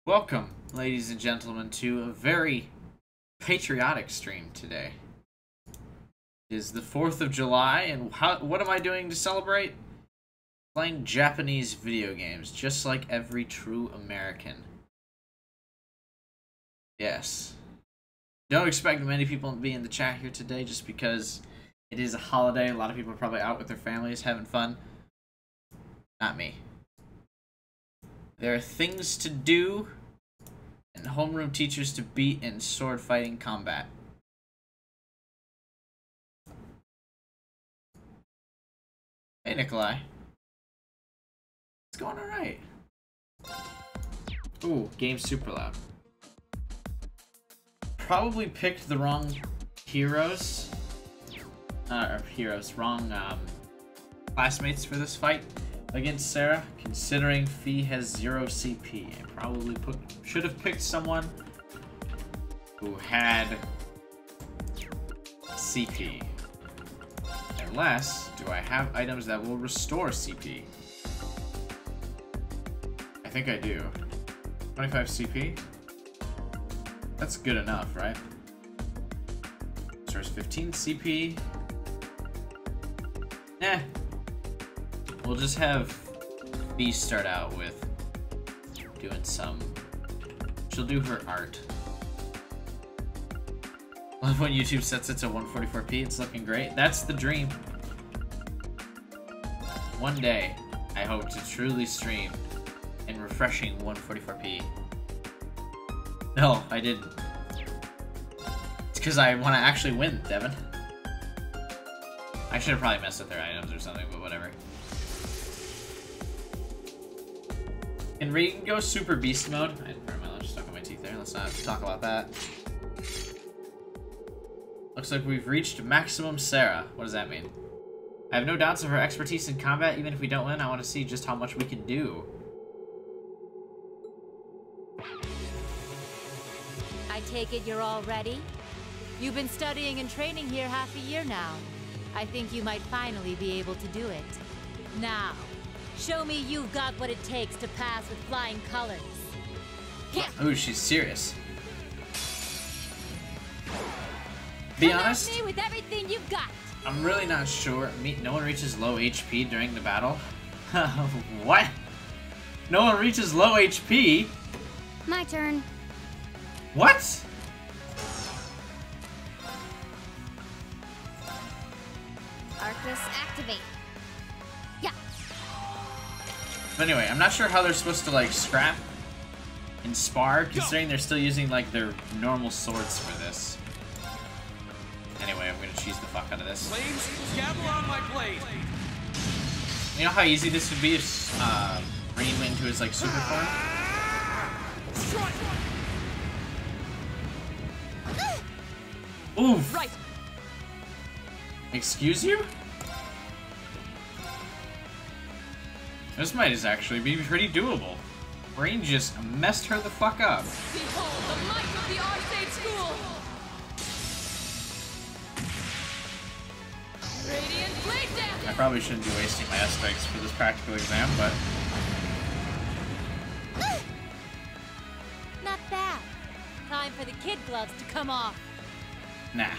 Welcome, ladies and gentlemen, to a very patriotic stream today. It is the 4th of July, and what am I doing to celebrate? Playing Japanese video games, just like every true American. Yes. Don't expect many people to be in the chat here today, just because it is a holiday. A lot of people are probably out with their families, having fun. Not me. There are things to do and homeroom teachers to beat in sword fighting combat. Hey, Nikolai. It's going alright. Ooh, game's super loud. Probably picked the wrong heroes. Wrong classmates for this fight against Sarah, considering Fee has 0 CP. I probably should have picked someone who had CP. Unless, do I have items that will restore CP? I think I do. 25 CP? That's good enough, right? Restores 15 CP. Nah. We'll just have B start out with doing some... She'll do her art. Love when YouTube sets it to 144p. It's looking great. That's the dream. One day, I hope to truly stream in refreshing 144p. No, I didn't. It's because I want to actually win, Devin. I should have probably messed with their items or something, but whatever. Can Regan go super beast mode? I didn't burn my lunch stuck on my teeth there. Let's not talk about that. Looks like we've reached maximum Sarah. What does that mean? I have no doubts of her expertise in combat. Even if we don't win, I want to see just how much we can do. I take it you're all ready? You've been studying and training here half a year now. I think you might finally be able to do it. Now, show me you've got what it takes to pass with flying colors. Ooh, she's serious. Be honest, me with everything you've got. I'm really not sure. No one reaches low HP during the battle. What? No one reaches low HP? My turn. What? Arcus activate. Yeah. But anyway, I'm not sure how they're supposed to like scrap and spar, considering they're still using like their normal swords for this. Anyway, I'm gonna cheese the fuck out of this. Flames, gather on my blade. You know how easy this would be if bring him into his like super form? Oof! Right. Excuse you? This might actually be pretty doable. Brain just messed her the fuck up. Behold the might of the Arcade School. Radiant blade damage. I probably shouldn't be wasting my S-strikes for this practical exam, but... Not bad. Time for the kid gloves to come off. Nah.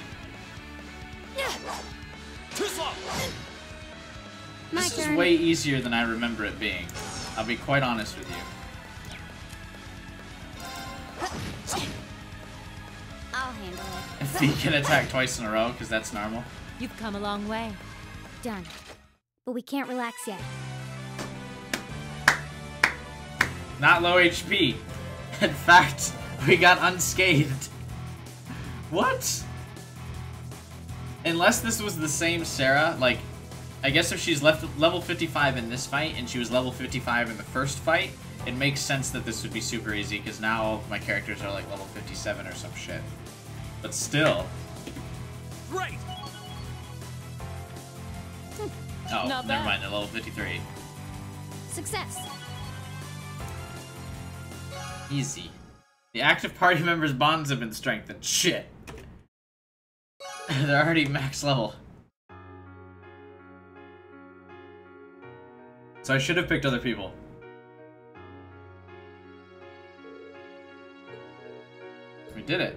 This is way easier than I remember it being. I'll be quite honest with you. I'll handle it. If he can attack twice in a row, because that's normal. You've come a long way. Done. But we can't relax yet. Not low HP. In fact, we got unscathed. What? Unless this was the same Sarah, like, I guess if she's level 55 in this fight and she was level 55 in the first fight, it makes sense that this would be super easy, because now all of my characters are like level 57 or some shit. But still. Right. Oh, Not never bad. mind, they're level 53. Success. Easy. The active party members' bonds have been strengthened. Shit. They're already max level. So I should have picked other people. did it.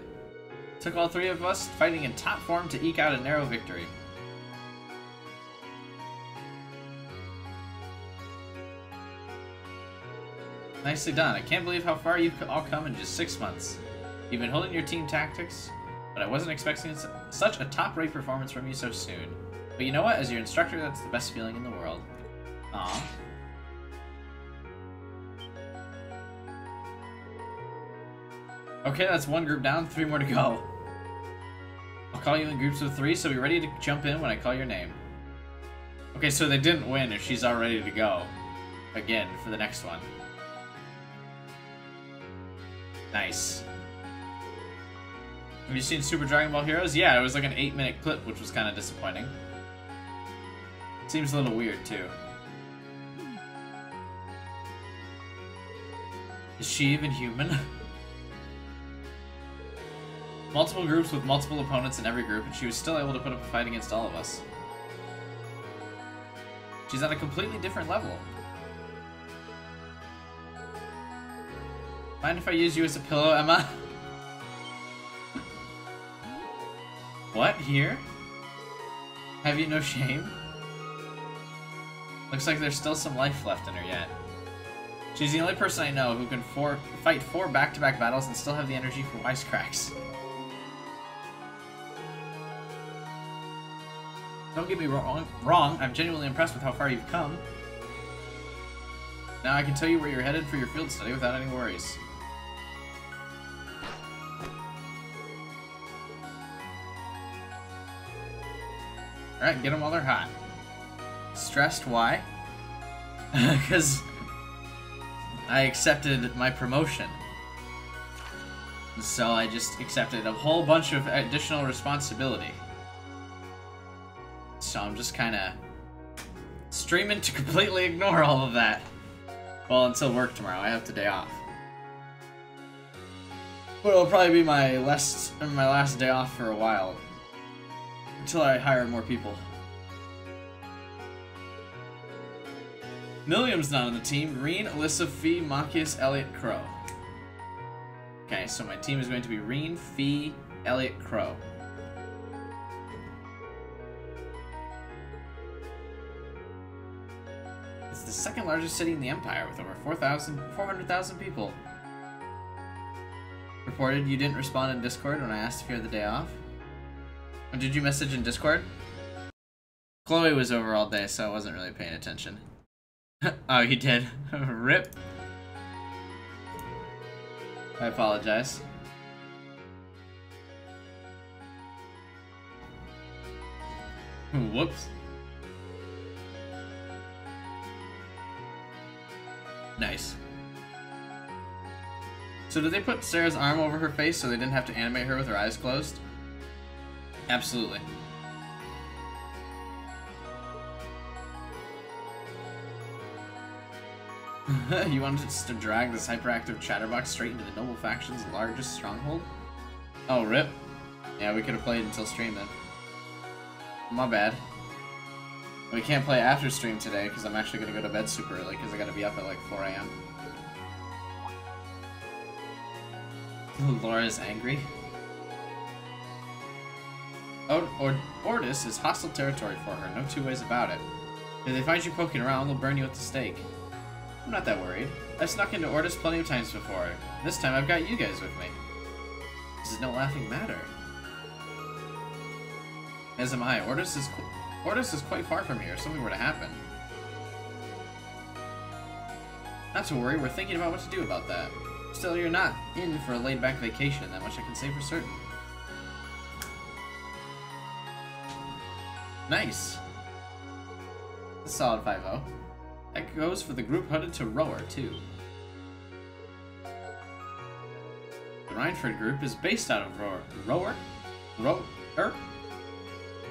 Took all three of us fighting in top form to eke out a narrow victory. Nicely done. I can't believe how far you've all come in just 6 months. You've been holding your team tactics, but I wasn't expecting such a top-rate performance from you so soon. But you know what? As your instructor, that's the best feeling in the world. Aww. Okay, that's one group down, 3 more to go. I'll call you in groups of 3, so be ready to jump in when I call your name. Okay, so they didn't win if she's all ready to go. Again, for the next one. Nice. Have you seen Super Dragon Ball Heroes? Yeah, it was like an 8-minute clip, which was kind of disappointing. Seems a little weird, too. Is she even human? Multiple groups with multiple opponents in every group, and she was still able to put up a fight against all of us. She's on a completely different level. Mind if I use you as a pillow, Emma? What? Here? Have you no shame? Looks like there's still some life left in her yet. She's the only person I know who can fight 4 back-to-back battles and still have the energy for wisecracks. Don't get me wrong, I'm genuinely impressed with how far you've come. Now I can tell you where you're headed for your field study without any worries. Alright, get them while they're hot. Stressed? Why? Because I accepted my promotion. So I just accepted a whole bunch of additional responsibility. So I'm just kind of streaming to completely ignore all of that. Well, until work tomorrow. I have the day off. But it'll probably be my last day off for a while. Until I hire more people. Milliam's not on the team. Reen, Alyssa, Fee, Machias, Elliot, Crow. Okay, so my team is going to be Reen, Fee, Elliot, Crow. It's the second largest city in the Empire with over 400,000 people. Reported you didn't respond in Discord when I asked if you had the day off. Or did you message in Discord? Chloe was over all day, so I wasn't really paying attention. Oh, you did? Rip. I apologize. Whoops. Nice. So did they put Sarah's arm over her face so they didn't have to animate her with her eyes closed? Absolutely. You wanted us to drag this hyperactive chatterbox straight into the noble faction's largest stronghold? Oh, rip. Yeah, we could have played until stream then. My bad. We can't play after stream today because I'm actually going to go to bed super early because I got to be up at like 4 AM. Laura's angry. Ordis is hostile territory for her, no two ways about it. If they find you poking around, they'll burn you at the stake. I'm not that worried. I've snuck into Ordis plenty of times before. This time I've got you guys with me. This is no laughing matter. As am I. Ordis is quite far from here if something were to happen. Not to worry, we're thinking about what to do about that. Still, you're not in for a laid-back vacation, that much I can say for certain. Nice. A solid 5-0. That goes for the group headed to Rower, too. The Rhineford group is based out of Rower?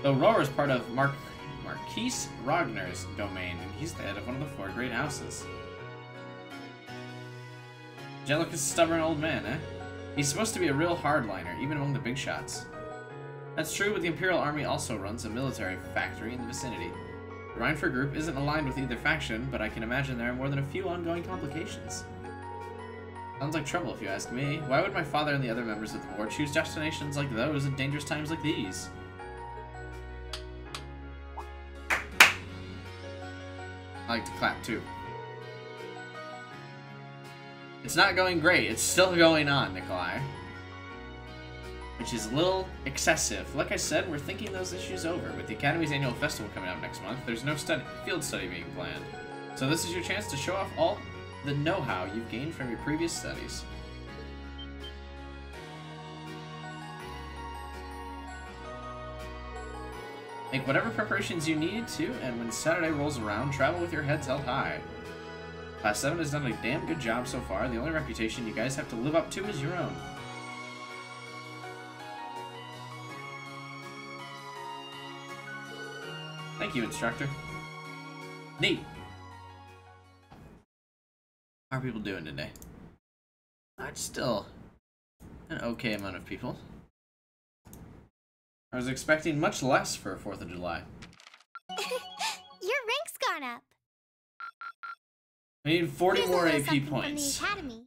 Though Rower is part of Marquise Ragner's domain, and he's the head of one of the 4 great houses. Jellica's stubborn old man, eh? He's supposed to be a real hardliner, even among the big shots. That's true, but the Imperial Army also runs a military factory in the vicinity. The Rhineford group isn't aligned with either faction, but I can imagine there are more than a few ongoing complications. Sounds like trouble if you ask me. Why would my father and the other members of the board choose destinations like those in dangerous times like these? I like to clap too. It's not going great. It's still going on, Nikolai. Which is a little excessive. Like I said, we're thinking those issues over. With the Academy's annual festival coming up next month, there's no field study being planned. So this is your chance to show off all the know-how you've gained from your previous studies. Make whatever preparations you need to, and when Saturday rolls around, travel with your heads held high. Class 7 has done a damn good job so far. The only reputation you guys have to live up to is your own. Thank you, instructor. Neat. How are people doing today? It's still an okay amount of people. I was expecting much less for a 4th of July. Your rank's gone up. I need 40 Here's a more little AP something points. From the Academy.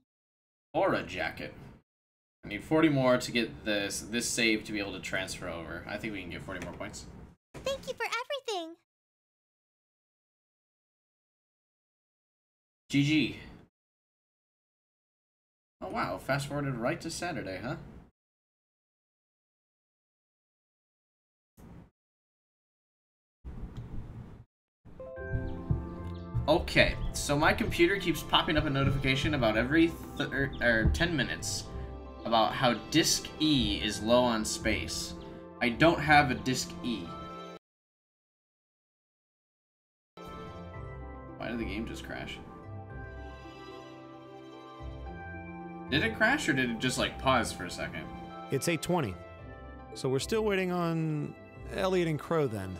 Or a jacket. I need 40 more to get this save to be able to transfer over. I think we can get 40 more points. Thank you for everything. GG. Oh wow, fast forwarded right to Saturday, huh? Okay, so my computer keeps popping up a notification about every 10 minutes about how disk E is low on space. I don't have a disk E. Why did the game just crash? Did it crash or did it just like pause for a second? It's 8:20, so we're still waiting on Elliot and Crow then.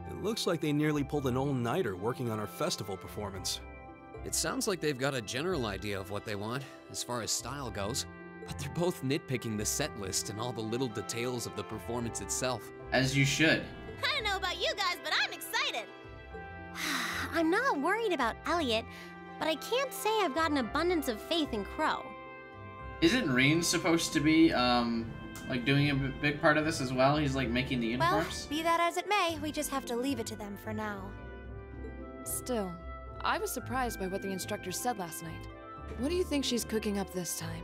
It looks like they nearly pulled an all-nighter working on our festival performance. It sounds like they've got a general idea of what they want, as far as style goes. But they're both nitpicking the set list and all the little details of the performance itself. As you should. I don't know about you guys, but I'm excited. I'm not worried about Elliot, but I can't say I've got an abundance of faith in Crow. Isn't Reen supposed to be, like doing a big part of this as well? He's like making the Well, uniforms? be that as it may, we just have to leave it to them for now. Still, I was surprised by what the instructor said last night. What do you think she's cooking up this time?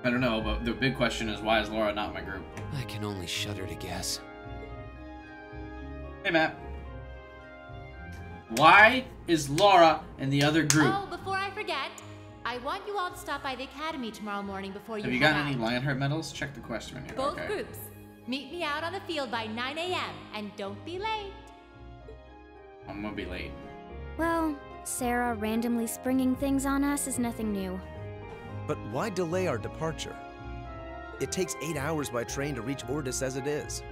I don't know, but the big question is, why is Laura not in my group? I can only shudder to guess. Hey, Matt. Why is Laura in the other group? Oh, before I forget, I want you all to stop by the Academy tomorrow morning before you Have you head got any out. Lionheart medals? Check the quest menu. Both Okay. groups. Meet me out on the field by 9 a.m. and don't be late. I'm gonna be late. Well, Sarah randomly springing things on us is nothing new. But why delay our departure? It takes 8 hours by train to reach Ordis as it is.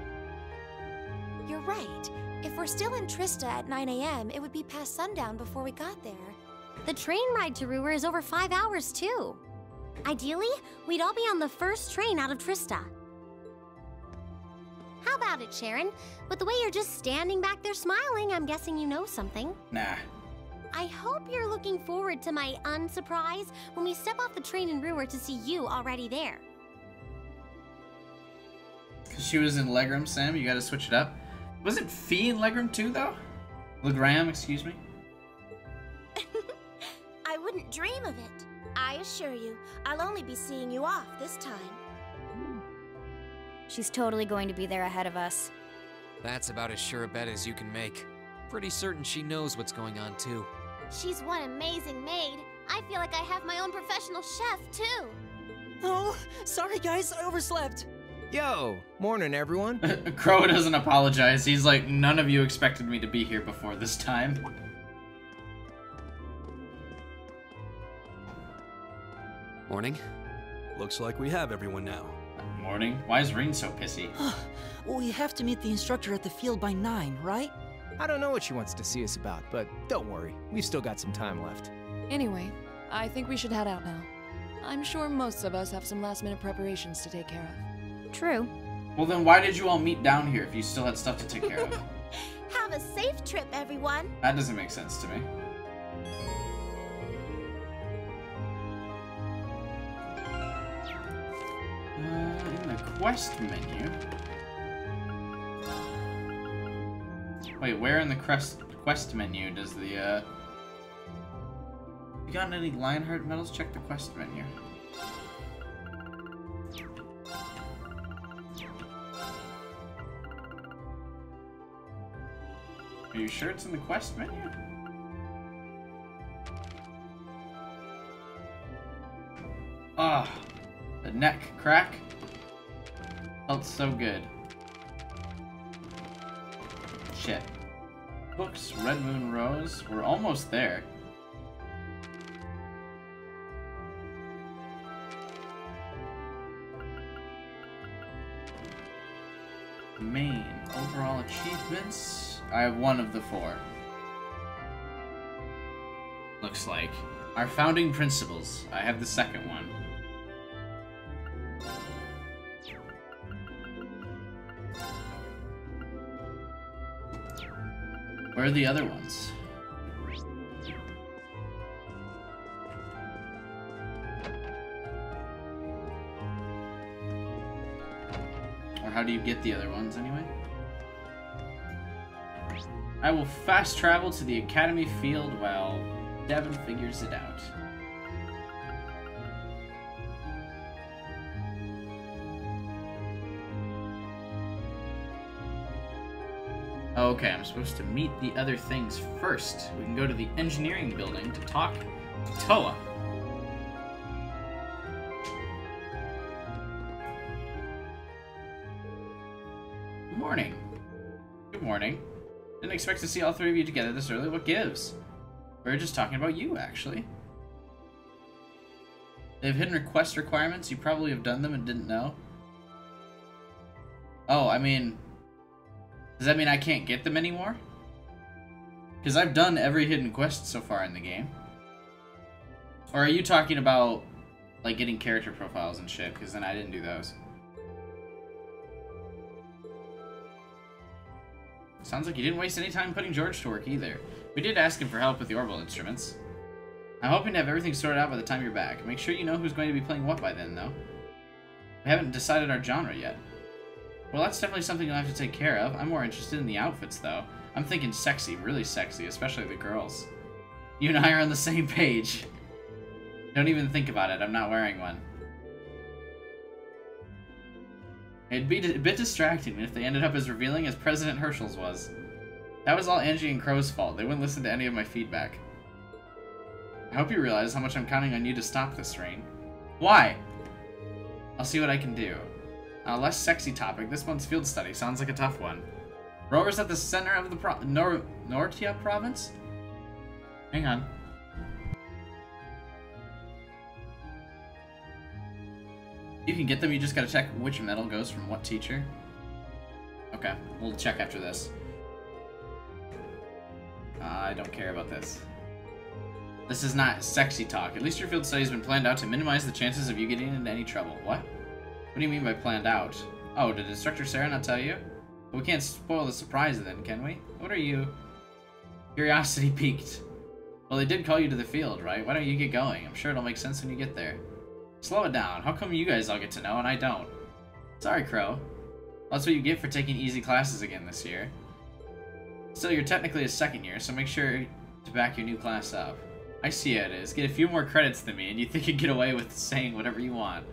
You're right. If we're still in Trista at 9 a.m., it would be past sundown before we got there. The train ride to Ruhr is over 5 hours, too. Ideally, we'd all be on the first train out of Trista. How about it, Sharon? With the way you're just standing back there smiling, I'm guessing you know something. Nah. I hope you're looking forward to my unsurprise when we step off the train in Ruhr to see you already there. Because she was in Legram, Sam, you gotta switch it up. Wasn't Fee in Legram too, though? Legram, excuse me. I wouldn't dream of it. I assure you, I'll only be seeing you off this time. She's totally going to be there ahead of us. That's about as sure a bet as you can make. Pretty certain she knows what's going on, too. She's one amazing maid. I feel like I have my own professional chef, too. Oh, sorry guys, I overslept. Yo, morning everyone. Crow doesn't apologize. He's like, none of you expected me to be here before this time. Morning. Looks like we have everyone now. Morning. Why is Reen so pissy? We have to meet the instructor at the field by 9, right? I don't know what she wants to see us about, but don't worry, we've still got some time left. Anyway, I think we should head out now. I'm sure most of us have some last-minute preparations to take care of. True. Well, then why did you all meet down here if you still had stuff to take care of? Have a safe trip, everyone. That doesn't make sense to me. quest menu. Wait, where in the quest menu does the, You gotten any Lionheart medals? Check the quest menu. Are you sure it's in the quest menu? Ah, the neck crack. Felt so good. Shit. Books, Red Moon Rose. We're almost there. Main overall achievements. I have one of the 4. Looks like. Our founding principles. I have the second one. Where are the other ones? Or how do you get the other ones anyway? I will fast travel to the Academy Field while Devin figures it out. Okay, I'm supposed to meet the other things first. We can go to the engineering building to talk to Toa. Good morning. Good morning. Didn't expect to see all 3 of you together this early. What gives? We were just talking about you, actually. They have hidden request requirements. You probably have done them and didn't know. Oh, I mean... Does that mean I can't get them anymore? Because I've done every hidden quest so far in the game. Or are you talking about, like, getting character profiles and shit? Because then I didn't do those. Sounds like you didn't waste any time putting George to work either. We did ask him for help with the orbital instruments. I'm hoping to have everything sorted out by the time you're back. Make sure you know who's going to be playing what by then, though. We haven't decided our genre yet. Well, that's definitely something you'll have to take care of. I'm more interested in the outfits, though. I'm thinking sexy, really sexy, especially the girls. You and I are on the same page. Don't even think about it, I'm not wearing one. It'd be a bit distracting if they ended up as revealing as President Herschel's was. That was all Angie and Crow's fault. They wouldn't listen to any of my feedback. I hope you realize how much I'm counting on you to stop this, Rain. Why? I'll see what I can do. Less sexy topic. This month's field study sounds like a tough one. Rover's at the center of the Nortia province? Hang on. You can get them, you just gotta check which medal goes from what teacher. Okay, we'll check after this. I don't care about this. This is not sexy talk. At least your field study's been planned out to minimize the chances of you getting into any trouble. What? What do you mean by planned out? Oh, did Instructor Sarah not tell you? Well, we can't spoil the surprise then, can we? What are you? Curiosity piqued. Well, they did call you to the field, right? Why don't you get going? I'm sure it'll make sense when you get there. Slow it down. How come you guys all get to know and I don't? Sorry, Crow. That's what you get for taking easy classes again this year. Still, you're technically a second year, so make sure to back your new class up. I see how it is. Get a few more credits than me, and you think you'd get away with saying whatever you want.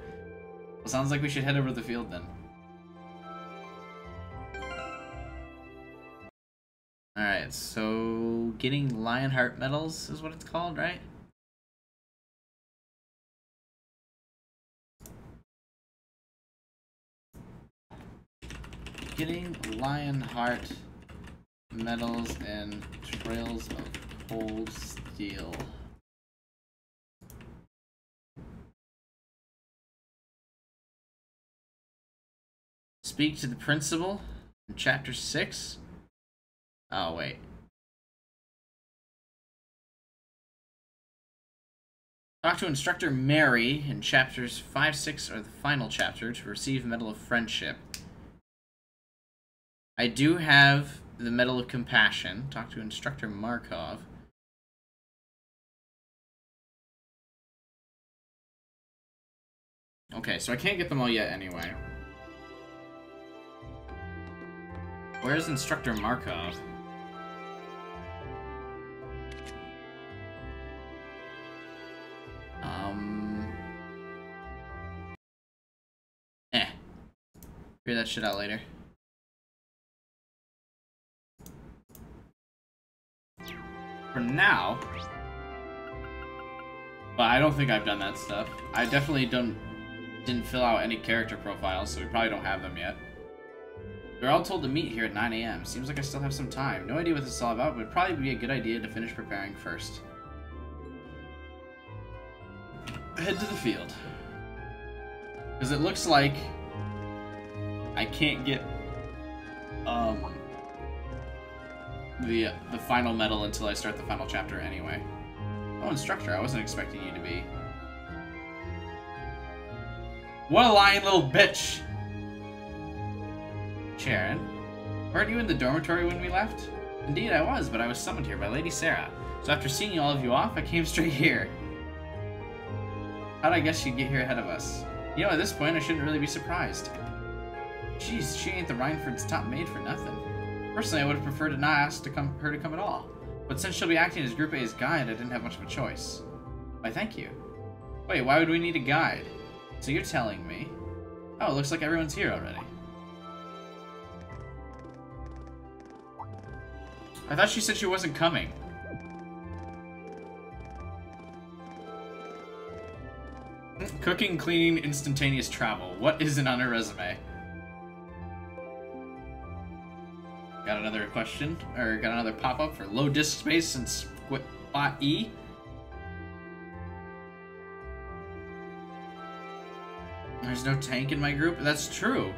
Well, sounds like we should head over to the field then. Alright, so getting Lionheart medals is what it's called, right? Getting Lionheart medals and Trails of Cold Steel. Speak to the principal in Chapter 6. Oh, wait. Talk to Instructor Mary in Chapters 5, 6, or the final chapter to receive Medal of Friendship. I do have the Medal of Compassion. Talk to Instructor Markov. Okay, so I can't get them all yet anyway. Where's Instructor Markov? Figure that shit out later. For now. But I don't think I've done that stuff. I definitely didn't fill out any character profiles, so we probably don't have them yet. We're all told to meet here at 9 AM. Seems like I still have some time. No idea what this is all about, but it'd probably be a good idea to finish preparing first. Head to the field. Because it looks like I can't get the final medal until I start the final chapter anyway. Oh, instructor, I wasn't expecting you to be. What a lying little bitch! Sharon, weren't you in the dormitory when we left? Indeed I was, but I was summoned here by Lady Sarah. So after seeing all of you off, I came straight here. How'd I guess she'd get here ahead of us? You know, at this point, I shouldn't really be surprised. Jeez, she ain't the Rhineford's top maid for nothing. Personally, I would have preferred to not ask her to come at all. But since she'll be acting as Group A's guide, I didn't have much of a choice. Why, thank you. Wait, why would we need a guide? So you're telling me... Oh, it looks like everyone's here already. I thought she said she wasn't coming. Cooking, cleaning, instantaneous travel. What isn't on her resume? Got another question, or got another pop-up for low disk space and spot E. There's no tank in my group? That's true.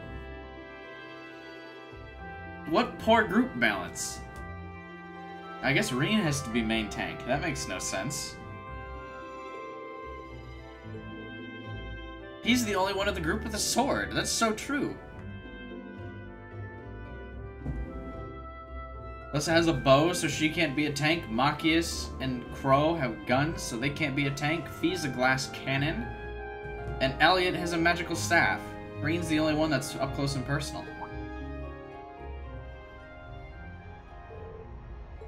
What poor group balance? I guess Reen has to be main tank. That makes no sense. He's the only one of the group with a sword. That's so true. Alyssa has a bow, so she can't be a tank. Machias and Crow have guns, so they can't be a tank. Fee's a glass cannon. And Elliot has a magical staff. Green's the only one that's up close and personal.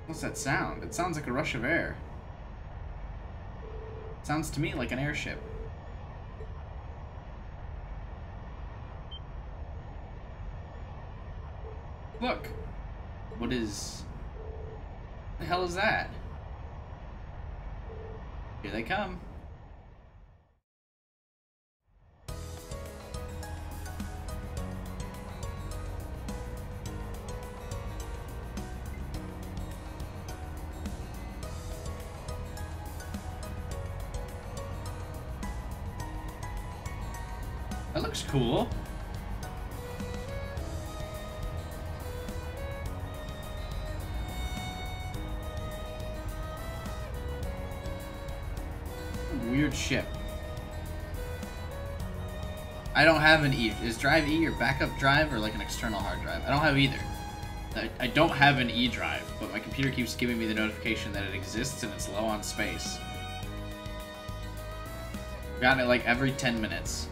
What's that sound? It sounds like a rush of air. It sounds to me like an airship. Look! What the hell is that? Here they come. That looks cool. Weird ship. I don't have an E. Is drive E your backup drive or like an external hard drive? I don't have either. I don't have an E drive, but my computer keeps giving me the notification that it exists and it's low on space. I've gotten it like every 10 minutes.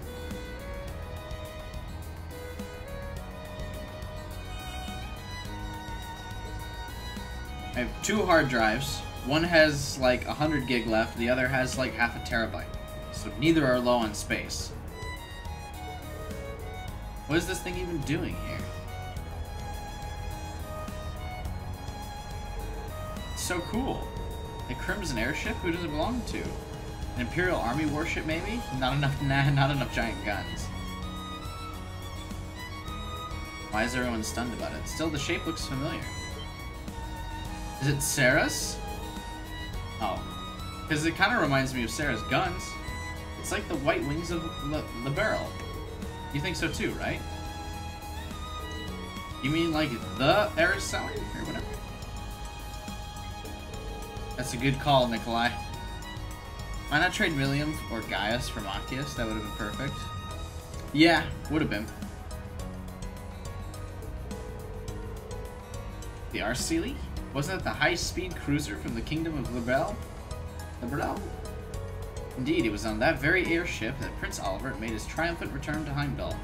I have 2 hard drives. One has like 100 gig left, the other has like half a terabyte. So neither are low on space. What is this thing even doing here? It's so cool. A Crimson airship? Who does it belong to? An Imperial Army warship maybe? Not enough giant guns. Why is everyone stunned about it? Still, the shape looks familiar. Is it Sarah's? Oh. Because it kind of reminds me of Sarah's guns. It's like the white wings of the barrel. You think so too, right? You mean like the Araceli or whatever? That's a good call, Nikolai. Why not trade William or Gaius for Machias? That would have been perfect. Yeah, would have been. The Araceli? Wasn't it the high-speed cruiser from the Kingdom of Liberel? Indeed, it was on that very airship that Prince Albert made his triumphant return to Heimdall.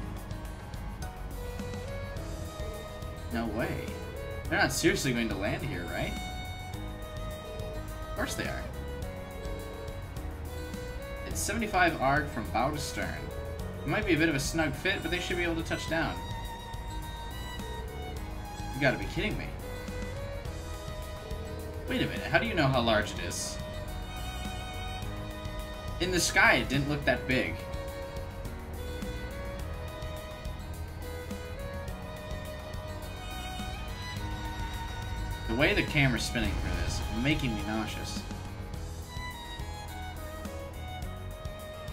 No way. They're not seriously going to land here, right? Of course they are. It's 75 arg from bow to stern. It might be a bit of a snug fit, but they should be able to touch down. You gotta be kidding me. Wait a minute, how do you know how large it is? In the sky, it didn't look that big. The way the camera's spinning for this is making me nauseous.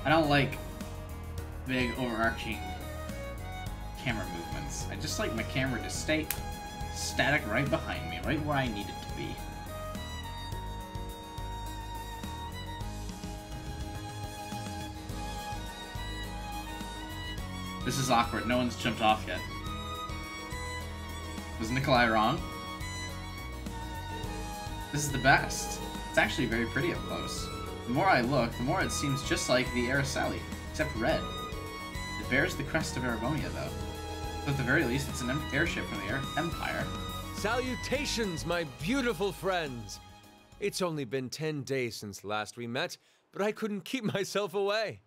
I don't like big, overarching camera movements. I just like my camera to stay static right behind me, right where I need it to be. This is awkward. No one's jumped off yet. Was Nikolai wrong? This is the best. It's actually very pretty up close. The more I look, the more it seems just like the Araceli, except red. It bears the crest of Aragonia, though. So at the very least, it's an airship from the Empire. Salutations, my beautiful friends! It's only been 10 days since last we met, but I couldn't keep myself away.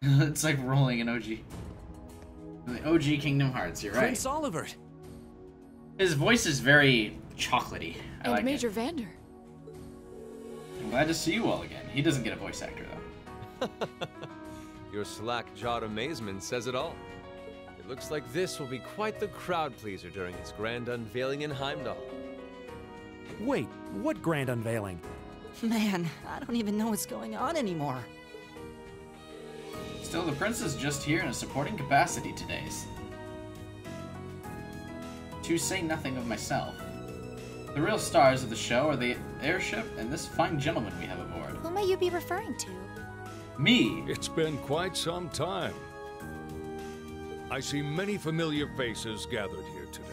It's like rolling an OG. The OG Kingdom Hearts, you're right. Prince Olivert! His voice is very chocolatey. I like Major it. Vander. I'm glad to see you all again. He doesn't get a voice actor, though. Your slack-jawed amazement says it all. It looks like this will be quite the crowd pleaser during its grand unveiling in Heimdall. Wait, what grand unveiling? Man, I don't even know what's going on anymore. Still, the prince is just here in a supporting capacity today. To say nothing of myself. The real stars of the show are the airship and this fine gentleman we have aboard. Who may you be referring to? Me! It's been quite some time. I see many familiar faces gathered here today,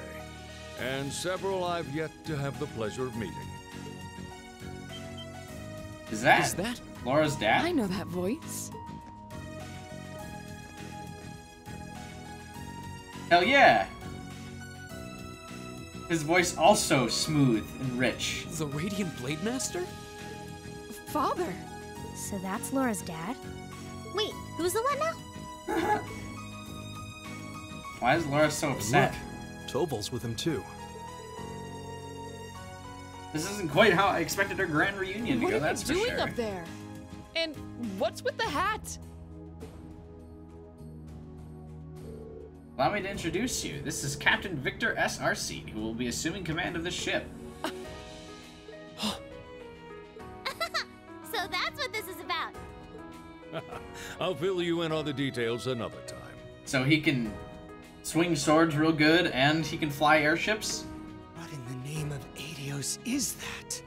and several I've yet to have the pleasure of meeting. Is that Laura's dad? I know that voice. Hell yeah! His voice also smooth and rich. The Radiant Blade Master? Father! So that's Laura's dad? Wait, who's the what now? Why is Laura so upset? Look, Tobal's with him too. This isn't quite how I expected our grand reunion to go, that's for sure. What are you doing up there? And what's with the hat? Allow me to introduce you. This is Captain Victor S.R.C., who will be assuming command of this ship. So that's what this is about. I'll fill you in on the details another time. So he can swing swords real good, and he can fly airships? What in the name of Adios is that?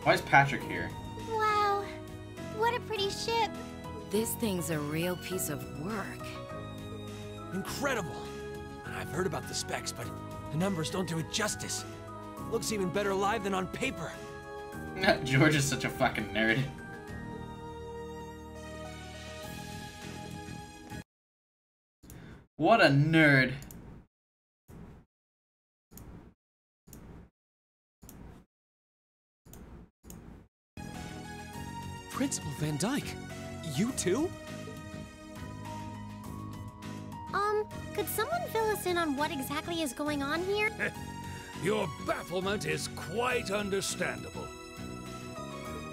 Why is Patrick here? Wow, what a pretty ship. This thing's a real piece of work. Incredible! I've heard about the specs, but the numbers don't do it justice. Looks even better live than on paper. George is such a fucking nerd. What a nerd. Principal Van Dyke, you too? Could someone fill us in on what exactly is going on here? Your bafflement is quite understandable.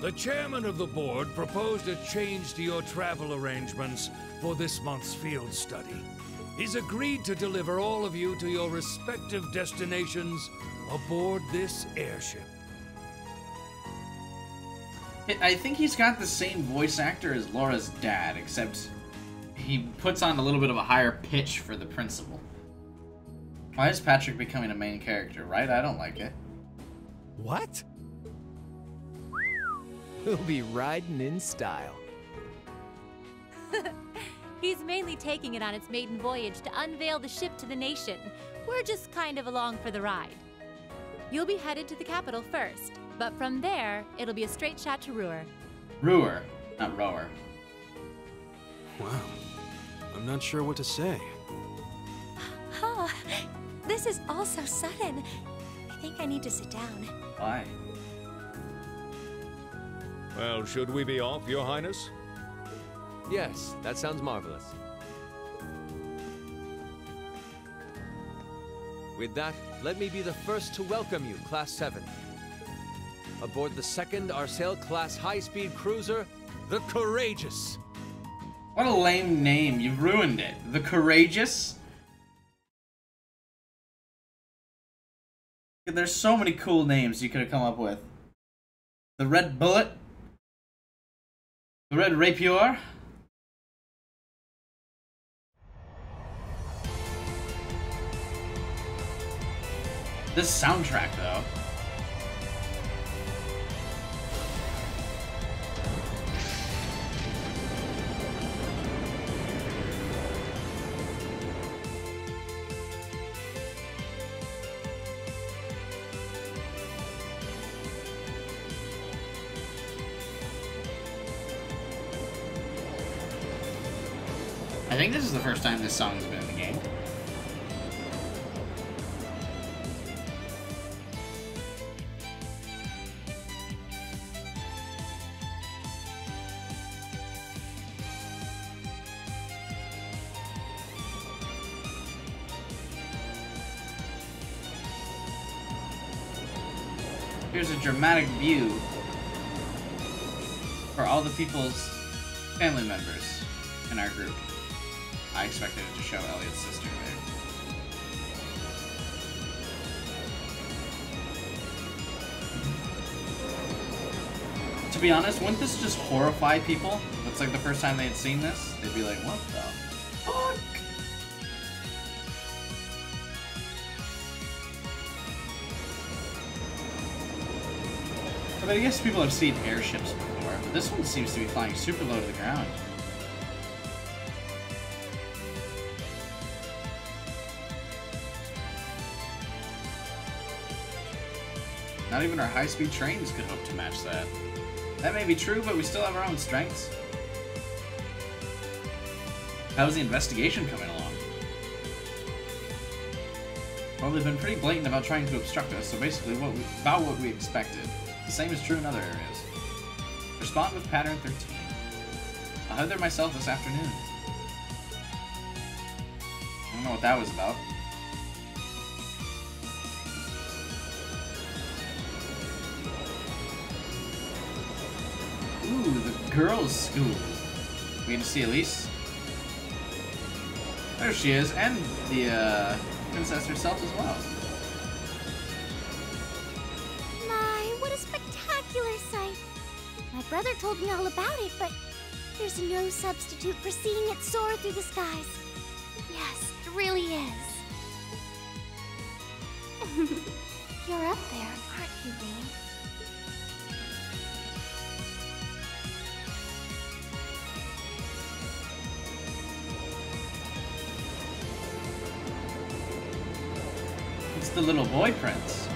The chairman of the board proposed a change to your travel arrangements for this month's field study. He's agreed to deliver all of you to your respective destinations aboard this airship. I think he's got the same voice actor as Laura's dad, except he puts on a little bit of a higher pitch for the principal. Why is Patrick becoming a main character, right? I don't like it. What? We'll be riding in style. He's mainly taking it on its maiden voyage to unveil the ship to the nation. We're just kind of along for the ride. You'll be headed to the capital first, but from there, it'll be a straight shot to Ruhr. Ruhr. Not rower. Wow. I'm not sure what to say. Huh. This is all so sudden. I think I need to sit down. Why? Well, should we be off, Your Highness? Yes, that sounds marvelous. With that, let me be the first to welcome you, Class 7. Aboard the second Arsail-class high-speed cruiser, the Courageous. What a lame name. You've ruined it. The Courageous? There's so many cool names you could have come up with. The Red Bullet. The Red Rapier. This soundtrack, though. I think this is the first time this song has been in the game. Here's a dramatic view for all the people's family members in our group. I expected it to show Elliot's sister there. To be honest, wouldn't this just horrify people? It's like the first time they had seen this. They'd be like, what the fuck? But I guess people have seen airships before, but this one seems to be flying super low to the ground. Not even our high-speed trains could hope to match that. That may be true, but we still have our own strengths. How's the investigation coming along? Well, they've been pretty blatant about trying to obstruct us, so basically about what we expected. The same is true in other areas. Respond with pattern 13. I'll head there myself this afternoon. I don't know what that was about. Ooh, the girls' school. We get to see Elise. There she is, and the princess herself as well. My, what a spectacular sight. My brother told me all about it, but there's no substitute for seeing it soar through the skies. Yes, it really is. You're up there, aren't you, Lee? It's the little boy prince.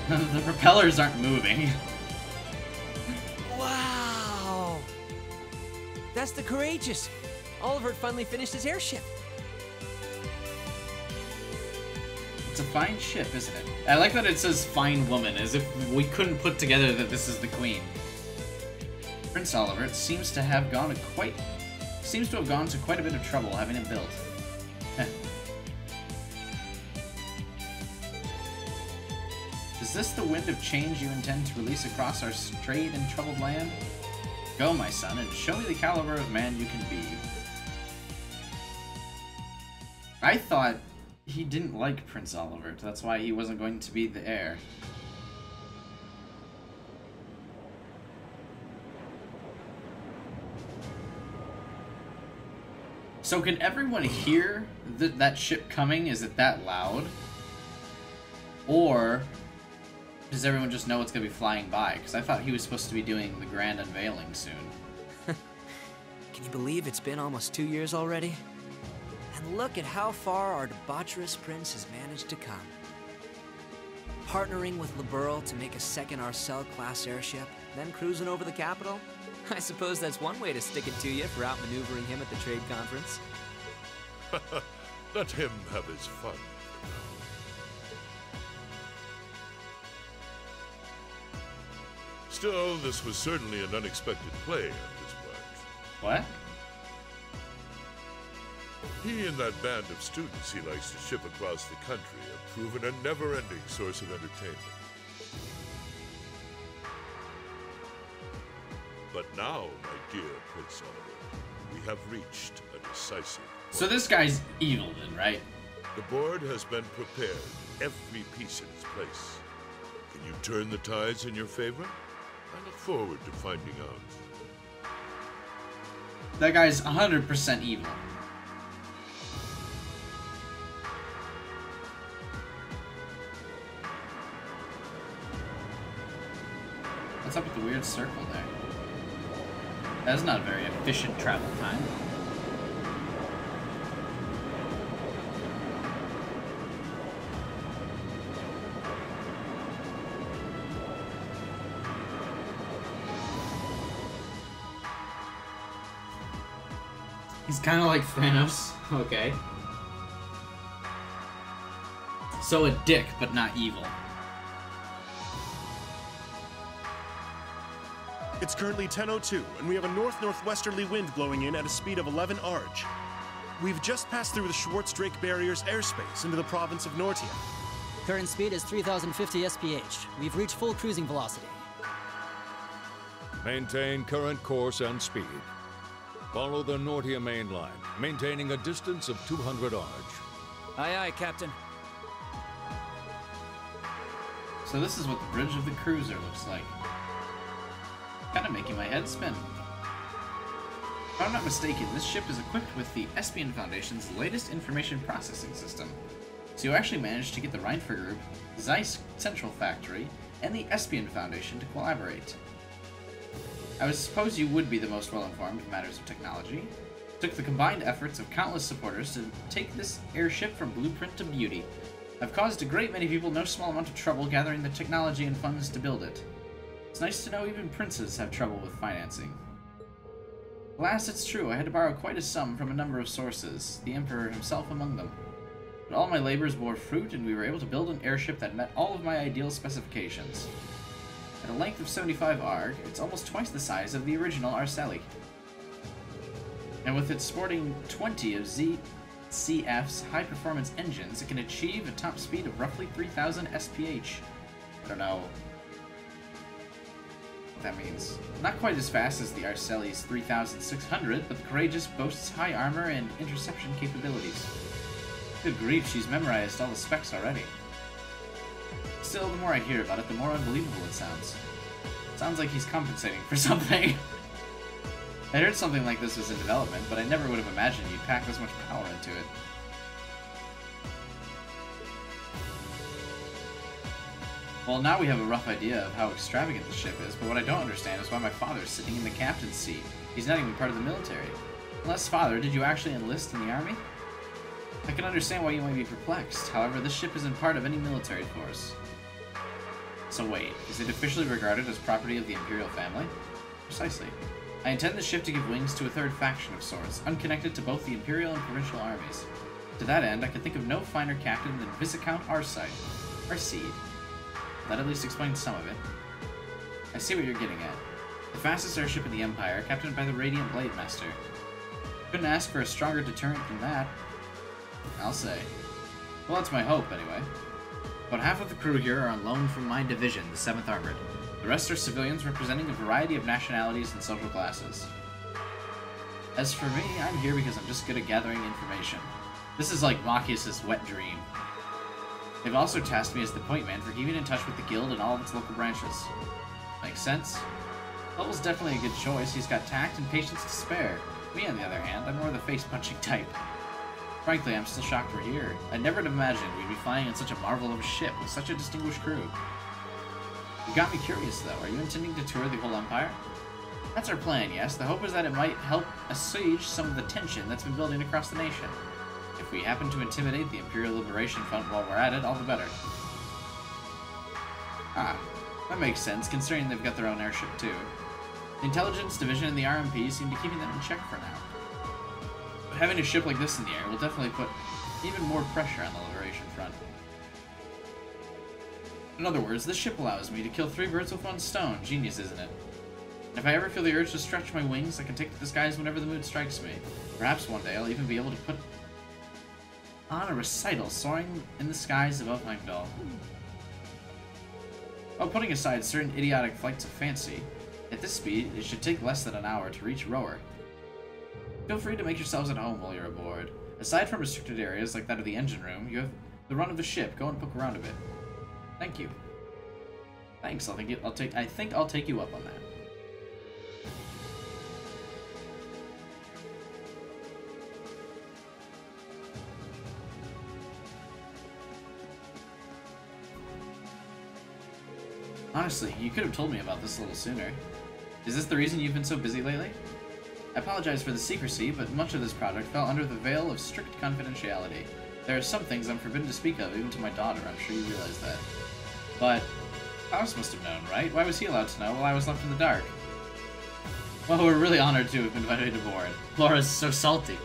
The propellers aren't moving. Wow! That's the Courageous. Oliver finally finished his airship. It's a fine ship, isn't it? I like that it says fine woman, as if we couldn't put together that this is the queen. Prince Oliver seems to have gone to quite a bit of trouble having it built. Is this the wind of change you intend to release across our strayed and troubled land? Go, my son, and show me the caliber of man you can be. I thought he didn't like Prince Oliver, that's why he wasn't going to be the heir. So can everyone hear that ship coming? Is it that loud? Or does everyone just know it's going to be flying by? Because I thought he was supposed to be doing the grand unveiling soon. Can you believe it's been almost 2 years already? And look at how far our debaucherous prince has managed to come. Partnering with Liberl to make a second Arcel-class airship, then cruising over the capital? I suppose that's one way to stick it to you for outmaneuvering him at the trade conference. Let him have his fun. Still, this was certainly an unexpected play on his part. What? He and that band of students he likes to ship across the country have proven a never-ending source of entertainment. But now, my dear Prince Oliver, we have reached a decisive point. So this guy's evil then, right? The board has been prepared, every piece in its place. Can you turn the tides in your favor? I look forward to finding out. That guy's 100% evil. What's up with the weird circle there? That's not a very efficient travel time. He's kind of like Thanos. Okay. So a dick, but not evil. It's currently 10:02, and we have a north-northwesterly wind blowing in at a speed of 11 Arj. We've just passed through the Schwartz-Drake Barrier's airspace into the province of Nortia. Current speed is 3,050 SPH. We've reached full cruising velocity. Maintain current course and speed. Follow the Nortia main line, maintaining a distance of 200 Arj. Aye, aye, Captain. So this is what the bridge of the cruiser looks like. Kind of making my head spin. If I'm not mistaken, this ship is equipped with the Espion Foundation's latest information processing system. So you actually managed to get the Reinfer Group, Zeiss Central Factory, and the Espion Foundation to collaborate. I would suppose you would be the most well-informed in matters of technology. It took the combined efforts of countless supporters to take this airship from blueprint to beauty. I've caused a great many people no small amount of trouble gathering the technology and funds to build it. It's nice to know even princes have trouble with financing. Alas, it's true, I had to borrow quite a sum from a number of sources, the Emperor himself among them. But all my labors bore fruit, and we were able to build an airship that met all of my ideal specifications. At a length of 75 arg, it's almost twice the size of the original Arceli. And with its sporting 20 of ZCF's high-performance engines, it can achieve a top speed of roughly 3,000 SPH. I don't know what that means. Not quite as fast as the Arceli's 3,600, but the Courageous boasts high armor and interception capabilities. Good grief, she's memorized all the specs already. Still, the more I hear about it, the more unbelievable it sounds. Sounds like he's compensating for something. I heard something like this was in development, but I never would have imagined you'd pack this much power into it. Well, now we have a rough idea of how extravagant the ship is, but what I don't understand is why my father's sitting in the captain's seat. He's not even part of the military. Unless, Father, did you actually enlist in the army? I can understand why you might be perplexed. However, this ship isn't part of any military force. So wait, is it officially regarded as property of the Imperial family? Precisely. I intend the ship to give wings to a third faction of sorts, unconnected to both the Imperial and Provincial armies. To that end, I can think of no finer captain than Viscount Arseed. That at least explains some of it. I see what you're getting at. The fastest airship in the Empire, captained by the Radiant Blade Master. Couldn't ask for a stronger deterrent than that. I'll say. Well, that's my hope, anyway. About half of the crew here are on loan from my division, the 7th Armored. The rest are civilians representing a variety of nationalities and social classes. As for me, I'm here because I'm just good at gathering information. This is like Machias' wet dream. They've also tasked me as the point man for keeping in touch with the guild and all of its local branches. Makes sense? Lovell's definitely a good choice. He's got tact and patience to spare. Me, on the other hand, I'm more the face-punching type. Frankly, I'm still shocked we're here. I never would have imagined we'd be flying in such a marvel of a ship with such a distinguished crew. You got me curious, though. Are you intending to tour the whole Empire? That's our plan, yes. The hope is that it might help assuage some of the tension that's been building across the nation. If we happen to intimidate the Imperial Liberation Front while we're at it, all the better. Ah, that makes sense, considering they've got their own airship, too. The Intelligence Division and the RMP seem to be keeping them in check for now. But having a ship like this in the air will definitely put even more pressure on the Liberation front. In other words, this ship allows me to kill 3 birds with 1 stone. Genius, isn't it? And if I ever feel the urge to stretch my wings, I can take to the skies whenever the mood strikes me. Perhaps one day I'll even be able to put on a recital soaring in the skies above Heimdall. While putting aside certain idiotic flights of fancy, at this speed, it should take less than an hour to reach Rower. Feel free to make yourselves at home while you're aboard. Aside from restricted areas like that of the engine room, you have the run of the ship. Go and poke around a bit. Thank you. Thanks. I think I'll take you up on that. Honestly, you could have told me about this a little sooner. Is this the reason you've been so busy lately? I apologize for the secrecy, but much of this project fell under the veil of strict confidentiality. There are some things I'm forbidden to speak of, even to my daughter. I'm sure you realize that. But Klaus must have known, right? Why was he allowed to know while I was left in the dark? Well, we're really honored to have been invited aboard. Laura's so salty.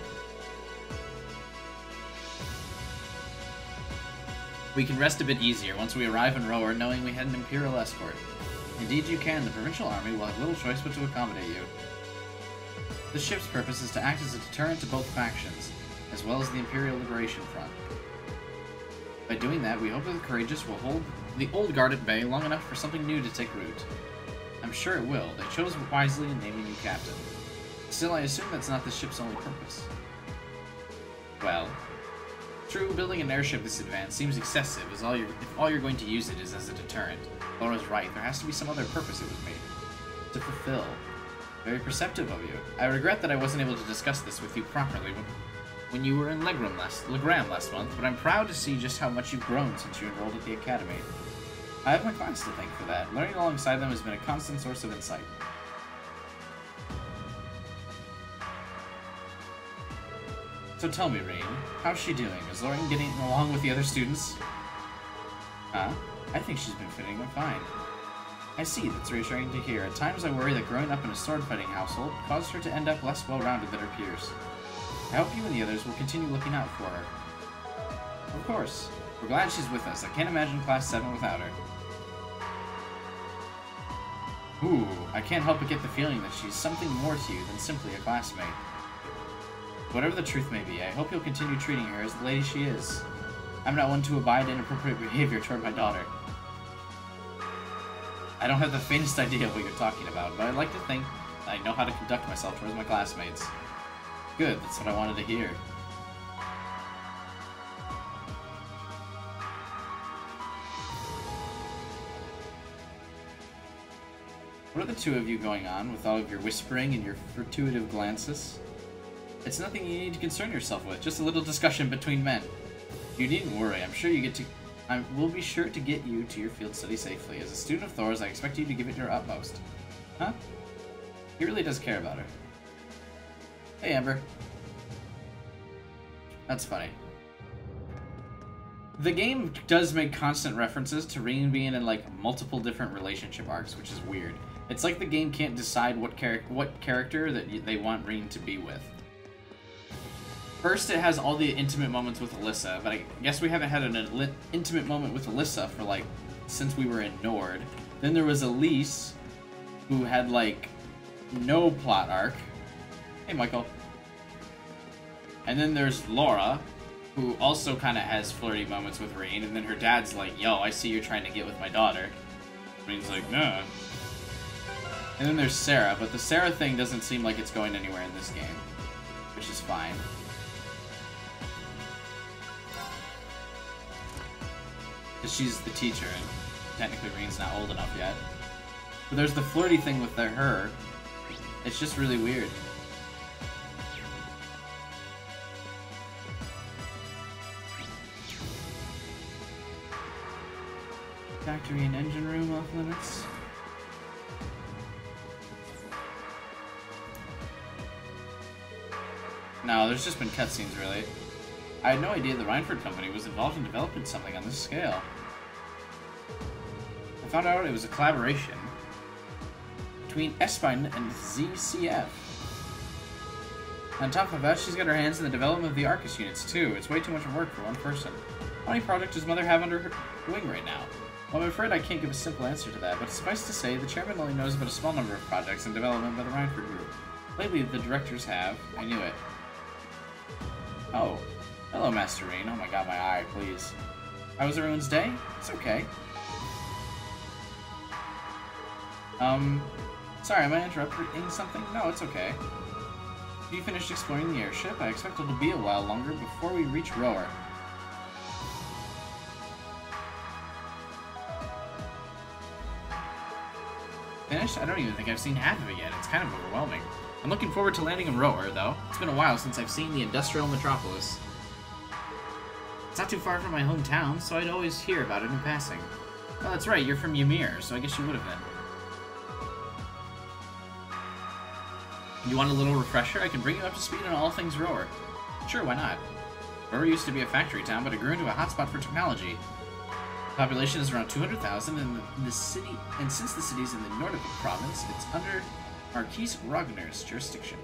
We can rest a bit easier once we arrive in Rower, knowing we had an Imperial escort. Indeed you can. The Provincial Army will have little choice but to accommodate you. The ship's purpose is to act as a deterrent to both factions, as well as the Imperial Liberation Front. By doing that, we hope that the Courageous will hold the old guard at bay long enough for something new to take root. I'm sure it will. They chose wisely in naming you captain. Still, I assume that's not the ship's only purpose. Well, true, building an airship this advanced seems excessive, as if all you're going to use it is as a deterrent. Laura's right, there has to be some other purpose it was made to fulfill. Very perceptive of you. I regret that I wasn't able to discuss this with you properly when you were in Legram last month, but I'm proud to see just how much you've grown since you enrolled at the Academy. I have my class to thank for that. Learning alongside them has been a constant source of insight. So tell me, Reen, how's she doing? Is Lauren getting along with the other students? Huh? I think she's been fitting them fine. I see, that's reassuring to hear. At times I worry that growing up in a sword-fighting household caused her to end up less well-rounded than her peers. I hope you and the others will continue looking out for her. Of course. We're glad she's with us. I can't imagine Class 7 without her. Ooh, I can't help but get the feeling that she's something more to you than simply a classmate. Whatever the truth may be, I hope you'll continue treating her as the lady she is. I'm not one to abide inappropriate behavior toward my daughter. I don't have the faintest idea what you're talking about, but I'd like to think I know how to conduct myself towards my classmates. Good, that's what I wanted to hear. What are the two of you going on with all of your whispering and your furtive glances? It's nothing you need to concern yourself with, just a little discussion between men. You needn't worry, we'll be sure to get you to your field study safely. As a student of Thor's, I expect you to give it your utmost. Huh? He really does care about her. Hey, Amber. That's funny. The game does make constant references to Reen being in, like, multiple different relationship arcs, which is weird. It's like the game can't decide what character that they want Reen to be with. First, it has all the intimate moments with Alyssa, but I guess we haven't had an intimate moment with Alyssa for, like, since we were in Nord. Then there was Elise, who had, like, no plot arc. Hey, Michael. And then there's Laura, who also kind of has flirty moments with Reen, and then her dad's like, yo, I see you're trying to get with my daughter. Reen's like, nah. And then there's Sarah, but the Sarah thing doesn't seem like it's going anywhere in this game, which is fine. Because she's the teacher, and technically Reen's not old enough yet. But there's the flirty thing with her. It's just really weird. Factory and engine room off limits. No, there's just been cutscenes, really. I had no idea the Reinford Company was involved in developing something on this scale. found out it was a collaboration between Espine and ZCF. On top of that, she's got her hands in the development of the Arcus units, too. It's way too much work for one person. How many projects does Mother have under her wing right now? Well, I'm afraid I can't give a simple answer to that, but suffice to say, the chairman only knows about a small number of projects in development by the Rhineford Group. Lately, the directors have. I knew it. Oh. Hello, Master Rain. Oh my god, my eye, please. How was everyone's day? It's okay. Sorry, am I interrupting something? No, it's okay. Have you finished exploring the airship? I expect it'll be a while longer before we reach Rower. Finished? I don't even think I've seen half of it yet. It's kind of overwhelming. I'm looking forward to landing in Rower, though. It's been a while since I've seen the industrial metropolis. It's not too far from my hometown, so I'd always hear about it in passing. Well, that's right, you're from Ymir, so I guess you would have been. You want a little refresher? I can bring you up to speed on all things Rower. Sure, why not? Rower used to be a factory town, but it grew into a hotspot for technology. The population is around 200,000, and since the city's in the Nordic province, it's under Marquise Ragnar's jurisdiction.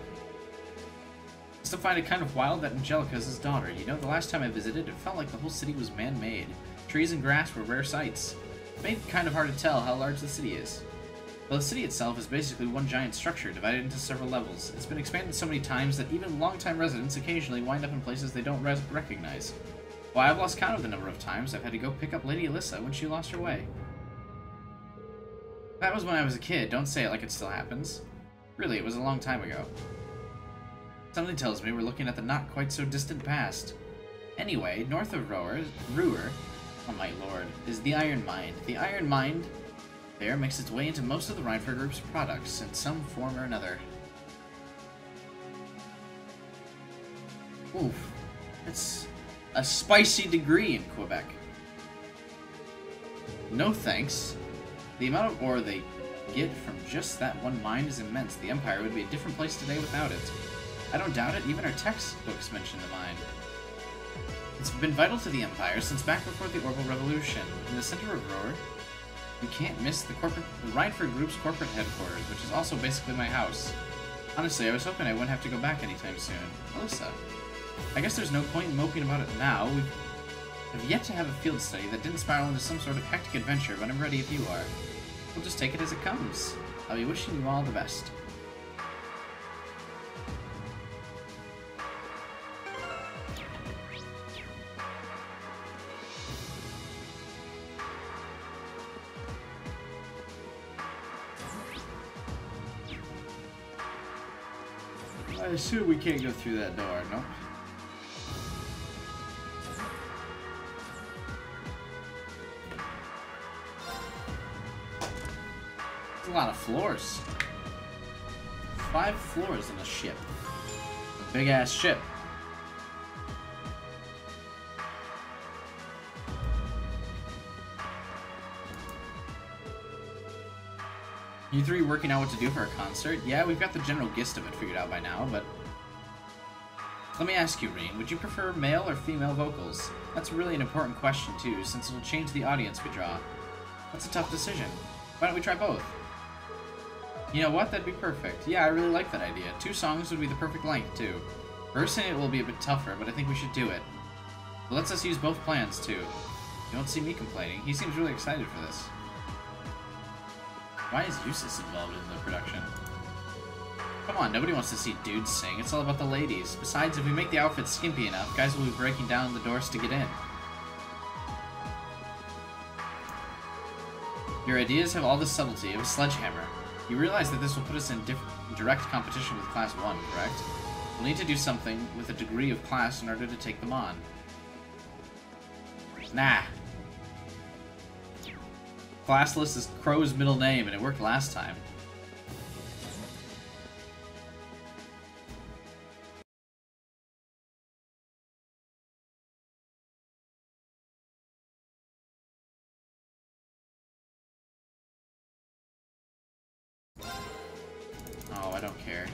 I still find it kind of wild that Angelica's his daughter. You know, the last time I visited, it felt like the whole city was man-made. Trees and grass were rare sights. It made it kind of hard to tell how large the city is. Well, the city itself is basically one giant structure divided into several levels. It's been expanded so many times that even longtime residents occasionally wind up in places they don't recognize. Well, I've lost count of the number of times I've had to go pick up Lady Alyssa when she lost her way. That was when I was a kid. Don't say it like it still happens. Really, it was a long time ago. Something tells me we're looking at the not-quite-so-distant past. Anyway, north of Rower, oh my lord, is the Iron Mine. The Iron Mine there makes its way into most of the Rhineford Group's products in some form or another. Oof. It's a spicy degree in Quebec. No thanks. The amount of ore they get from just that one mine is immense. The Empire would be a different place today without it. I don't doubt it, even our textbooks mention the mine. It's been vital to the Empire since back before the Orbital Revolution. In the center of Rower, you can't miss the Rhineford Group's corporate headquarters, which is also basically my house. Honestly, I was hoping I wouldn't have to go back anytime soon. Alyssa. I guess there's no point in moping about it now. We have yet to have a field study that didn't spiral into some sort of hectic adventure, but I'm ready if you are. We'll just take it as it comes. I'll be wishing you all the best. I assume we can't go through that door, no? That's a lot of floors. 5 floors in a ship. A big-ass ship. You three working out what to do for a concert? Yeah, we've got the general gist of it figured out by now, but... Let me ask you, Reen, would you prefer male or female vocals? That's really an important question, too, since it'll change the audience we draw. That's a tough decision. Why don't we try both? You know what? That'd be perfect. Yeah, I really like that idea. 2 songs would be the perfect length, too. Rehearsing it will be a bit tougher, but I think we should do it. It lets us use both plans, too. You don't see me complaining. He seems really excited for this. Why is Eustace involved in the production? Come on, nobody wants to see dudes sing. It's all about the ladies. Besides, if we make the outfits skimpy enough, guys will be breaking down the doors to get in. Your ideas have all the subtlety of a sledgehammer. You realize that this will put us in direct competition with Class 1, correct? We'll need to do something with a degree of class in order to take them on. Nah. Classless is Crow's middle name, and it worked last time. Oh, I don't care.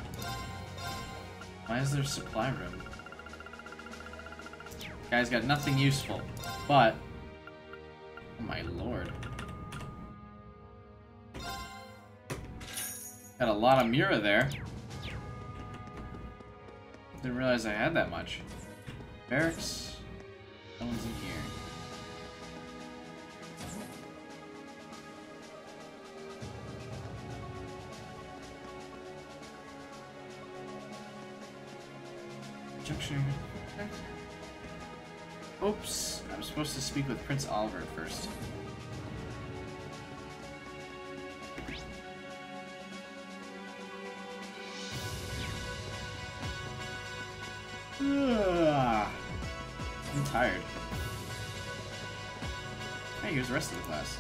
Why is there a supply room? Guy's got nothing useful, but... Oh my lord. Got a lot of Mura there. Didn't realize I had that much. Barracks. No one's in here. Junction. Oops. I'm supposed to speak with Prince Oliver first. I'm tired. Hey, here's the rest of the class.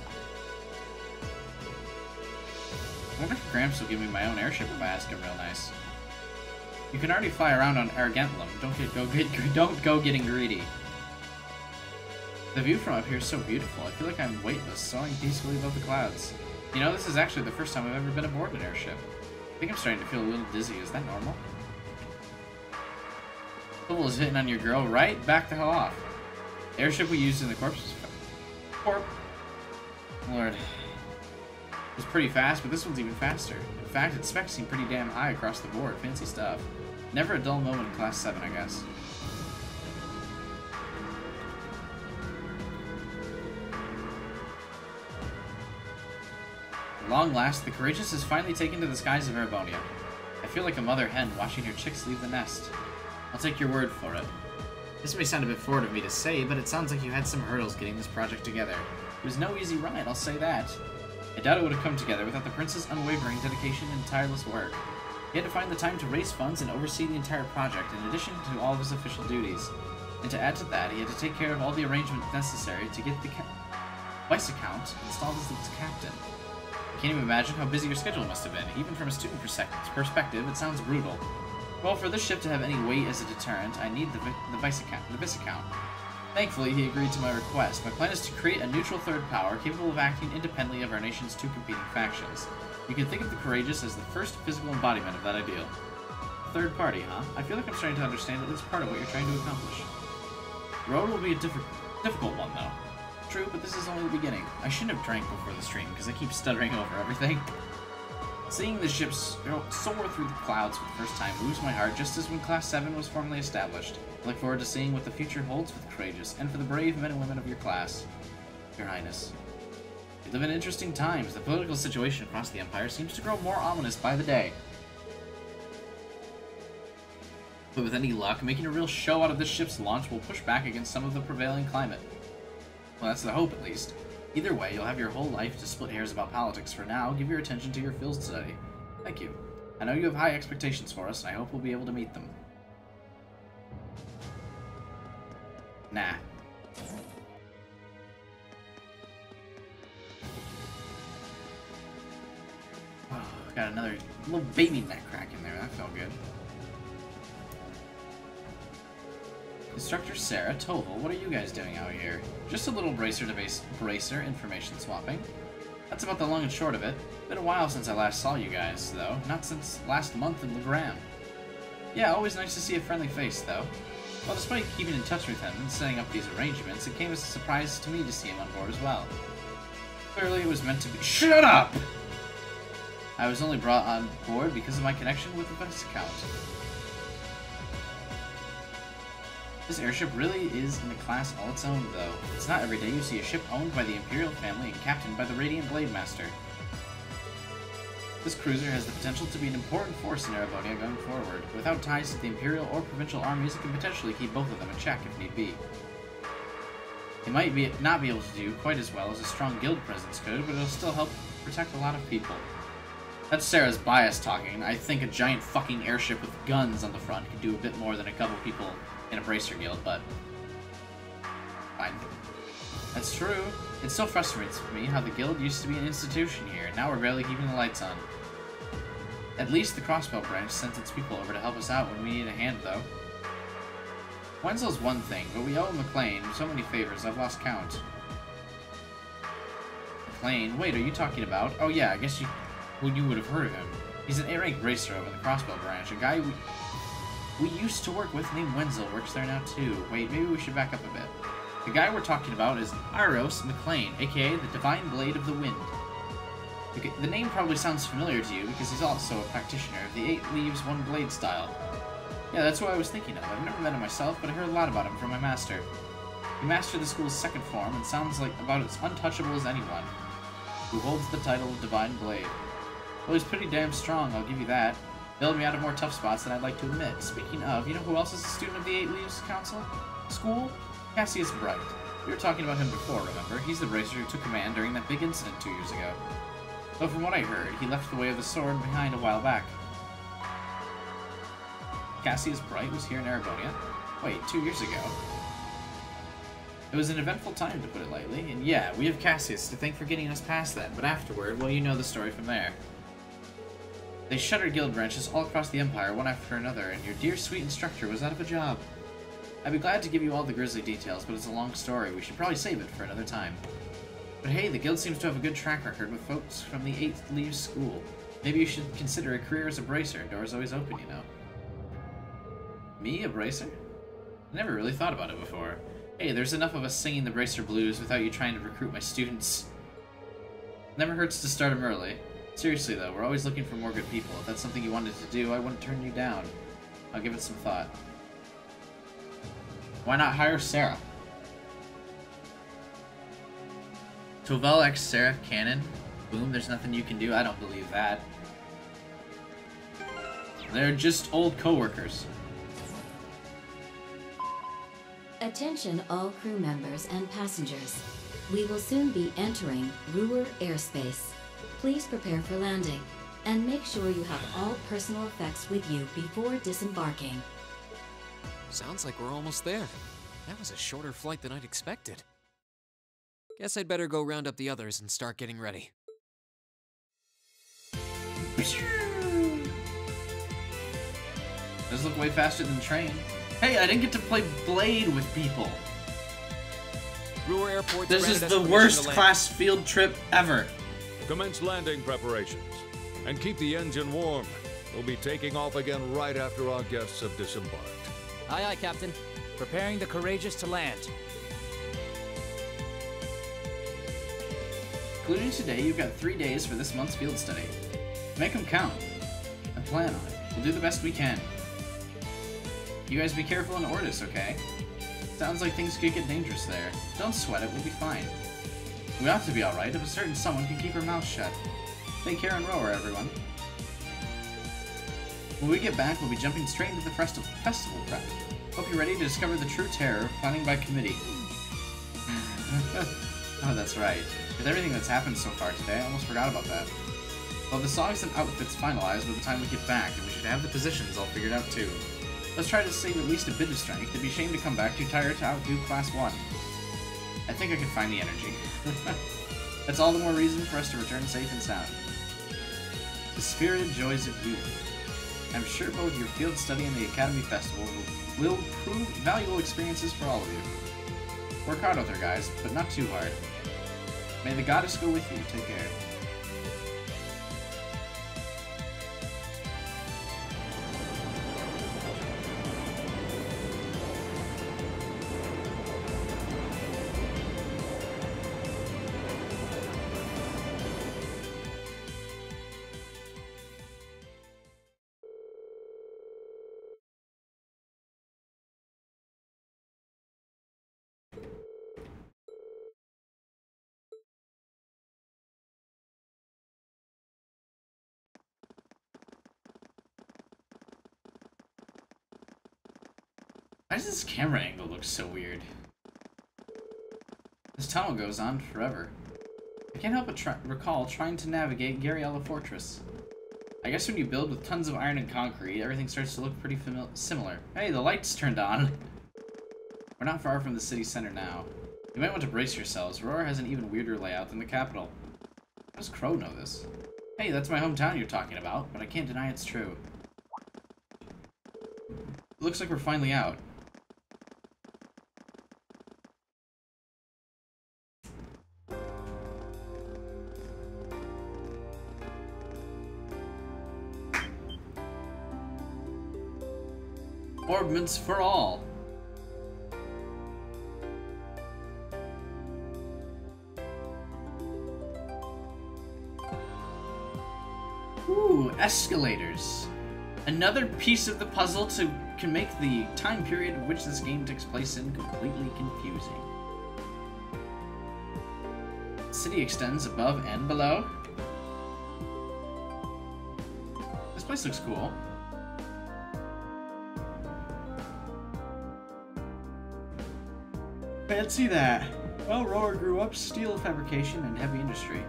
I wonder if Gramps will give me my own airship if I ask him real nice. You can already fly around on Argentlum. Don't go getting greedy. The view from up here is so beautiful. I feel like I'm weightless, soaring peacefully above the clouds. You know, this is actually the first time I've ever been aboard an airship. I think I'm starting to feel a little dizzy. Is that normal? Fool is hitting on your girl, right? Back the hell off. The airship we used in the corpse was Lord. It was pretty fast, but this one's even faster. In fact, its specs seem pretty damn high across the board. Fancy stuff. Never a dull moment in Class 7, I guess. At long last, the Courageous has finally taken to the skies of Erebonia. I feel like a mother hen watching her chicks leave the nest. I'll take your word for it. This may sound a bit forward of me to say, but it sounds like you had some hurdles getting this project together. It was no easy ride, I'll say that. I doubt it would have come together without the Prince's unwavering dedication and tireless work. He had to find the time to raise funds and oversee the entire project, in addition to all of his official duties. And to add to that, he had to take care of all the arrangements necessary to get the vice account installed as its captain. I can't even imagine how busy your schedule must have been. Even from a student perspective, it sounds brutal. Well, for this ship to have any weight as a deterrent, I need the vice account. Thankfully, he agreed to my request. My plan is to create a neutral third power capable of acting independently of our nation's two competing factions. You can think of the Courageous as the first physical embodiment of that ideal. Third party, huh? I feel like I'm starting to understand at least part of what you're trying to accomplish. The road will be a difficult one, though. True, but this is only the beginning. I shouldn't have drank before the stream, because I keep stuttering over everything. Seeing the ships soar through the clouds for the first time moves my heart, just as when Class 7 was formally established. I look forward to seeing what the future holds for the Courageous, and for the brave men and women of your class. Your Highness. We live in interesting times. The political situation across the Empire seems to grow more ominous by the day. But with any luck, making a real show out of this ship's launch will push back against some of the prevailing climate. Well, that's the hope, at least. Either way, you'll have your whole life to split hairs about politics. For now, give your attention to your field study. Thank you. I know you have high expectations for us, and I hope we'll be able to meet them. Nah. Oh, got another little baby neck crack in there. That felt good. Instructor Sarah, Toval, what are you guys doing out here? Just a little bracer information swapping. That's about the long and short of it. Been a while since I last saw you guys, though. Not since last month in Legram. Yeah, always nice to see a friendly face, though. Well, despite keeping in touch with him and setting up these arrangements, it came as a surprise to me to see him on board as well. Clearly, it was meant to be— SHUT UP! I was only brought on board because of my connection with the vice account. This airship really is in a class all its own, though. It's not every day you see a ship owned by the Imperial family and captained by the Radiant Blade Master. This cruiser has the potential to be an important force in Erebonia going forward. Without ties to the Imperial or Provincial armies, it can potentially keep both of them in check if need be. It might not be able to do quite as well as a strong guild presence could, but it'll still help protect a lot of people. That's Sarah's bias talking. I think a giant fucking airship with guns on the front could do a bit more than a couple people in a bracer guild, but fine. That's true. It still frustrates me how the guild used to be an institution here, and now we're barely keeping the lights on. At least the crossbow branch sent its people over to help us out when we need a hand, though. Wenzel's one thing, but we owe McLean so many favors I've lost count. McLean? Wait, are you talking about? Oh yeah, I guess you would have heard of him. He's an A-rank racer over the crossbow branch, a guy we used to work with named Wenzel works there now too. Wait, maybe we should back up a bit. The guy we're talking about is Iros McLean, aka the Divine Blade of the Wind. Okay, the name probably sounds familiar to you because he's also a practitioner of the 8 Leaves, 1 Blade style. Yeah, that's what I was thinking of. I've never met him myself, but I heard a lot about him from my master. He mastered the school's 2nd form and sounds like about as untouchable as anyone, who holds the title of Divine Blade. Well, he's pretty damn strong, I'll give you that. Bailed me out of more tough spots than I'd like to admit. Speaking of, you know who else is a student of the 8 Leaves Council? School? Cassius Bright. We were talking about him before, remember? He's the bracer who took command during that big incident 2 years ago. Though from what I heard, he left the way of the sword behind a while back. Cassius Bright was here in Aragonia? Wait, 2 years ago? It was an eventful time, to put it lightly, and yeah, we have Cassius to thank for getting us past that, but afterward, well, you know the story from there. They shuttered guild branches all across the Empire, one after another, and your dear sweet instructor was out of a job. I'd be glad to give you all the grisly details, but it's a long story. We should probably save it for another time. But hey, the guild seems to have a good track record with folks from the 8th Leaves School. Maybe you should consider a career as a bracer. Door's always open, you know. Me, a bracer? I never really thought about it before. Hey, there's enough of us singing the bracer blues without you trying to recruit my students. Never hurts to start them early. Seriously though, we're always looking for more good people. If that's something you wanted to do, I wouldn't turn you down. I'll give it some thought. Why not hire Sarah? Tovel X Seraph Cannon? Boom, there's nothing you can do? I don't believe that. They're just old co-workers. Attention all crew members and passengers. We will soon be entering Ruhr airspace. Please prepare for landing, and make sure you have all personal effects with you before disembarking. Sounds like we're almost there. That was a shorter flight than I'd expected. Guess I'd better go round up the others and start getting ready. Does look way faster than the train. Hey, I didn't get to play Blade with people. Ruhr Airport. This is the worst class field trip ever. Commence landing preparations. And keep the engine warm. We'll be taking off again right after our guests have disembarked. Aye, aye, Captain. Preparing the Courageous to land. Including today, you've got 3 days for this month's field study. Make them count. And plan on it. We'll do the best we can. You guys be careful in Ordis, okay? Sounds like things could get dangerous there. Don't sweat it, we'll be fine. We ought to be alright if a certain someone can keep her mouth shut. Take care and rower, everyone. When we get back, we'll be jumping straight into the festival prep. Hope you're ready to discover the true terror of planning by committee. Oh, that's right. With everything that's happened so far today, I almost forgot about that. Well, the songs and outfits finalized by the time we get back, and we should have the positions all figured out too. Let's try to save at least a bit of strength. It'd be a shame to come back too tired to outdo Class 1. I think I can find the energy. That's all the more reason for us to return safe and sound. The spirited joys of youth. I'm sure both your field study and the Academy Festival will prove valuable experiences for all of you. Work hard out there, guys, but not too hard. May the goddess go with you. Take care. Why does this camera angle look so weird? This tunnel goes on forever. I can't help but recall trying to navigate Gariella Fortress. I guess when you build with tons of iron and concrete, everything starts to look pretty similar. Hey, the light's turned on! We're not far from the city center now. You might want to brace yourselves. Aurora has an even weirder layout than the capital. How does Crow know this? Hey, that's my hometown you're talking about, but I can't deny it's true. It looks like we're finally out. Orbments for all. Ooh, escalators. Another piece of the puzzle can make the time period in which this game takes place in completely confusing. The city extends above and below. This place looks cool. Fancy that. Well, Roar grew up steel fabrication and heavy industry.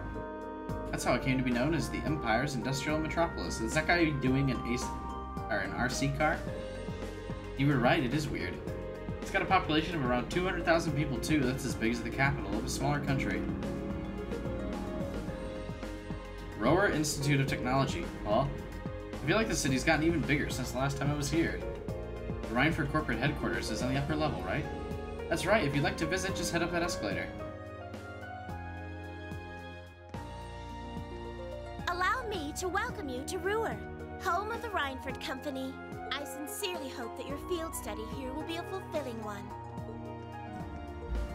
That's how it came to be known as the Empire's industrial metropolis. Is that guy doing an RC car? You were right, it is weird. It's got a population of around 200,000 people too. That's as big as the capital of a smaller country. Roar Institute of Technology. Well, I feel like the city's gotten even bigger since the last time I was here. The Rhineford corporate headquarters is on the upper level, right? That's right, if you'd like to visit, just head up that escalator. Allow me to welcome you to Ruhr, home of the Rhineford Company. I sincerely hope that your field study here will be a fulfilling one.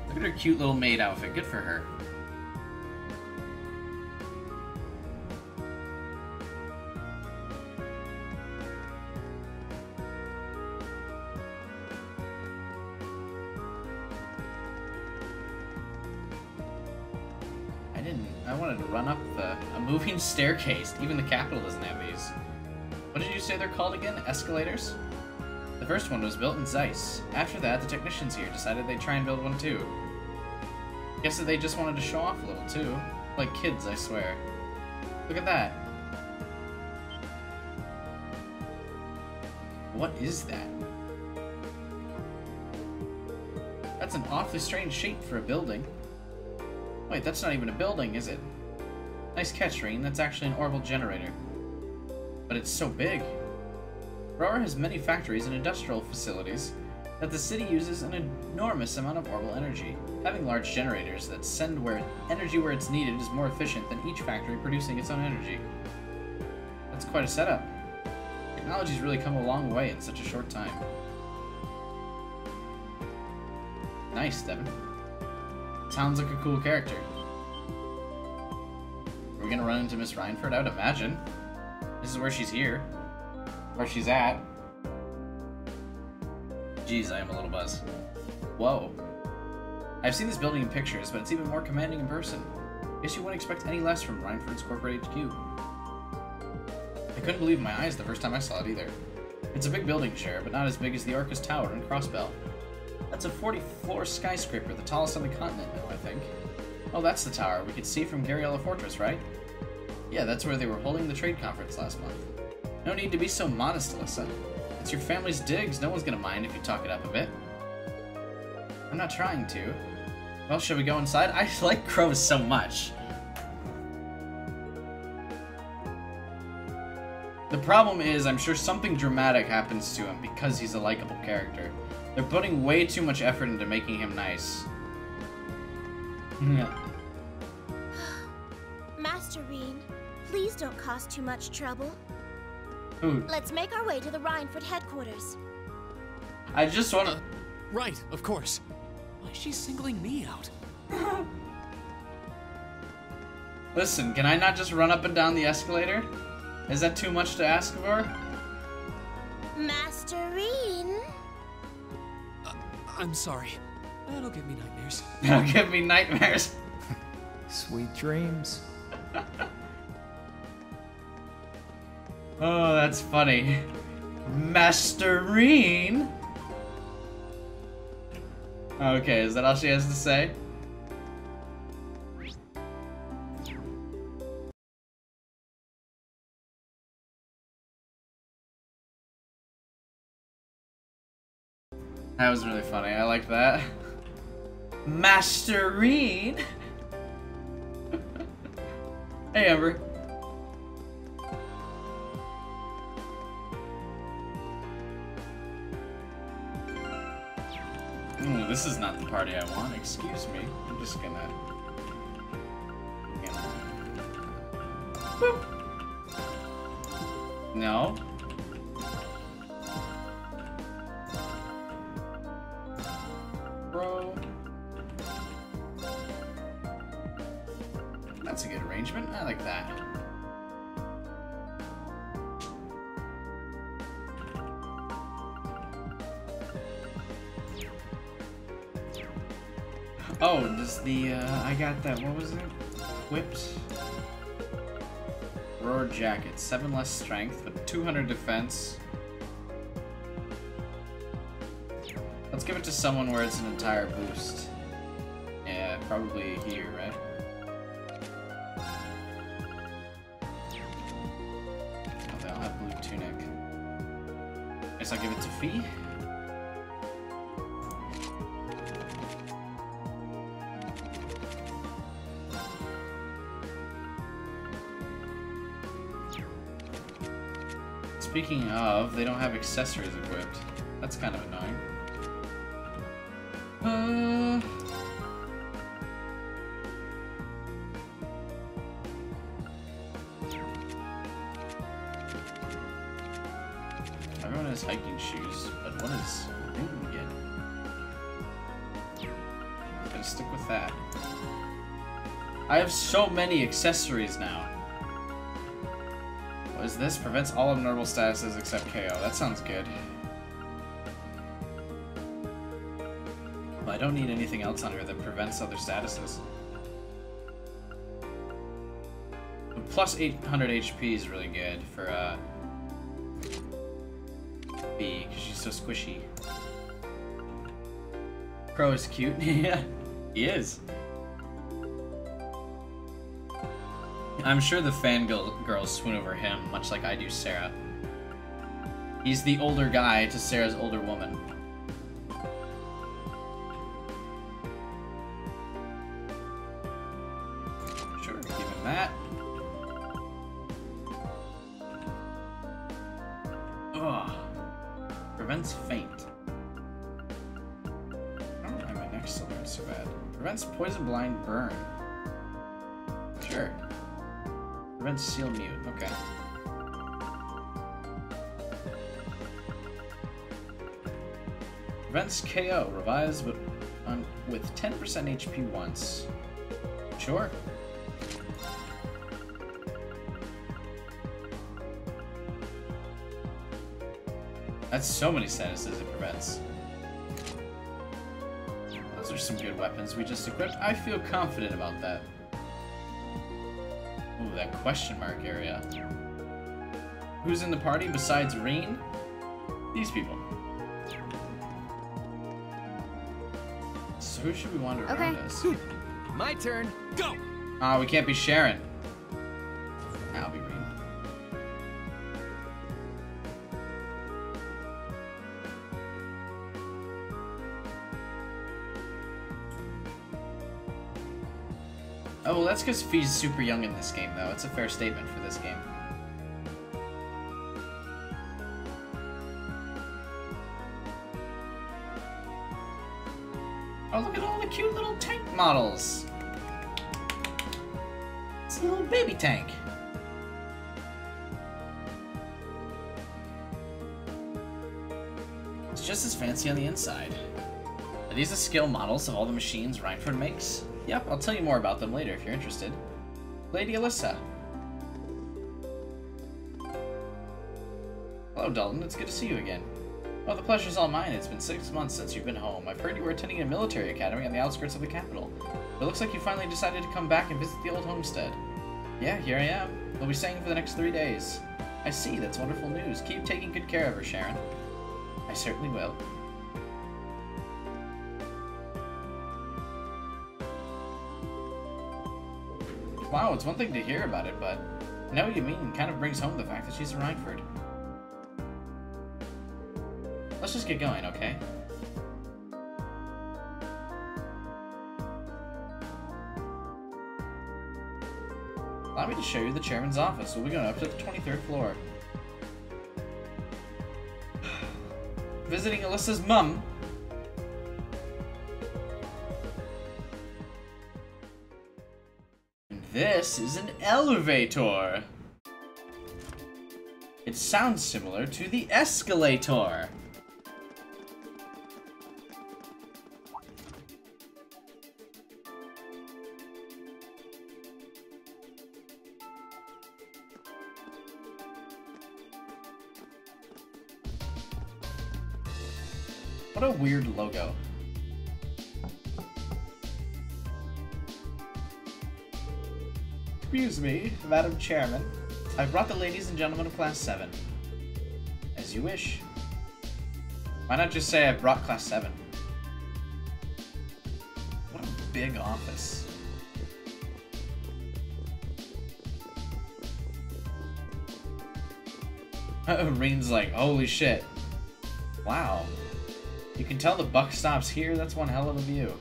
Look at her cute little maid outfit, good for her. I wanted to run up a moving staircase. Even the capital doesn't have these. What did you say they're called again? Escalators? The first one was built in Zeiss. After that, the technicians here decided they'd try and build one too. Guess that they just wanted to show off a little too. Like kids, I swear. Look at that. What is that? That's an awfully strange shape for a building. Wait, that's not even a building, is it? Nice catch, Reen. That's actually an orbital generator. But it's so big. Roar has many factories and industrial facilities that the city uses an enormous amount of orbital energy. Having large generators that send energy where it's needed is more efficient than each factory producing its own energy. That's quite a setup. Technology's really come a long way in such a short time. Nice, Devin. Sounds like a cool character. We're gonna run into Miss Rhineford, I would imagine. This is where she's here. Where she's at. Jeez, I am a little buzzed. Whoa. I've seen this building in pictures, but it's even more commanding in person. Guess you wouldn't expect any less from Rhineford's corporate HQ. I couldn't believe my eyes the first time I saw it either. It's a big building, sure, but not as big as the Orcus Tower in Crossbell. That's a 40-floor skyscraper, the tallest on the continent now, I think. Oh, that's the tower we could see from Gariella Fortress, right? Yeah, that's where they were holding the trade conference last month. No need to be so modest, Alyssa. It's your family's digs. No one's gonna mind if you talk it up a bit. I'm not trying to. Well, shall we go inside? I like crows so much. The problem is, I'm sure something dramatic happens to him because he's a likable character. They're putting way too much effort into making him nice. Yeah. Master Reen, please don't cause too much trouble. Ooh. Let's make our way to the Rhineford headquarters. I just want to... Right, of course. Why is she singling me out? Listen, can I not just run up and down the escalator? Is that too much to ask for? Master Reen? I'm sorry. That'll give me nightmares. That'll give me nightmares. Sweet dreams. Oh, that's funny. Master Reen? Okay, is that all she has to say? That was really funny. I like that. Master Reen? Hey, Amber. Ooh, this is not the party I want. Excuse me. I'm just gonna... Boop. No. Bro. That's a good arrangement. I like that. Oh, does the, I got that, what was it? Equipped? Roar Jacket, 7 less strength, but 200 defense. Let's give it to someone where it's an entire boost. Yeah, probably here, right? Oh, they all have blue tunic. Guess I'll give it to Fee. Speaking of, they don't have accessories equipped. That's kind of annoying. Everyone has hiking shoes, but what is new again? Gotta stick with that. I have so many accessories now. What is this? Prevents all abnormal statuses except KO. That sounds good. Well, I don't need anything else on here that prevents other statuses. Plus 800 HP is really good for B, because she's so squishy. Crow is cute. Yeah, he is. I'm sure the fangirls swoon over him, much like I do Sarah. He's the older guy to Sarah's older woman. Sure, give him that. Ugh. Prevents faint. I don't know why my neck's still hurts so bad. Prevents poison blind burn. Sure. Prevents seal mute. Okay. Prevents KO. Revives with 10% HP once. Sure. That's so many statuses it prevents. Those are some good weapons we just equipped. I feel confident about that. Ooh, that question mark area. Who's in the party besides Reen? These people. So who should we wander around as? My turn. Go! Ah, we can't be Sharon. I'll be Reen. Oh, well, that's because Fee's super young in this game, though. It's a fair statement for this game. Oh, look at all the cute little tank models. It's a little baby tank. It's just as fancy on the inside. Are these the skill models of all the machines Reinford makes? Yep, I'll tell you more about them later if you're interested. Lady Alyssa. Hello, Dalton. It's good to see you again. Well, the pleasure's all mine. It's been 6 months since you've been home. I've heard you were attending a military academy on the outskirts of the capital. It looks like you finally decided to come back and visit the old homestead. Yeah, here I am. We'll be staying for the next 3 days. I see. That's wonderful news. Keep taking good care of her, Sharon. I certainly will. Wow, it's one thing to hear about it, but I know what you mean. It kind of brings home the fact that she's a Reinford. Let's just get going, okay? Allow me to show you the chairman's office. We'll be going up to the 23rd floor. Visiting Alyssa's mum. This is an elevator. It sounds similar to the escalator. What a weird logo. Excuse me, Madam Chairman. I've brought the ladies and gentlemen of Class 7. As you wish. Why not just say I brought Class 7? What a big office. Reen's like, holy shit. Wow. You can tell the buck stops here. That's one hell of a view.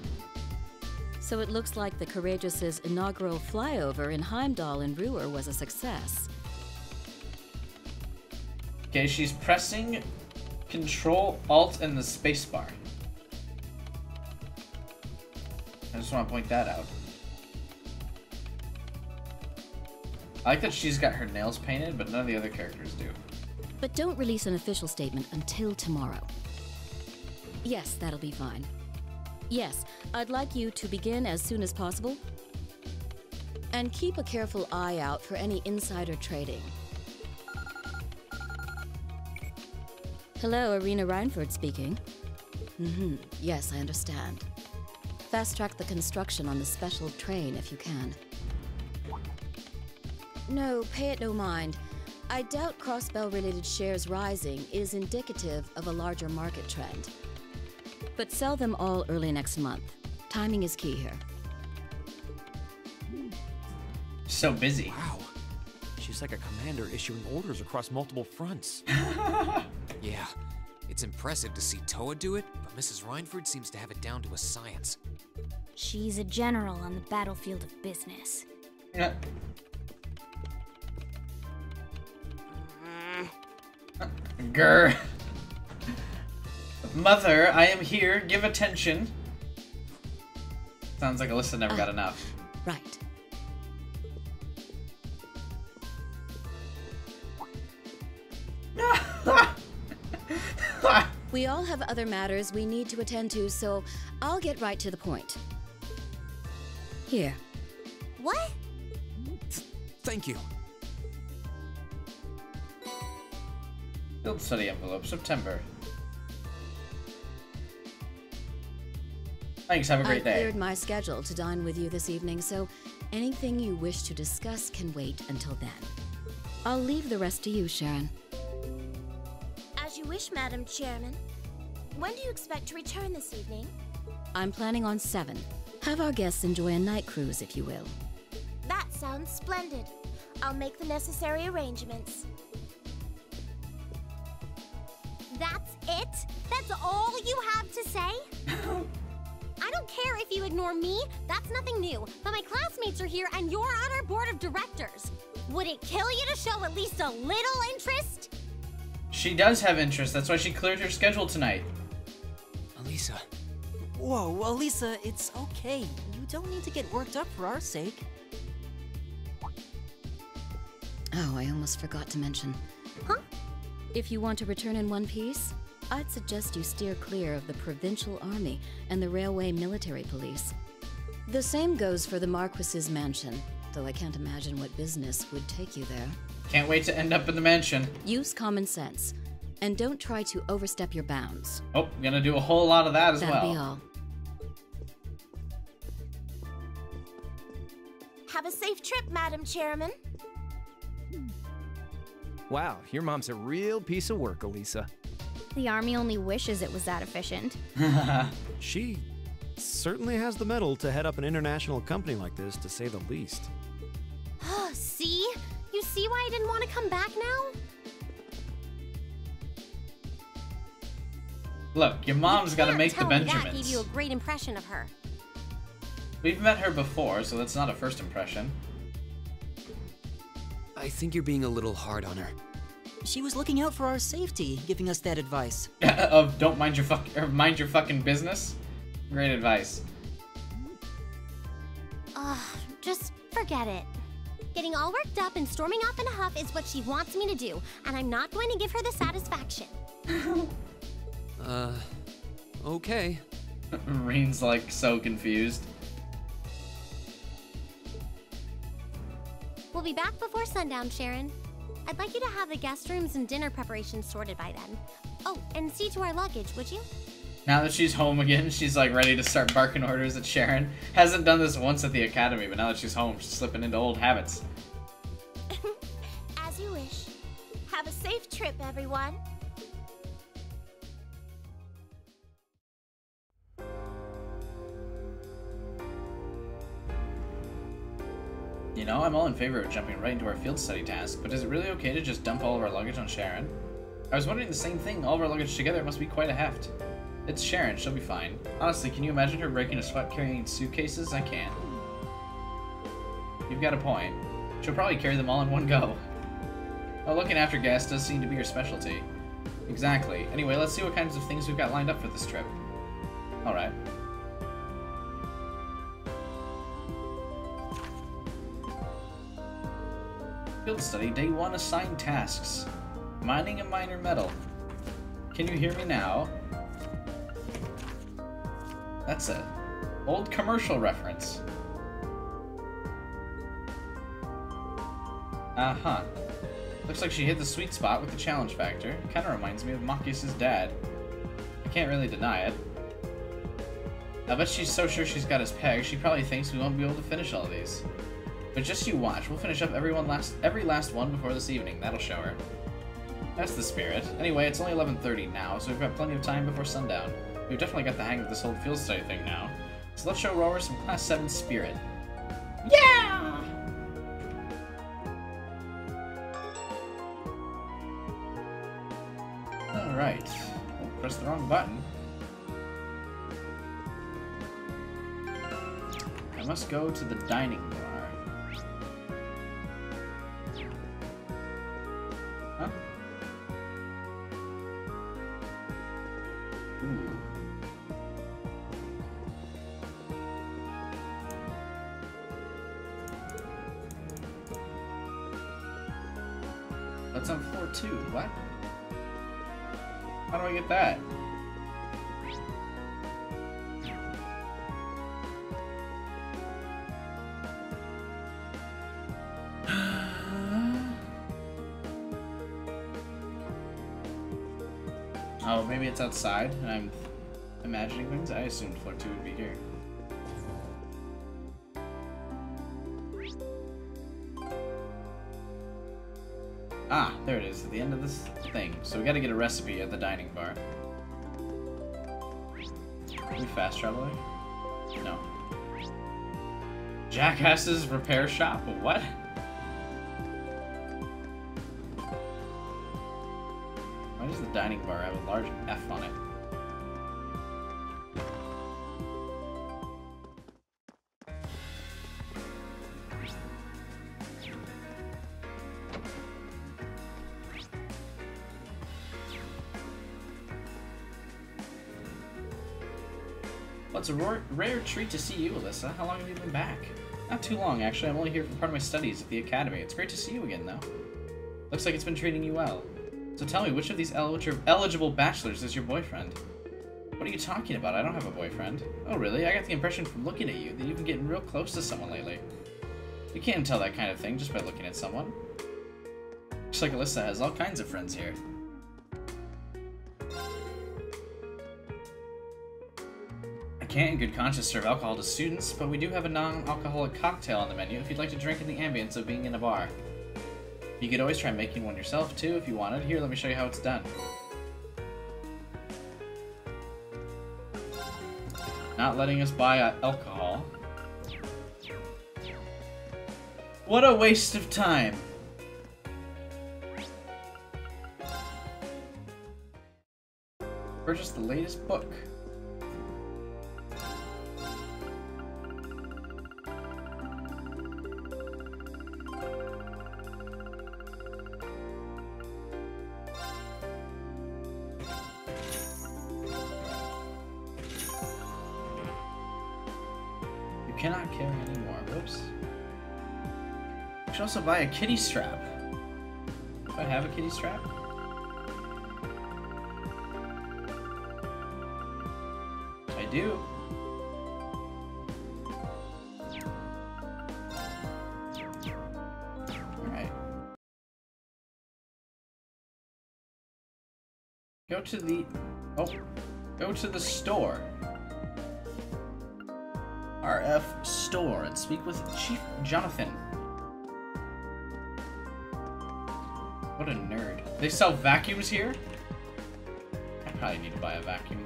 So it looks like the Courageous' inaugural flyover in Heimdall and Ruhr was a success. Okay, she's pressing Control Alt and the spacebar. I just want to point that out. I like that she's got her nails painted, but none of the other characters do. But don't release an official statement until tomorrow. Yes, that'll be fine. Yes, I'd like you to begin as soon as possible. And keep a careful eye out for any insider trading. Hello, Irina Reinford speaking. Yes, I understand. Fast-track the construction on the special train if you can. No, pay it no mind. I doubt Crossbell-related shares rising is indicative of a larger market trend. But sell them all early next month. Timing is key here. So busy. Wow. She's like a commander issuing orders across multiple fronts. Yeah, it's impressive to see Toa do it, but Mrs. Reinford seems to have it down to a science. She's a general on the battlefield of business. Yeah. Grr. Mother, I am here. Give attention. Sounds like Alyssa never got enough. Right. We all have other matters we need to attend to, so I'll get right to the point. Here. What? Thank you. Field study envelope, September. Thanks, have a great day. I cleared my schedule to dine with you this evening, so anything you wish to discuss can wait until then. I'll leave the rest to you, Sharon. As you wish, Madam Chairman. When do you expect to return this evening? I'm planning on 7. Have our guests enjoy a night cruise, if you will. That sounds splendid. I'll make the necessary arrangements. That's it? That's all you have to say? I don't care if you ignore me, that's nothing new, but my classmates are here and you're on our board of directors. Would it kill you to show at least a little interest? She does have interest, that's why she cleared her schedule tonight. Elisa. Whoa, Elisa, it's okay. You don't need to get worked up for our sake. Oh, I almost forgot to mention. Huh? If you want to return in one piece, I'd suggest you steer clear of the Provincial Army and the Railway Military Police. The same goes for the Marquis's mansion, though I can't imagine what business would take you there. Can't wait to end up in the mansion. Use common sense, and don't try to overstep your bounds. Oh, gonna do a whole lot of that as well. That'll be all. Have a safe trip, Madam Chairman. Wow, your mom's a real piece of work, Elisa. The Army only wishes it was that efficient. She certainly has the mettle to head up an international company like this, to say the least. See? You see why I didn't want to come back now? Look, your mom's got to make the Benjamins. That gave you a great impression of her. We've met her before, so that's not a first impression. I think you're being a little hard on her. She was looking out for our safety, giving us that advice. Of don't mind your fucking business. Great advice. Just forget it. Getting all worked up and storming off in a huff is what she wants me to do, and I'm not going to give her the satisfaction. Okay. Reen's like so confused. We'll be back before sundown, Sharon. I'd like you to have the guest rooms and dinner preparations sorted by then. Oh, and see to our luggage, would you? Now that she's home again, she's like ready to start barking orders at Sharon. Hasn't done this once at the academy, but now that she's home, she's slipping into old habits. As you wish. Have a safe trip, everyone. You know, I'm all in favor of jumping right into our field study task, but is it really okay to just dump all of our luggage on Sharon? I was wondering the same thing. All of our luggage together must be quite a heft. It's Sharon, she'll be fine. Honestly, can you imagine her breaking a sweat carrying suitcases? I can't. You've got a point. She'll probably carry them all in one go. Well, looking after guests does seem to be your specialty. Exactly. Anyway, let's see what kinds of things we've got lined up for this trip. Alright. Field study, day 1, assigned tasks. Mining a minor metal. Can you hear me now? That's a old commercial reference. Uh-huh. Looks like she hit the sweet spot with the challenge factor. Kinda reminds me of Machias' dad. I can't really deny it. I bet she's so sure she's got us pegged, she probably thinks we won't be able to finish all these. But just you watch, we'll finish up every last one before this evening. That'll show her. That's the spirit. Anyway, it's only 11:30 now, so we've got plenty of time before sundown. We've definitely got the hang of this whole field study thing now. So let's show Rower some Class 7 spirit. Yeah! Alright. Oh, press the wrong button. I must go to the dining bar. Huh? Ooh. That's on floor 2. What? How do I get that? Oh, maybe it's outside and I'm imagining things? I assumed floor 2 would be here. Ah, there it is, at the end of this thing. So we gotta get a recipe at the dining bar. Are we fast traveling? No. Jackass's repair shop? What? Why does the dining bar have a large F on it? Well, it's a rare treat to see you, Alyssa. How long have you been back? Not too long, actually. I'm only here for part of my studies at the academy. It's great to see you again, though. Looks like it's been treating you well. So tell me, which of these eligible bachelors is your boyfriend? What are you talking about? I don't have a boyfriend. Oh, really? I got the impression from looking at you that you've been getting real close to someone lately. You can't tell that kind of thing just by looking at someone. Looks like Alyssa has all kinds of friends here. I can't in good conscience serve alcohol to students, but we do have a non-alcoholic cocktail on the menu if you'd like to drink in the ambience of being in a bar. You could always try making one yourself, too, if you wanted. Here, let me show you how it's done. Not letting us buy alcohol. What a waste of time! Purchase the latest book. Cannot carry anymore. Whoops. I should also buy a kitty strap. Do I have a kitty strap? I do. Alright. Go to the... Oh. Go to the store. RF store and speak with Chief Jonathan. What a nerd. They sell vacuums here? I probably need to buy a vacuum.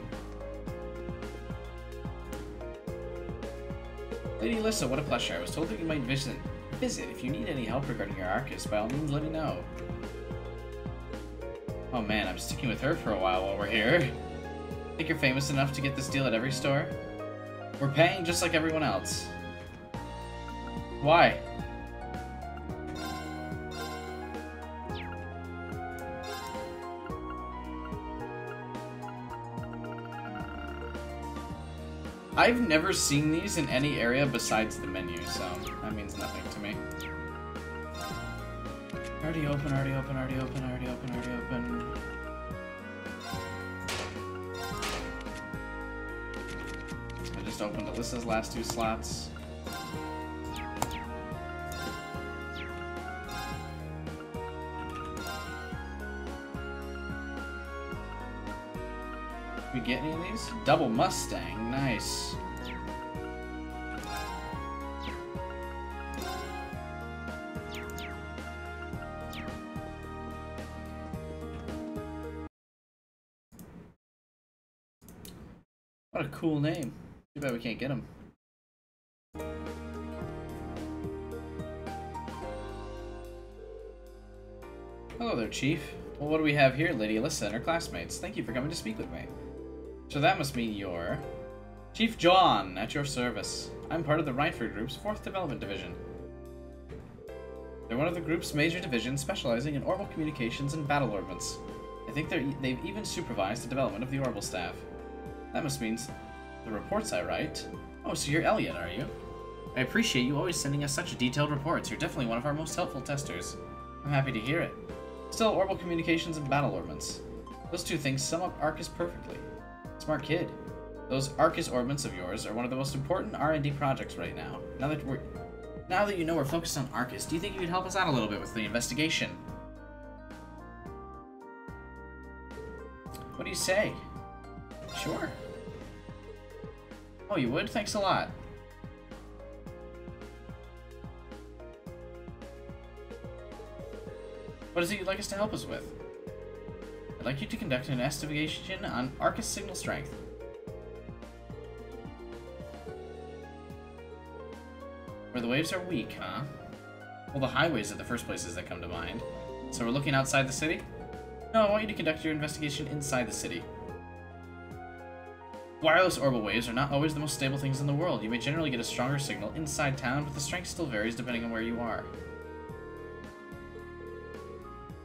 Lady Alyssa, what a pleasure. I was told that you might visit. If you need any help regarding your Arcus, by all means let me know. Oh man, I'm sticking with her for a while we're here. Think you're famous enough to get this deal at every store? We're paying just like everyone else. Why? I've never seen these in any area besides the menu, so that means nothing to me. Already open, already open, already open, already open, already open. I just opened Alyssa's last 2 slots. We get any of these? Double Mustang, nice. What a cool name. Too bad we can't get him. Hello there, Chief. Well, what do we have here, Lady Alyssa and her classmates? Thank you for coming to speak with me. So that must mean you're... Chief John, at your service. I'm part of the Rhineford Group's 4th Development Division. They're one of the group's major divisions specializing in orbital communications and battle ordnance. I think they've even supervised the development of the orbital staff. That must mean the reports I write... Oh, so you're Elliot, are you? I appreciate you always sending us such detailed reports. You're definitely one of our most helpful testers. I'm happy to hear it. Still, orbital communications and battle ordnance. Those 2 things sum up Arcus perfectly. Smart kid. Those Arcus ordnance of yours are one of the most important R&D projects right now. Now that you know we're focused on Arcus, do you think you could help us out a little bit with the investigation? What do you say? Sure. Oh, you would? Thanks a lot. What is it you'd like us to help us with? I'd like you to conduct an investigation on Arcus signal strength. Where the waves are weak, huh? Well, the highways are the first places that come to mind. So we're looking outside the city? No, I want you to conduct your investigation inside the city. Wireless orbital waves are not always the most stable things in the world. You may generally get a stronger signal inside town, but the strength still varies depending on where you are.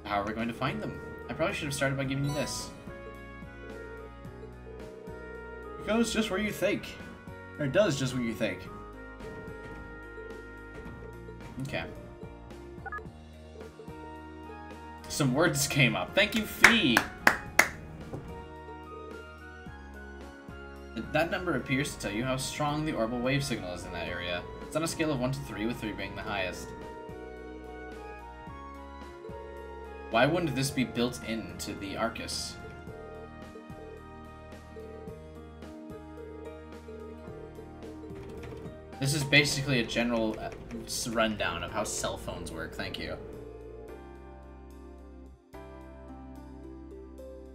How are we going to find them? I probably should have started by giving you this. It goes just where you think. Or it does just what you think. Okay. Some words came up. Thank you, Fee! That number appears to tell you how strong the orbital wave signal is in that area. It's on a scale of 1 to 3, with 3 being the highest. Why wouldn't this be built into the Arcus? This is basically a general rundown of how cell phones work, thank you.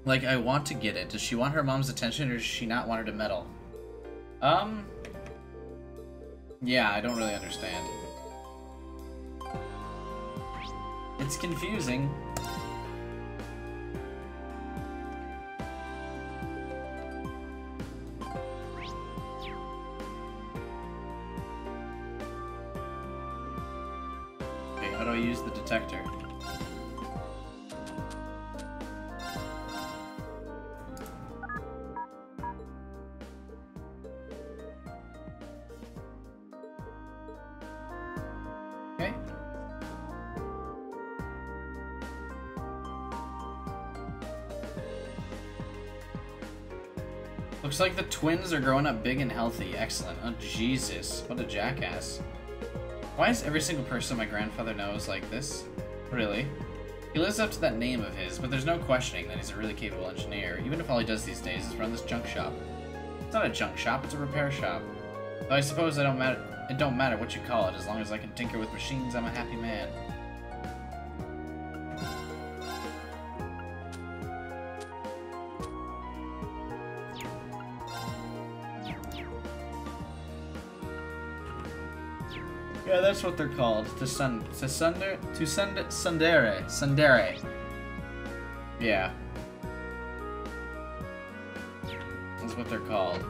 Like, I want to get it. Does she want her mom's attention, or does she not want her to meddle? Yeah, I don't really understand. It's confusing. Okay, how do I use the detector? Okay. Looks like the twins are growing up big and healthy. Excellent. Oh, Jesus. What a jackass. Why is every single person my grandfather knows like this? Really? He lives up to that name of his, but there's no questioning that he's a really capable engineer, even if all he does these days is run this junk shop. It's not a junk shop, it's a repair shop. Though I suppose it don't matter what you call it, as long as I can tinker with machines, I'm a happy man. Yeah, that's what they're called. Tsundere. Yeah. That's what they're called.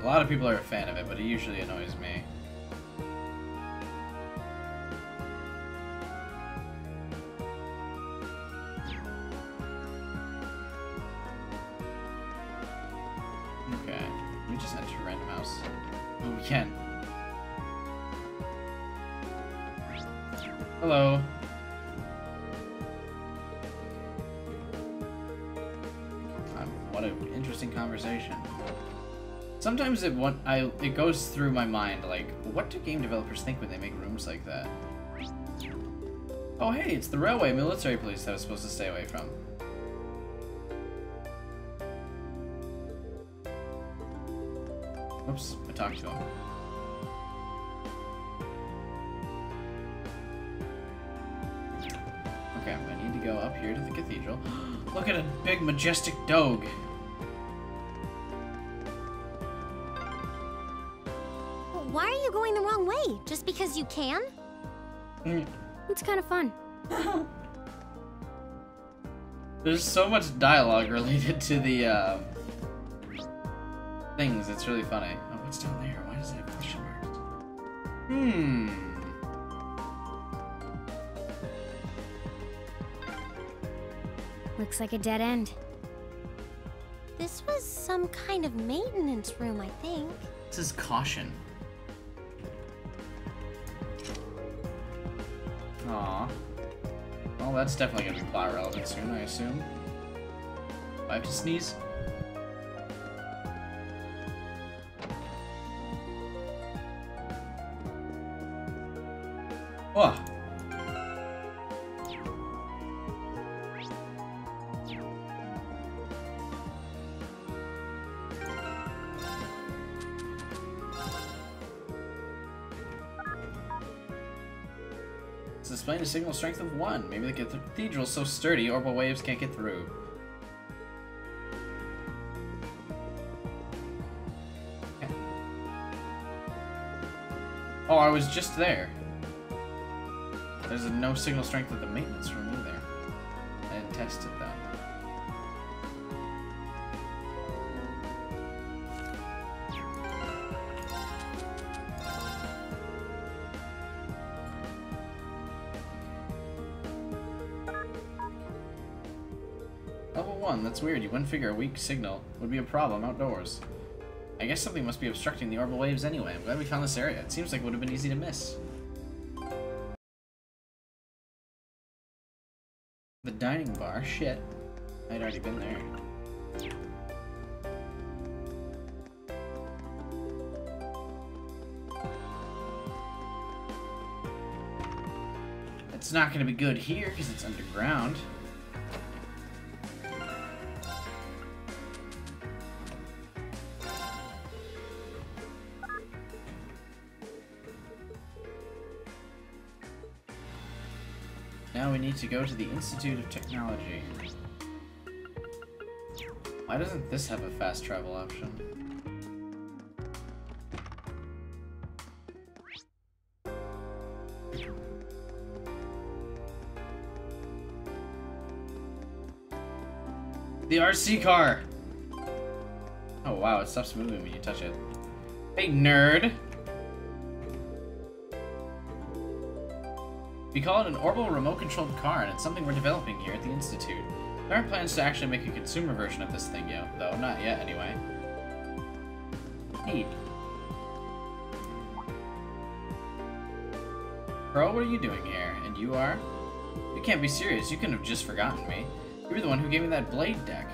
A lot of people are a fan of it, but it usually annoys me. Okay. Let me just enter a random house. Oh, we can. Hello. What an interesting conversation. Sometimes it goes through my mind like, what do game developers think when they make rooms like that? Oh hey, it's the railway military police that I was supposed to stay away from. Oops, I talked to him. Okay, I need to go up here to the cathedral. Look at a big majestic dog. Why are you going the wrong way? Just because you can? It's kind of fun. There's so much dialogue related to the things. It's really funny. Oh, what's down there? Why does it have question marks? Looks like a dead end. This was some kind of maintenance room, I think. This is caution. Aw. Well, that's definitely gonna be plot relevant soon, I assume. Do I have to sneeze? Oh. It's displaying a signal strength of 1. Maybe the cathedral's so sturdy, orbital waves can't get through. Okay. Oh, I was just there. There's no signal strength at the maintenance room either. I didn't test it though. Level 1, that's weird. You wouldn't figure a weak signal would be a problem outdoors. I guess something must be obstructing the orbital waves anyway. I'm glad we found this area. It seems like it would have been easy to miss. The dining bar? Shit. I'd already been there. It's not gonna be good here because it's underground. Now we need to go to the Institute of Technology. Why doesn't this have a fast travel option? The RC car! Oh wow, it stops moving when you touch it. Hey, nerd! We call it an orbital remote-controlled car, and it's something we're developing here at the Institute. There aren't plans to actually make a consumer version of this thing yet, though. Not yet, anyway. Neat. Bro, what are you doing here? And you are? You can't be serious. You couldn't have just forgotten me. You were the one who gave me that blade deck.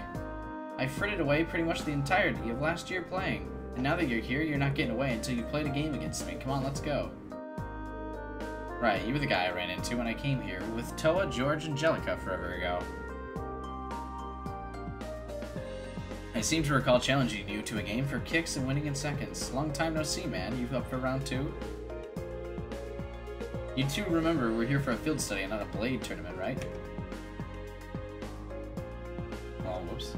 I fritted away pretty much the entirety of last year playing. And now that you're here, you're not getting away until you played a game against me. Come on, let's go. Right, you were the guy I ran into when I came here with Toa, George, and Jellica forever ago. I seem to recall challenging you to a game for kicks and winning in seconds. Long time no see, man. You up for round 2? You two remember we're here for a field study and not a blade tournament, right? Oh, whoops.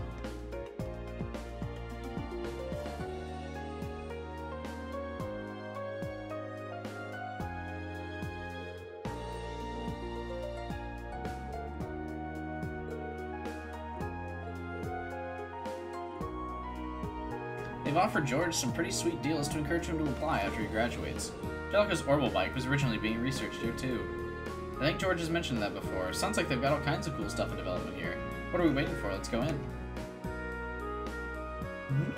They've offered George some pretty sweet deals to encourage him to apply after he graduates. Jellica's Orbital bike was originally being researched here too. I think George has mentioned that before. Sounds like they've got all kinds of cool stuff in development here. What are we waiting for? Let's go in.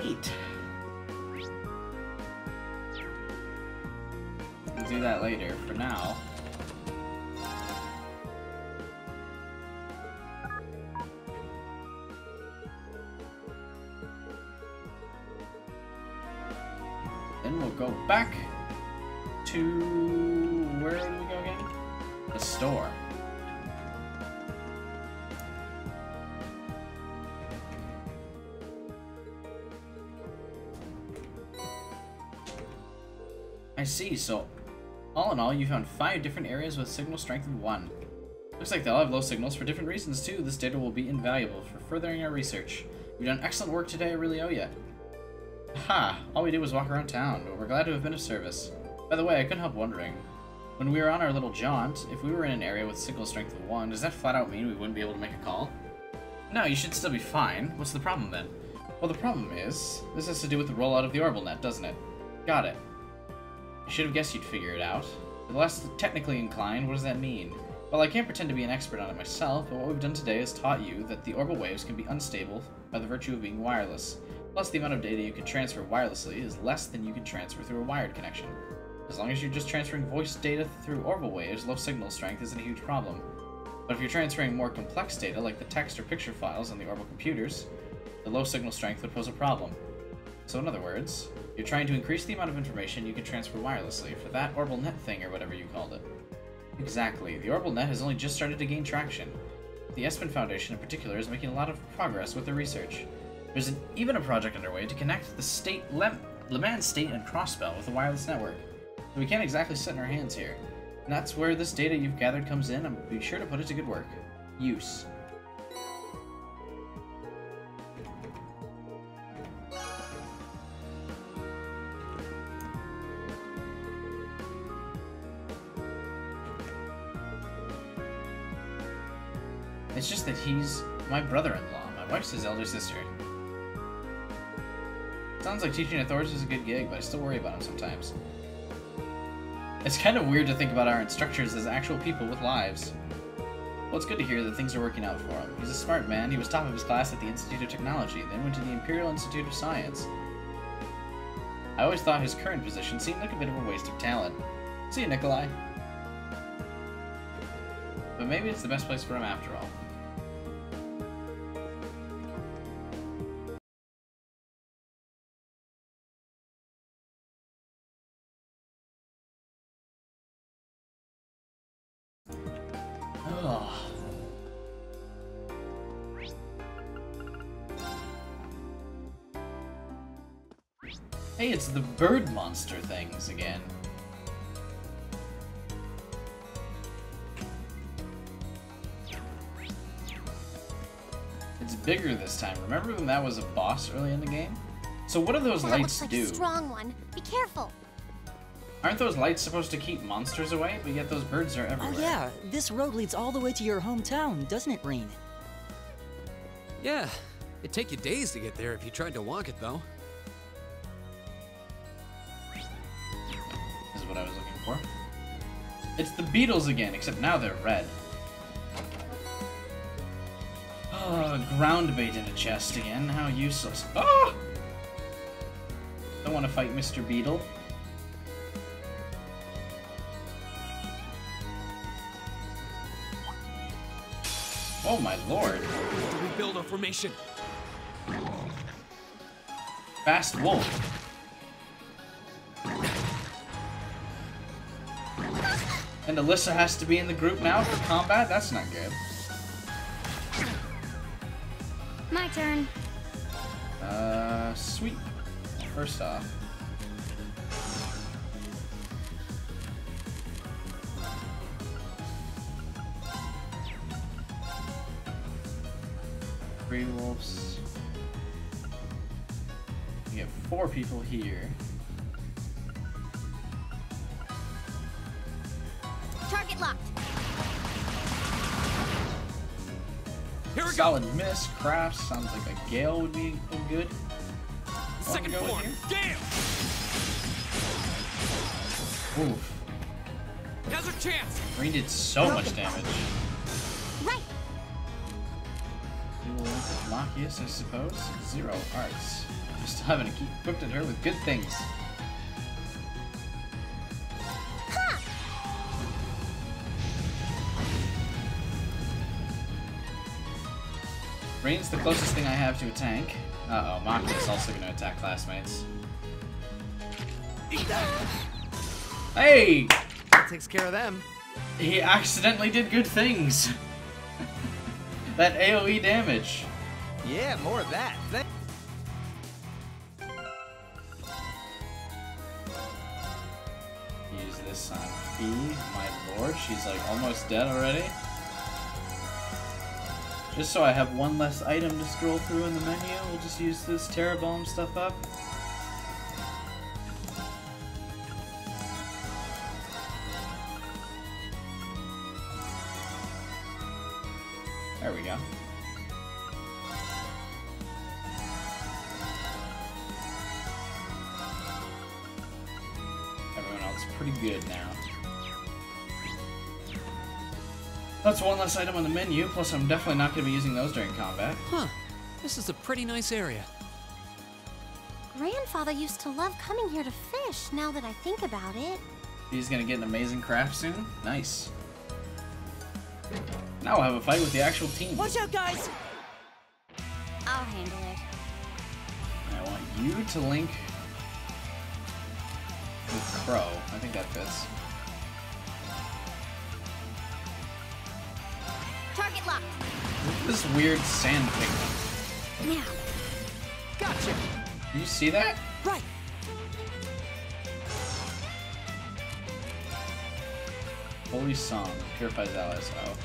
Neat. We'll do that later. For now... then we'll go back to... where did we go again? The store. I see, so all in all, you found 5 different areas with signal strength of 1. Looks like they all have low signals for different reasons too. This data will be invaluable for furthering our research. You've done excellent work today, I really owe you. Ha! All we did was walk around town, but we're glad to have been of service. By the way, I couldn't help wondering, when we were on our little jaunt, if we were in an area with signal strength of 1, does that flat out mean we wouldn't be able to make a call? No, you should still be fine. What's the problem then? Well, the problem is, this has to do with the rollout of the orbital net, doesn't it? Got it. I should have guessed you'd figure it out. For the less technically inclined, what does that mean? Well, I can't pretend to be an expert on it myself, but what we've done today has taught you that the orbital waves can be unstable by the virtue of being wireless. Plus, the amount of data you can transfer wirelessly is less than you can transfer through a wired connection. As long as you're just transferring voice data through orbital waves, low signal strength isn't a huge problem. But if you're transferring more complex data, like the text or picture files on the orbital computers, the low signal strength would pose a problem. So in other words, you're trying to increase the amount of information you can transfer wirelessly for that orbital net thing or whatever you called it. Exactly. The orbital net has only just started to gain traction. The Espen Foundation in particular is making a lot of progress with their research. There's even a project underway to connect the Le Mans State and Crossbell with a wireless network. So we can't exactly sit in our hands here. And that's where this data you've gathered comes in, and be sure to put it to good work. Use. It's just that he's my brother-in-law. My wife's his elder sister. Sounds like teaching authorities is a good gig, but I still worry about him sometimes. It's kind of weird to think about our instructors as actual people with lives. Well, it's good to hear that things are working out for him. He's a smart man. He was top of his class at the Institute of Technology, then went to the Imperial Institute of Science. I always thought his current position seemed like a bit of a waste of talent. See you, Nikolai. But maybe it's the best place for him after all. Hey, it's the bird monster things again. It's bigger this time. Remember when that was a boss early in the game? So what do those lights looks like do? a strong one. Be careful. Aren't those lights supposed to keep monsters away? But yet those birds are everywhere. Oh yeah, this road leads all the way to your hometown, doesn't it, Rain? Yeah, it'd take you days to get there if you tried to walk it, though. This is what I was looking for. It's the beetles again, except now they're red. Oh, ground bait in a chest again. How useless. Oh! Don't want to fight Mr. Beetle. Oh my lord. To rebuild our formation. Fast wolf. And Alyssa has to be in the group now for combat? That's not good. My turn. Sweet. First off. Three wolves. We have 4 people here. Target locked. Here we Solid go. Miss. Crafts. Sounds like a Gale would be good. Second form. Gale. Oof. Now's our chance. Green did so much damage. Right. We will Lockius, I suppose. 0 arts. We still haven't equipped her with good things. Rain's the closest thing I have to a tank. Uh-oh, Maki is also going to attack classmates. Hey! That takes care of them. He accidentally did good things. That AoE damage. Yeah, more of that. Use this on Fee, my lord. She's like almost dead already. Just so I have one less item to scroll through in the menu, we'll just use this Terra Bomb stuff up. There we go. Everyone else pretty good now. That's one less item on the menu, plus I'm definitely not going to be using those during combat. Huh. This is a pretty nice area. Grandfather used to love coming here to fish, now that I think about it. He's going to get an amazing craft soon? Nice. Now we'll have a fight with the actual team. Watch out, guys! I'll handle it. I want you to link with Crow. I think that fits. Target locked. Look at this weird sand pigment. Now. Gotcha. Do you see that? Right. Holy Song. Purifies allies. Oh.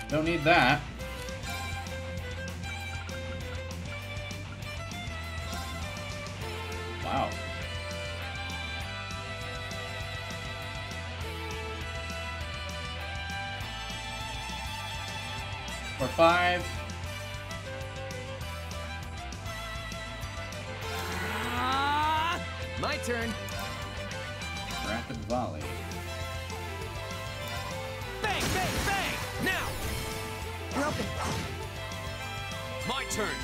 Don't need that. Wow. For 5. My turn. Rapid volley. Bang, bang, bang! Now! Broken. My turn.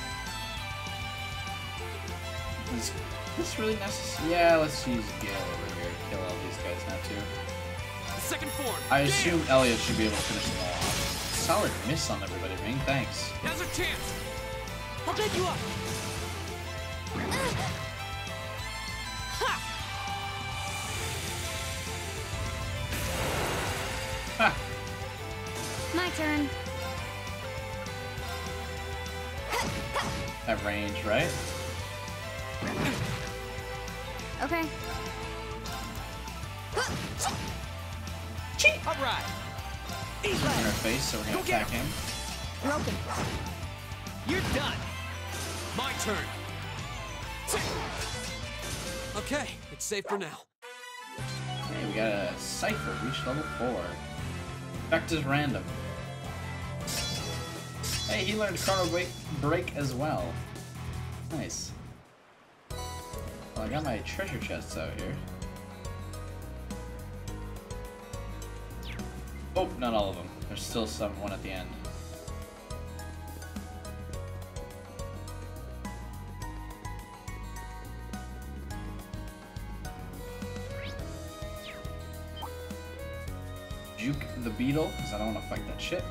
Is this really necessary? Yeah, let's use Gale over here. Kill all these guys now too. Second form. I assume Elliot should be able to finish them all off. Solid miss on everybody, Ring. Thanks. Now's our chance. I'll bend you up. Ha! My turn. At range, right? Okay. All right. He's in our face, so we're gonna attack him. Broken. You're done. My turn. Okay, it's safe for now. Okay, we got a Cypher, reached level 4. Effect is random. Hey, he learned Chrono Break as well. Nice. Well, I got my treasure chests out here. Oh, not all of them. There's still one at the end. Juke the beetle, because I don't want to fight that shit.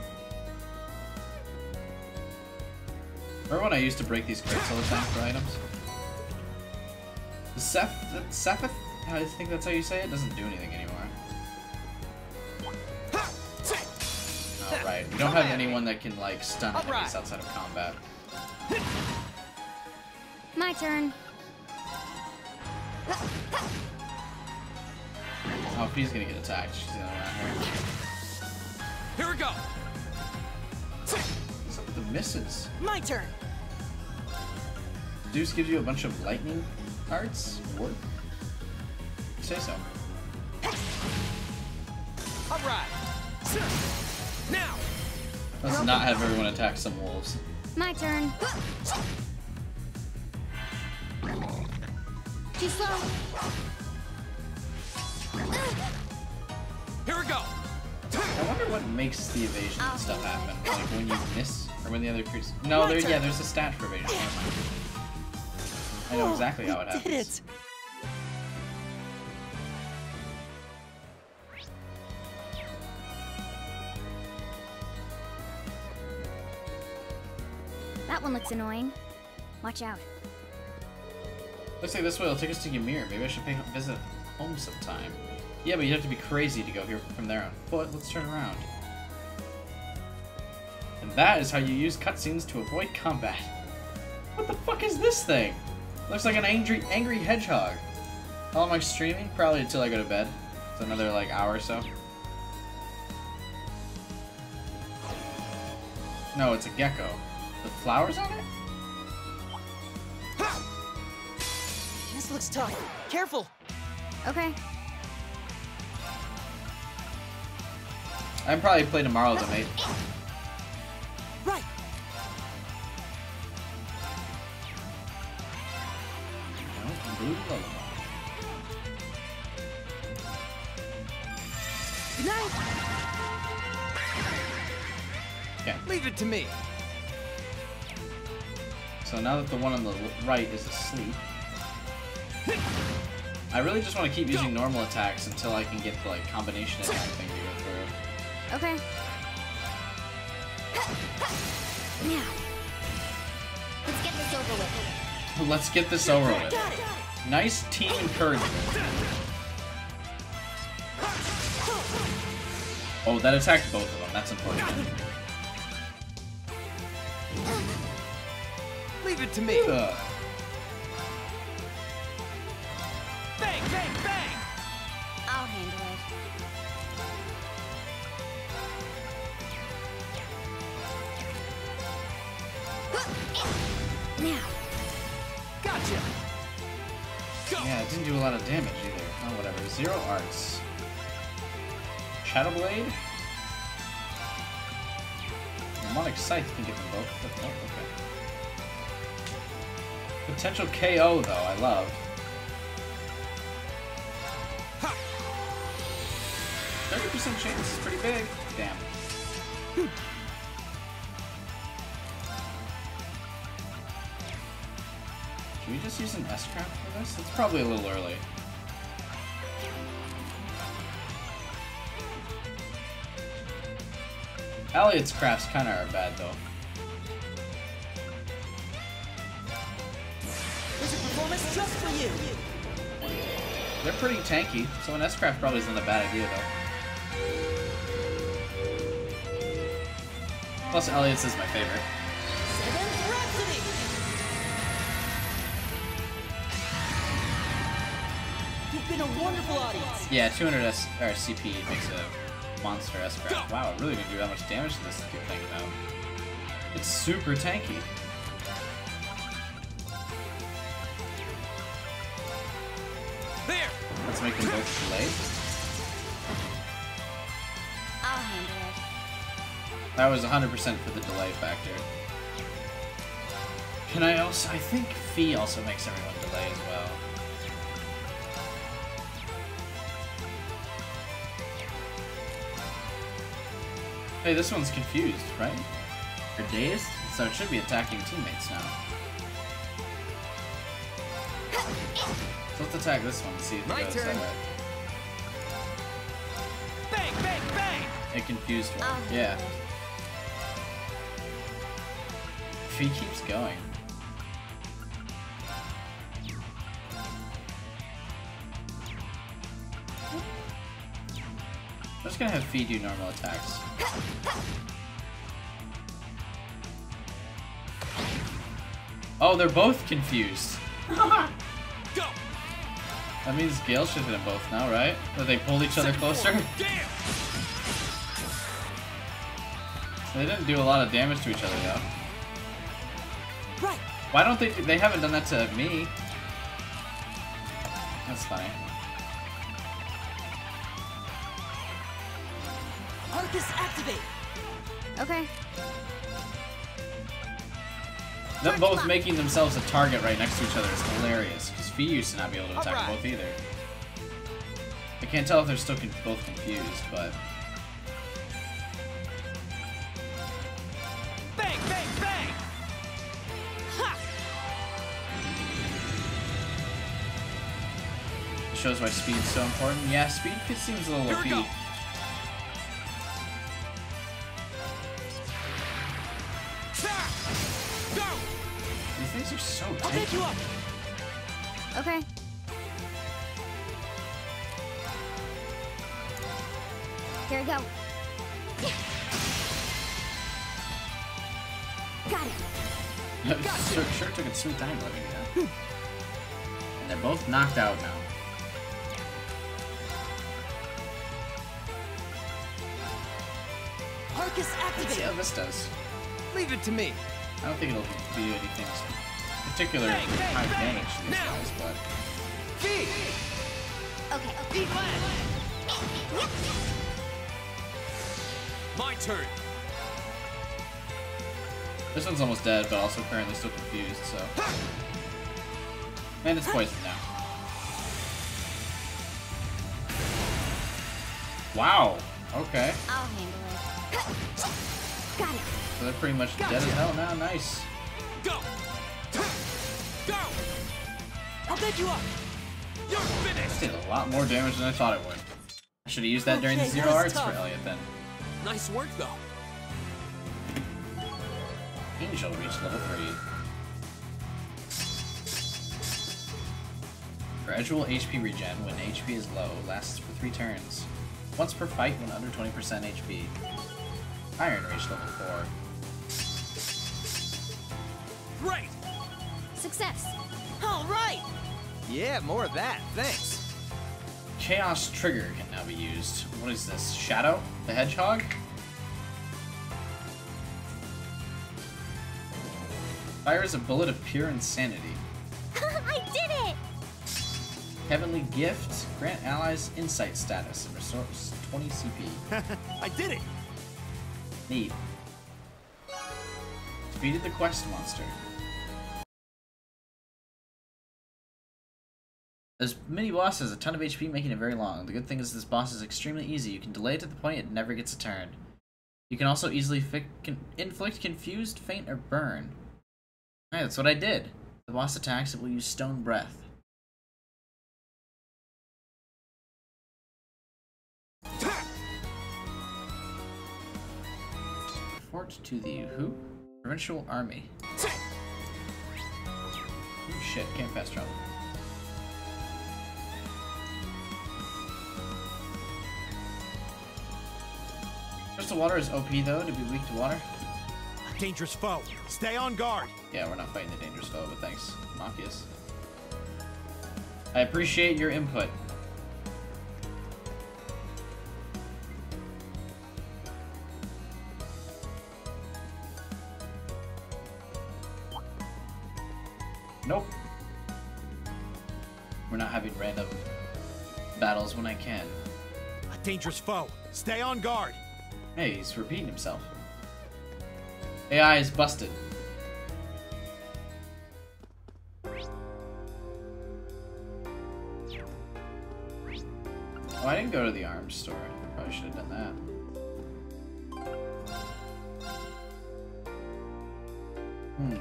Remember when I used to break these crates all the time for items? The Sepith, I think that's how you say it, doesn't do anything anymore. Right, we don't have anyone that can, like, stun enemies outside of combat. My turn. Oh, Fee's gonna get attacked. She's gonna run here. Here we go. What's up with the misses? My turn. Deuce gives you a bunch of lightning arts? What? Say so. Alright. Now. Let's not have everyone attack some wolves. My turn. Too slow. Here we go. I wonder what makes the evasion and stuff happen. Like when you miss, or when the other creatures. No, yeah, there's a stat for evasion. Never mind. I know exactly how it happens. Did it. That one looks annoying. Watch out. Looks like this way will take us to Ymir. Maybe I should visit home sometime. Yeah, but you'd have to be crazy to go here from there on foot. Let's turn around. And that is how you use cutscenes to avoid combat. What the fuck is this thing? Looks like an angry hedgehog. How long am I streaming? Probably until I go to bed. It's another like hour or so. No, it's a gecko. The flowers on it? This looks tough. Careful. Okay. I can probably play tomorrow though, mate. Right. Blue lullaby. Good night. Okay. Leave it to me. So now that the one on the right is asleep, I really just want to keep using normal attacks until I can get the like combination attack thing to go through. Okay. Now. Let's get this over with. Let's get this over with. Nice team encouragement. Oh, that attacked both of them. That's important. Leave it to me. Ugh. Bang, bang, bang. I'll handle it. Now. Gotcha. Yeah, it didn't do a lot of damage either. Oh, whatever. 0 arts. Shadow Blade. Demonic Scythe can get them both. Oh, okay. Potential KO though, I love. 30% chance is pretty big. Damn. Should we just use an S-Craft for this? It's probably a little early. Elliot's crafts kinda are bad though. There's a performance just for you. They're pretty tanky, so an S-Craft probably isn't a bad idea though. Plus Elliot's is my favorite. You've been a wonderful audience. Yeah, 200 CP makes a monster S-Craft. Wow, it really didn't do that much damage to this thing though. It's super tanky. There. Let's make them both delayed. I'll handle it. That was 100% for the delay factor. Can I also... I think Fee also makes everyone delay as well. Hey, this one's confused, right? Or dazed? So it should be attacking teammates now. So let's attack this one and see if it goes that way. Bang, bang, bang! It confused one. Yeah. Fee keeps going. I'm just gonna have Fee do normal attacks. Oh, they're both confused. Go! That means Gale should hit them both now, right? Or they pulled each other closer? Damn! They didn't do a lot of damage to each other, though. Right. Why don't they haven't done that to me? That's funny. Arcus activate. Okay. Them both making themselves a target right next to each other is hilarious, because Fee used to not be able to attack them both either. I can't tell if they're still both confused, but... Bang, bang, bang! Ha! It shows why speed's so important. Yeah, speed seems a little OP. Go. These things are so I'll tight. pick you up. Okay. Here we go. Got it. Sure took a sweet time living here. And they're both knocked out now. Arcus Let's see activate. how this does. Leave it to me. I don't think it'll do anything particular high damage to these guys, but... Fee! Okay. Eat land! My turn. This one's almost dead, but also currently still confused, so... And it's poisoned now. Wow! Okay. I'll handle it. Got it. So they're pretty much dead as hell now. Nice. Go! Go! I'll pick you up. You're finished. This did a lot more damage than I thought it would. I should have used that during the Okay, Zero that was Arts for tough. Elliot then. Nice work, though. Angel reached level 3. Gradual HP regen when HP is low lasts for 3 turns. Once per fight when under 20% HP. Iron reached level 4. Great! Success. All right. Yeah, more of that. Thanks. Chaos Trigger can now be used. What is this? Shadow? The Hedgehog? Fires a bullet of pure insanity. I did it! Heavenly Gift. Grant allies insight status and restores 20 CP. I did it! Neat. Defeated the quest monster. This mini boss has a ton of HP, making it very long. The good thing is this boss is extremely easy. You can delay it to the point it never gets a turn. You can also easily inflict confused, faint, or burn. Alright, that's what I did. The boss attacks, it will use Stone Breath. Fort to the who? Provincial Army. Oh shit, can't fast travel. Crystal Water is OP though, to be weak to water. Dangerous foe. Stay on guard. Yeah, we're not fighting the dangerous foe, but thanks, Machias. I appreciate your input. Nope. We're not having random battles when I can. A dangerous foe. Stay on guard. Hey, he's repeating himself. AI is busted. Oh, I didn't go to the arms store. Probably should have done that.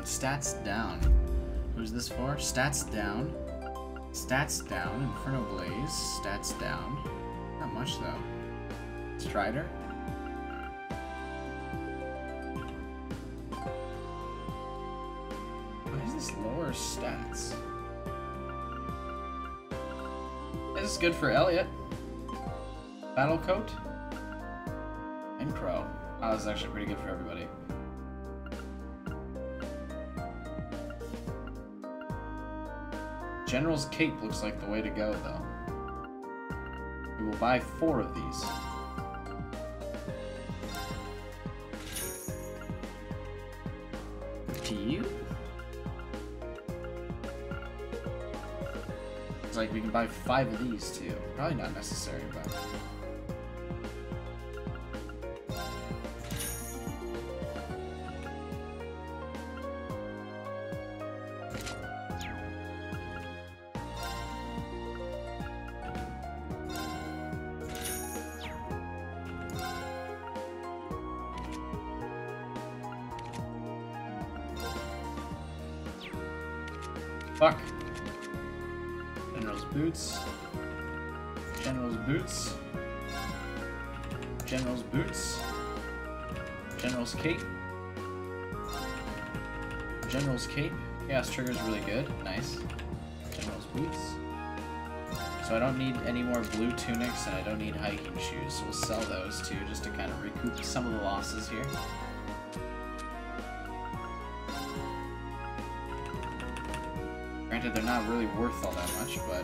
Stats down. Who's this for? Stats down. Stats down. Inferno Blaze. Stats down. Not much though. Strider. Why is this lower stats? This is good for Elliot. Battle Coat. And Crow. Oh, this is actually pretty good for everybody. General's Cape looks like the way to go, though. We will buy 4 of these. To you? It's like we can buy 5 of these, too. Probably not necessary, but... Fuck. General's boots. General's boots. General's boots. General's cape. General's cape. Chaos trigger's really good. Nice. General's boots. So I don't need any more blue tunics and I don't need hiking shoes. So we'll sell those too just to kind of recoup some of the losses here. Granted, they're not really worth all that much, but...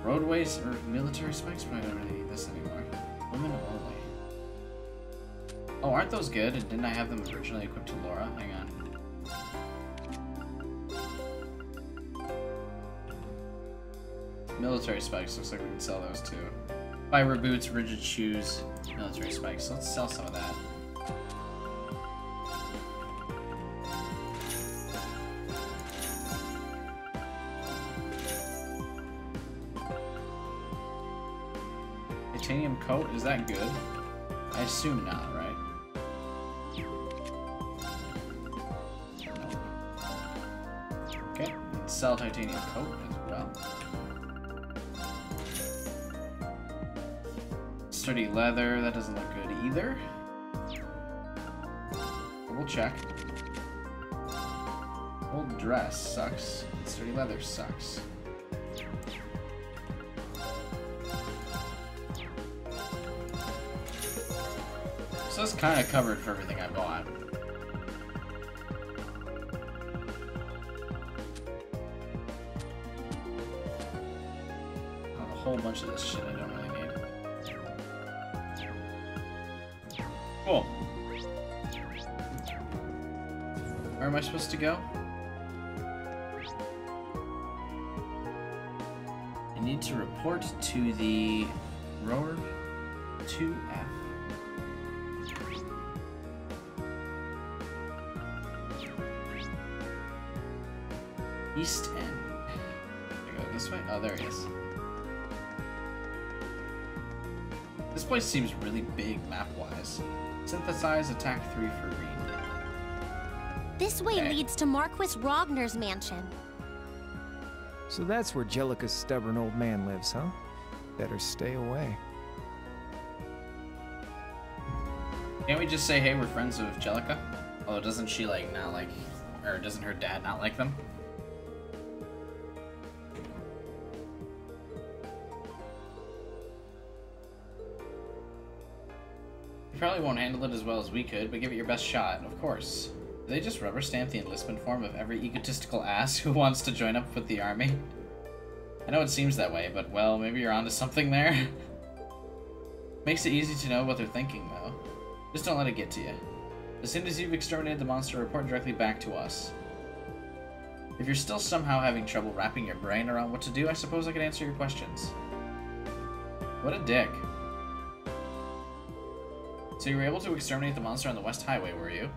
Roadways or military spikes? But I don't really need this anymore. Women only. Oh, aren't those good? And didn't I have them originally equipped to Laura? Hang on. Military spikes. Looks like we can sell those too. Fiber boots, rigid shoes, military spikes. Let's sell some of that. Titanium coat, is that good? I assume not, right? Okay, let's sell titanium coat as well. Sturdy leather, that doesn't look good either. We'll check. Old dress sucks. Sturdy leather sucks. So that's kind of covered for everything I bought. A whole bunch of this shit I don't really need. Cool. Where am I supposed to go? I need to report to the rower 2F. East End. Should I go this way? Oh, there he is. This place seems really big map-wise. Synthesize attack 3 for Reed. This way leads to Marquis Rogner's mansion. So that's where Jellica's stubborn old man lives, huh? Better stay away. Can't we just say, hey, we're friends of Jellica? Although doesn't she, like, not like... Or doesn't her dad not like them? You probably won't handle it as well as we could, but give it your best shot, of course. Do they just rubber stamp the enlistment form of every egotistical ass who wants to join up with the army? I know it seems that way, but well, maybe you're onto something there. Makes it easy to know what they're thinking, though. Just don't let it get to you. As soon as you've exterminated the monster, report directly back to us. If you're still somehow having trouble wrapping your brain around what to do, I suppose I could answer your questions. What a dick. So you were able to exterminate the monster on the West Highway, were you?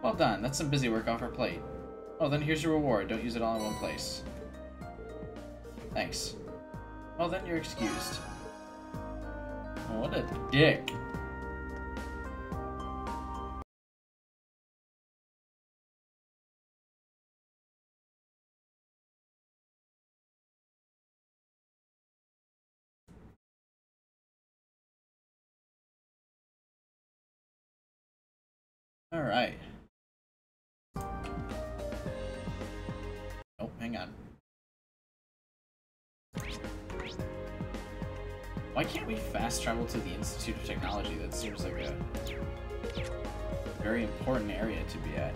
Well done, that's some busy work off our plate. Oh, then here's your reward, don't use it all in one place. Thanks. Well then, you're excused. Oh, what a dick. Alright. Oh, hang on. Why can't we fast travel to the Institute of Technology? That seems like a... Very important area to be at.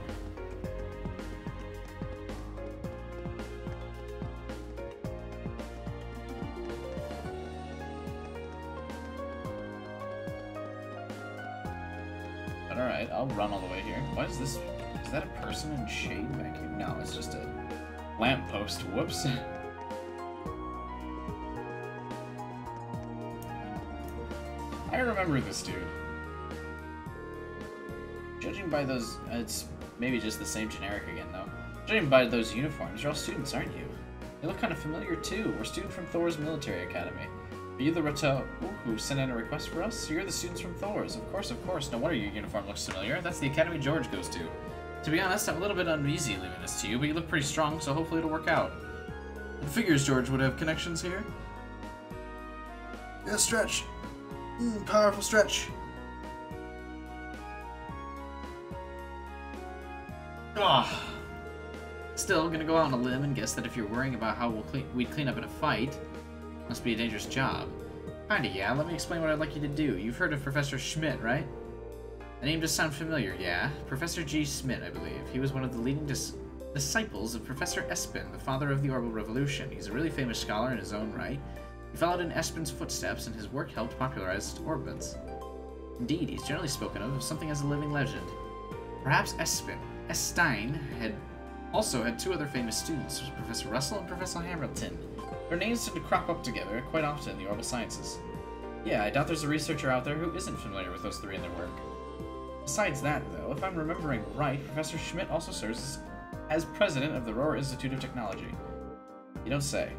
But alright, I'll run all the way here. What is this? Is that a person in shade back here? No, it's just a lamppost. Whoops. I remember this dude. Judging by those... it's maybe just the same generic again, though. Judging by those uniforms, you're all students, aren't you? You look kind of familiar, too. We're students from Thor's military academy. Are you the Rato who sent in a request for us? You're the students from Thor's. Of course, of course. No wonder your uniform looks familiar. That's the academy George goes to. To be honest, I'm a little bit uneasy leaving this to you, but you look pretty strong, so hopefully it'll work out. It figures George would have connections here. Yeah, stretch. Powerful stretch. Ah. Still, gonna go out on a limb and guess that if you're worrying about how we'd clean up in a fight, must be a dangerous job. Kinda, yeah. Let me explain what I'd like you to do. You've heard of Professor Schmidt, right? The name does sound familiar, yeah? Professor G. Schmidt, I believe. He was one of the leading disciples of Professor Espin, the father of the Orbital Revolution. He's a really famous scholar in his own right. He followed in Espin's footsteps, and his work helped popularize orbits. Indeed, he's generally spoken of as something as a living legend. Perhaps Espin, Stein, also had two other famous students, Professor Russell and Professor Hamilton. Their names tend to crop up together quite often in the orbital sciences. Yeah, I doubt there's a researcher out there who isn't familiar with those three in their work. Besides that, though, if I'm remembering right, Professor Schmidt also serves as president of the Rohr Institute of Technology. You don't say.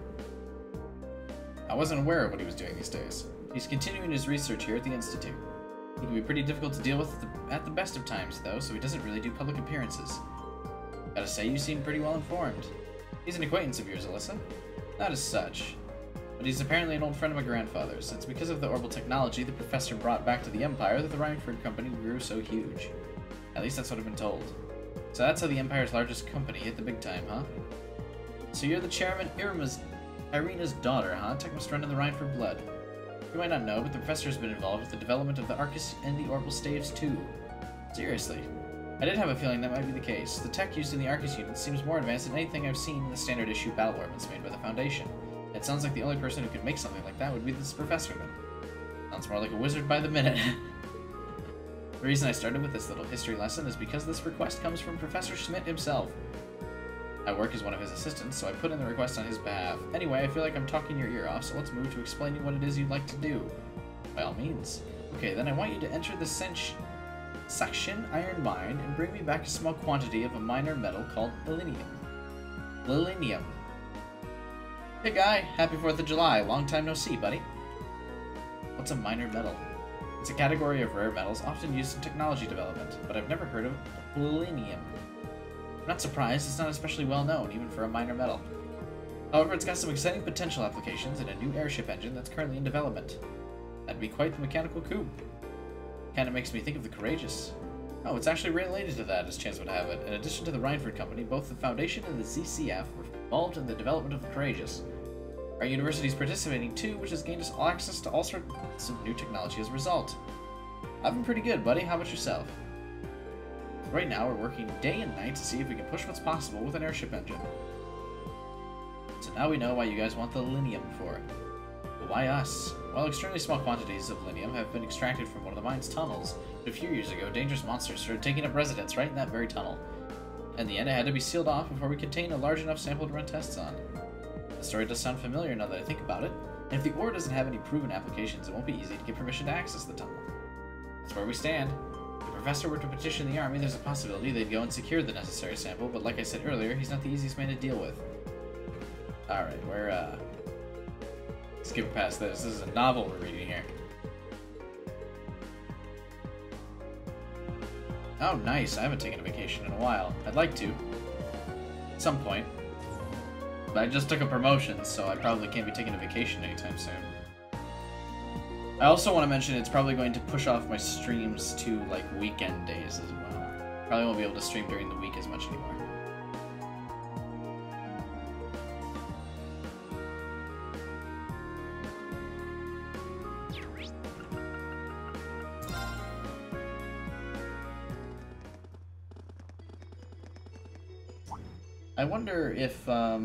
I wasn't aware of what he was doing these days. He's continuing his research here at the Institute. He can be pretty difficult to deal with at the best of times, though, so he doesn't really do public appearances. Gotta say, you seem pretty well informed. He's an acquaintance of yours, Alyssa? Not as such. But he's apparently an old friend of my grandfather's. It's because of the orbital technology the professor brought back to the Empire that the Rhineford Company grew so huge. At least that's what I've been told. So that's how the Empire's largest company hit the big time, huh? So you're the chairman Irina's daughter, huh? Tech must run in the Rhineford blood. You might not know, but the professor has been involved with the development of the Arcus and the orbital staves, too. Seriously. I did have a feeling that might be the case. The tech used in the Arcus unit seems more advanced than anything I've seen in the standard issue battle weapons made by the Foundation. It sounds like the only person who could make something like that would be this professor, then. Sounds more like a wizard by the minute. The reason I started with this little history lesson is because this request comes from Professor Schmidt himself. I work as one of his assistants, so I put in the request on his behalf. Anyway, I feel like I'm talking your ear off, so let's move to explaining what it is you'd like to do. By all means. Okay, then I want you to enter the Section Iron Mine and bring me back a small quantity of a minor metal called Lilinium. Hey guy, happy 4th of July. Long time no see, buddy. What's a minor metal? It's a category of rare metals often used in technology development, but I've never heard of Lilinium. I'm not surprised, it's not especially well known, even for a minor metal. However, it's got some exciting potential applications in a new airship engine that's currently in development. That'd be quite the mechanical coup. Kinda makes me think of the Courageous. Oh, it's actually related to that, as chance would have it. In addition to the Rhineford Company, both the Foundation and the ZCF were involved in the development of the Courageous. Our university is participating too, which has gained us all access to all sorts of new technology as a result. I've been pretty good, buddy. How about yourself? Right now, we're working day and night to see if we can push what's possible with an airship engine. So now we know why you guys want the linium for. But why us? Well, extremely small quantities of linium have been extracted from one of the mine's tunnels, but a few years ago, dangerous monsters started taking up residence right in that very tunnel. In the end, it had to be sealed off before we contained a large enough sample to run tests on. The story does sound familiar now that I think about it, and if the ore doesn't have any proven applications, it won't be easy to get permission to access the tunnel. That's where we stand. If the professor were to petition the army, there's a possibility they'd go and secure the necessary sample, but like I said earlier, he's not the easiest man to deal with. Alright, we're, skip past this. This is a novel we're reading here. Oh, nice. I haven't taken a vacation in a while. I'd like to. At some point. But I just took a promotion, so I probably can't be taking a vacation anytime soon. I also want to mention it's probably going to push off my streams to, like, weekend days as well. Probably won't be able to stream during the week as much anymore. I wonder if, yeah,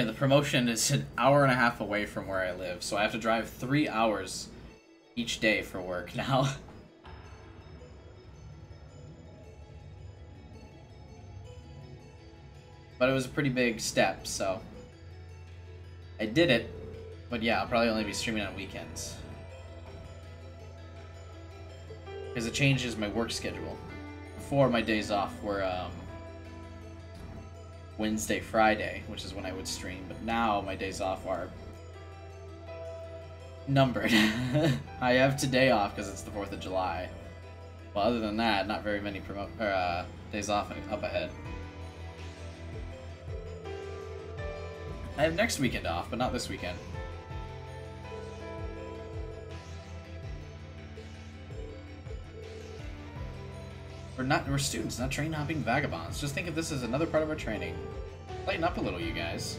the promotion is an hour and a half away from where I live, so I have to drive 3 hours each day for work now. But it was a pretty big step, so I did it. But yeah, I'll probably only be streaming on weekends. Because it changes my work schedule. Before, my days off were Wednesday, Friday, which is when I would stream. But now my days off are numbered. I have today off because it's the 4th of July. Well, other than that, not very many days off up ahead. I have next weekend off, but not this weekend. We're students, not train hopping vagabonds. Just think of this as another part of our training. Lighten up a little, you guys.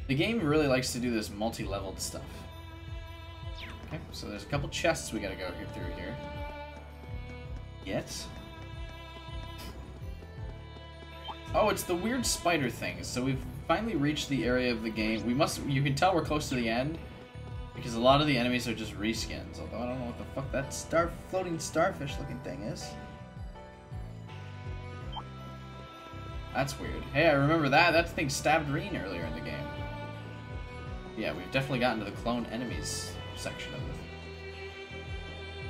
The game really likes to do this multi-leveled stuff. Okay, so there's a couple chests we gotta go through here. Yes. Oh, it's the weird spider thing. So we've finally reached the area of the game. You can tell we're close to the end because a lot of the enemies are just reskins. Although I don't know what the fuck that floating starfish looking thing is. That's weird. Hey, I remember that. That thing stabbed Reen earlier in the game. Yeah, we've definitely gotten to the clone enemies section of it.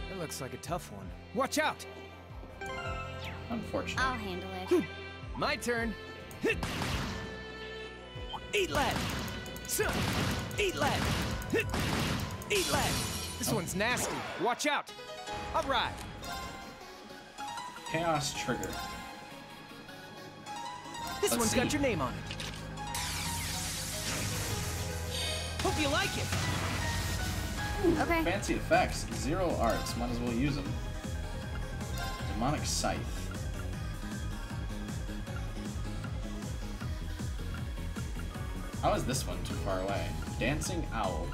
That looks like a tough one. Watch out! Unfortunate. I'll handle it. My turn. Eat lead. Eat lead. Eat lead. This one's nasty. Watch out. All right. Chaos trigger. This one's got your name on it. Hope you like it. Ooh, okay. Fancy effects. 0 arts. Might as well use them. Demonic Scythe. How is this one too far away? Dancing Owl.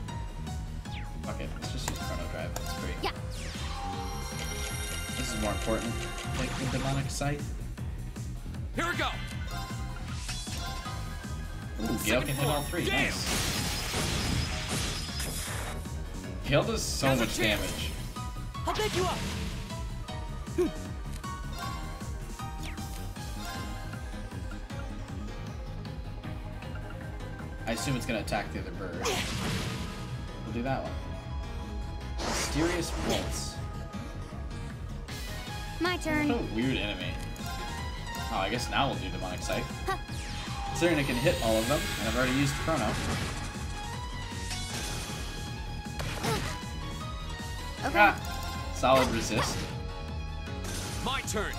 Okay, let's just use Chrono Drive. That's great. Yeah. This is more important. Like the Demonic Scythe. Here we go. Ooh, Gale can hit all 3. Nice. Gale does so much damage. I'll pick you up. I assume it's gonna attack the other bird. We'll do that one. Mysterious Bolts. My turn. What a weird enemy. Oh, I guess now we'll do Demonic Scythe. Considering it can hit all of them, and I've already used Chrono. Okay. Ah, solid resist. My turn.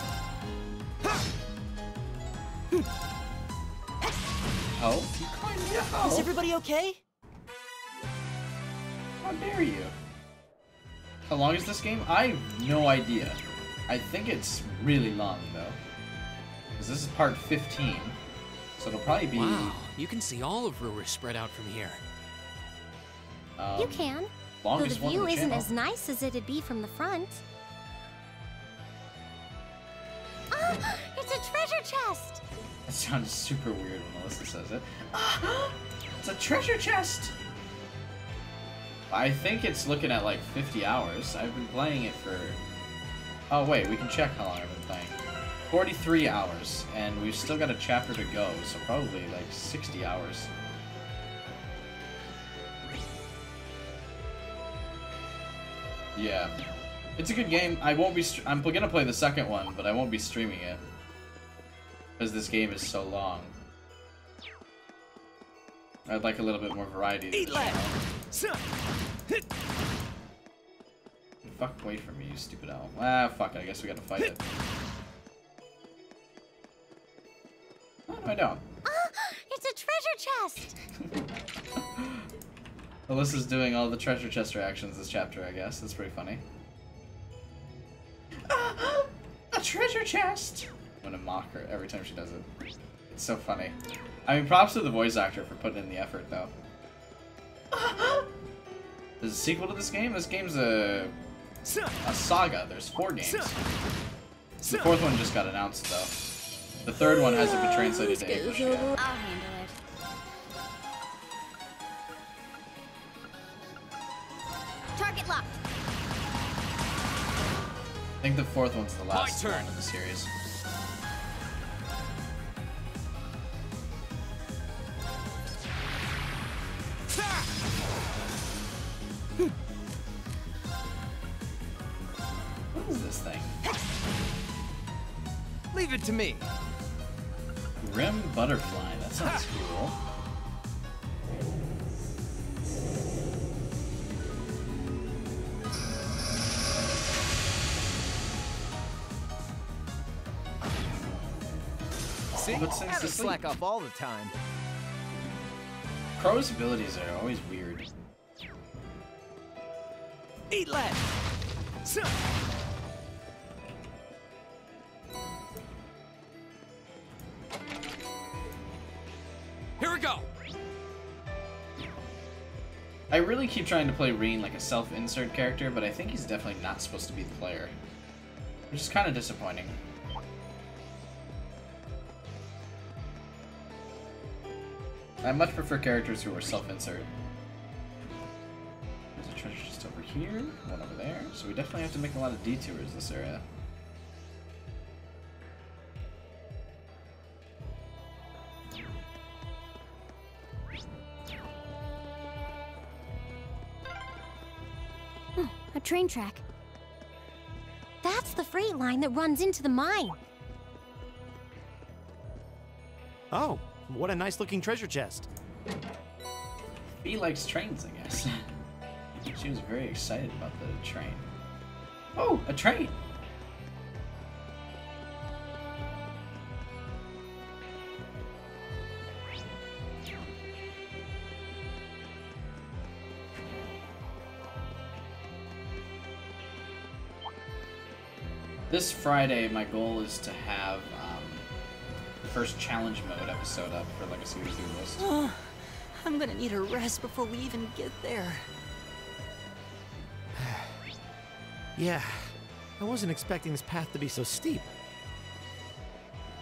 Oh? Is everybody okay? How dare you? How long is this game? I have no idea. I think it's really long, though. Because this is part 15. So it'll probably be... Wow, you can see all of Ruhr spread out from here. You can. Though the view isn't as nice as it'd be from the front. Ah! It's a treasure chest! That sounds super weird when Melissa says it. It's a treasure chest! I think it's looking at like 50 hours. I've been playing it for... Oh wait, we can check how long I've been playing. 43 hours, and we've still got a chapter to go, so probably like 60 hours. Yeah. It's a good game. I won't be... I'm gonna play the second one, but I won't be streaming it. Because this game is so long. I'd like a little bit more variety to the channel. Fuck away from me, you stupid owl. Ah, fuck it. I guess we gotta fight it. Oh, no, I don't. It's a treasure chest! Alyssa's doing all the treasure chest reactions this chapter, I guess. That's pretty funny. A treasure chest! I'm gonna mock her every time she does it. It's so funny. I mean, props to the voice actor for putting in the effort, though. There's a sequel to this game? This game's a saga. There's 4 games. The 4th one just got announced, though. The 3rd one hasn't been translated to English yet. I'll handle it. Target locked. I think the 4th one's the last one in the series. What is this thing? Leave it to me. Grim butterfly. That sounds cool. See? Gotta slack off all the time. Crow's abilities are always weird. Eat lead! Here we go! I really keep trying to play Reen like a self-insert character, but I think he's definitely not supposed to be the player. Which is kind of disappointing. I much prefer characters who are self-insert. There's a treasure chest over here, one over there, so we definitely have to make a lot of detours this area. A train track. That's the freight line that runs into the mine. Oh, what a nice looking treasure chest. Bee likes trains, I guess. She was very excited about the train. Oh, a train! This Friday, my goal is to have the first challenge mode episode up for like a series 2 list. Oh, I'm gonna need a rest before we even get there. Yeah, I wasn't expecting this path to be so steep.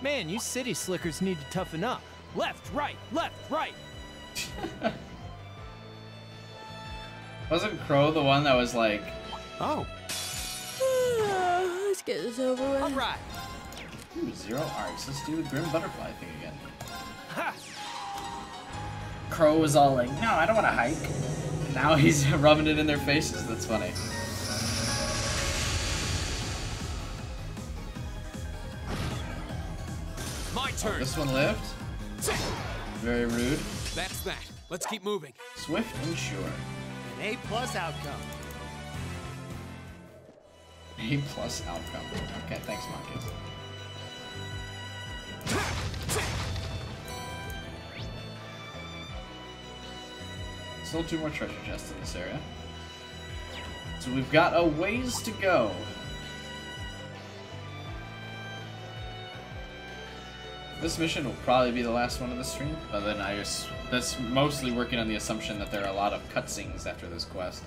Man, you city slickers need to toughen up. Left, right, left, right. Wasn't Crow the one that was like, oh. Let's get this over with. All right. Ooh, 0 arcs. Let's do the Grim Butterfly thing again. Ha! Crow was all like, no, I don't want to hike. Now he's rubbing it in their faces. That's funny. My turn. This one lived. Very rude. That's that. Let's keep moving. Swift and sure. An A+ outcome. A+ outcome. Okay, thanks, Marcus. Still 2 more treasure chests in this area. So we've got a ways to go. This mission will probably be the last one of the stream, but then that's mostly working on the assumption that there are a lot of cutscenes after this quest.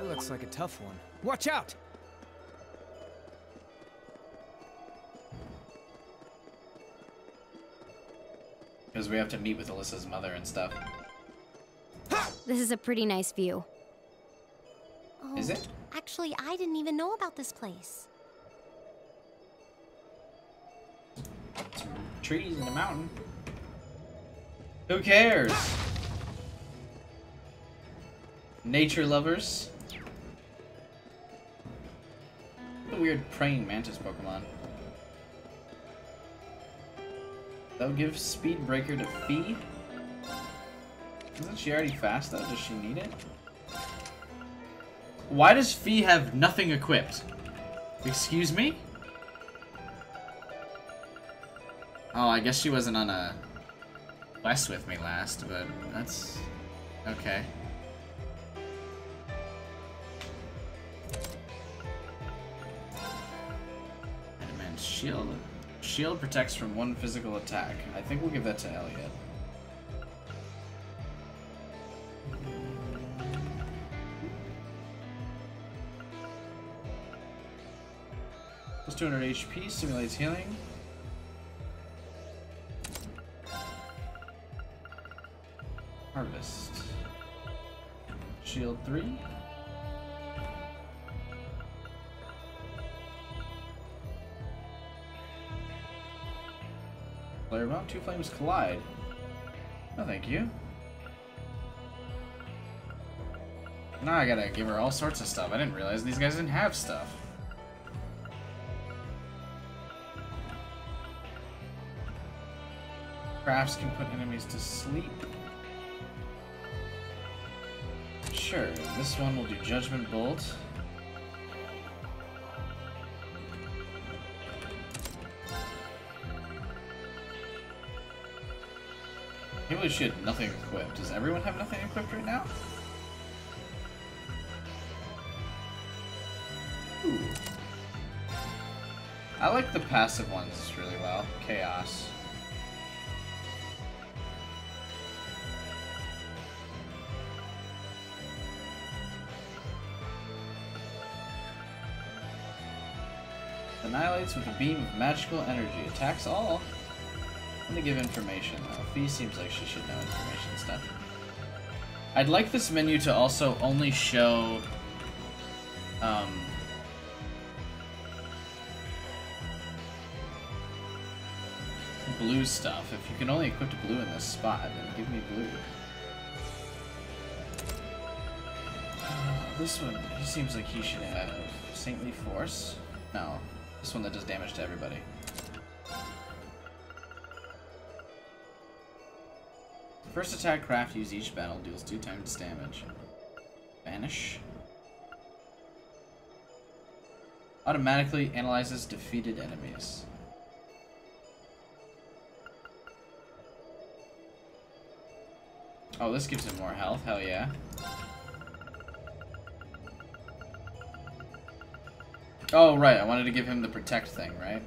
It looks like a tough one. Watch out! Because we have to meet with Alyssa's mother and stuff. This is a pretty nice view. Oh, Is it? Actually, I didn't even know about this place. Some trees in the mountain. Who cares? Nature lovers. What a weird praying mantis Pokemon. They'll give Speed Breaker to Fee. Isn't she already fast though? Does she need it? Why does Fee have nothing equipped? Excuse me? Oh, I guess she wasn't on a quest with me last, but that's okay. Adamant shield. Shield protects from 1 physical attack. I think we'll give that to Elliot. 200 HP, simulates healing. Harvest. Shield 3. Flare bomb, 2 flames collide. No, thank you. Now I gotta give her all sorts of stuff. I didn't realize these guys didn't have stuff. Crafts can put enemies to sleep. Sure, this one will do Judgment Bolt. Maybe she had nothing equipped. Does everyone have nothing equipped right now? Ooh. I like the passive ones really well. Chaos. Annihilates with a beam of magical energy. Attacks all. I'm gonna give information though. Fee seems like she should know information stuff. I'd like this menu to also only show blue stuff. If you can only equip blue in this spot, then give me blue. This one, he seems like he should have Saintly Force. No, this one that does damage to everybody. First attack craft used each battle deals 2 times damage. Vanish. Automatically analyzes defeated enemies. Oh, this gives him more health. Hell yeah. Oh, right. I wanted to give him the protect thing, right?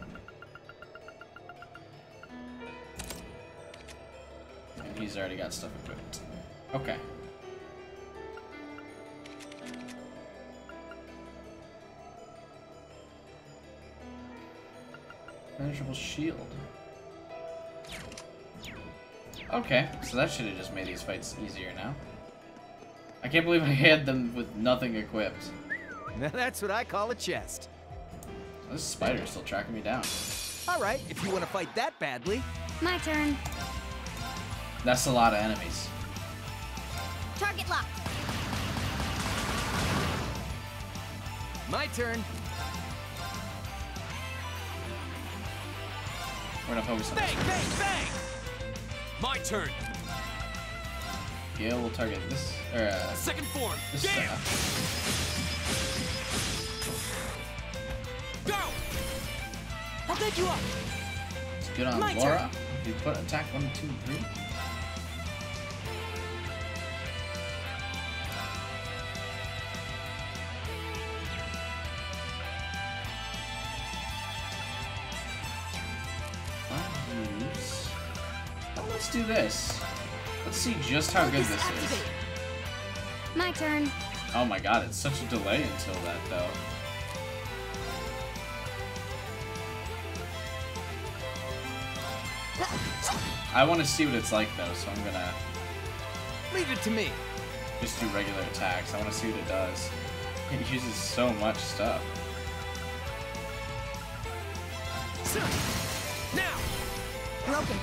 And he's already got stuff equipped. Okay. Penetrable shield. Okay, so that should have just made these fights easier now. I can't believe I had them with nothing equipped. Now that's what I call a chest. This spider's still tracking me down. Alright, if you want to fight that badly. My turn. That's a lot of enemies. Target locked. My turn. We're gonna focus on Bang, bang, bang! My turn. Yeah, we'll target this. Second form. This Damn. Go. I'll take you up. It's good on My Laura. turn. You put attack 1, 2, 3. Let's do this. Let's see just how good this is. My turn. Oh my god, it's such a delay until that, though. I want to see what it's like, though, so I'm gonna... Leave it to me. Just do regular attacks. I want to see what it does. It uses so much stuff. Now. Broken.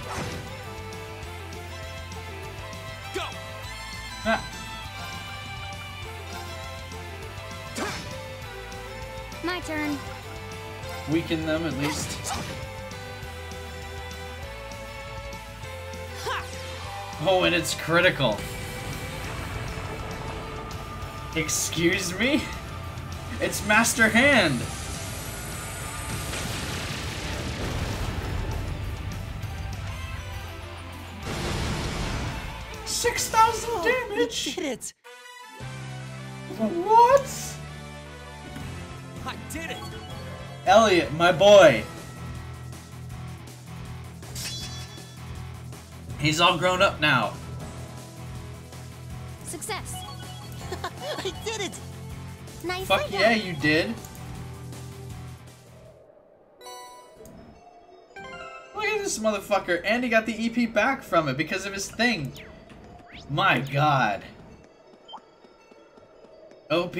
Go. Ah. My turn. Weaken them, at least. Oh, and it's critical. Excuse me? It's Master Hand. $6,000 damage. We did it. What? I did it. Elliot, my boy. He's all grown up now. Success. I did it. Nice. Fuck yeah, you did. Look at this motherfucker. And he got the EP back from it because of his thing. My god. OP.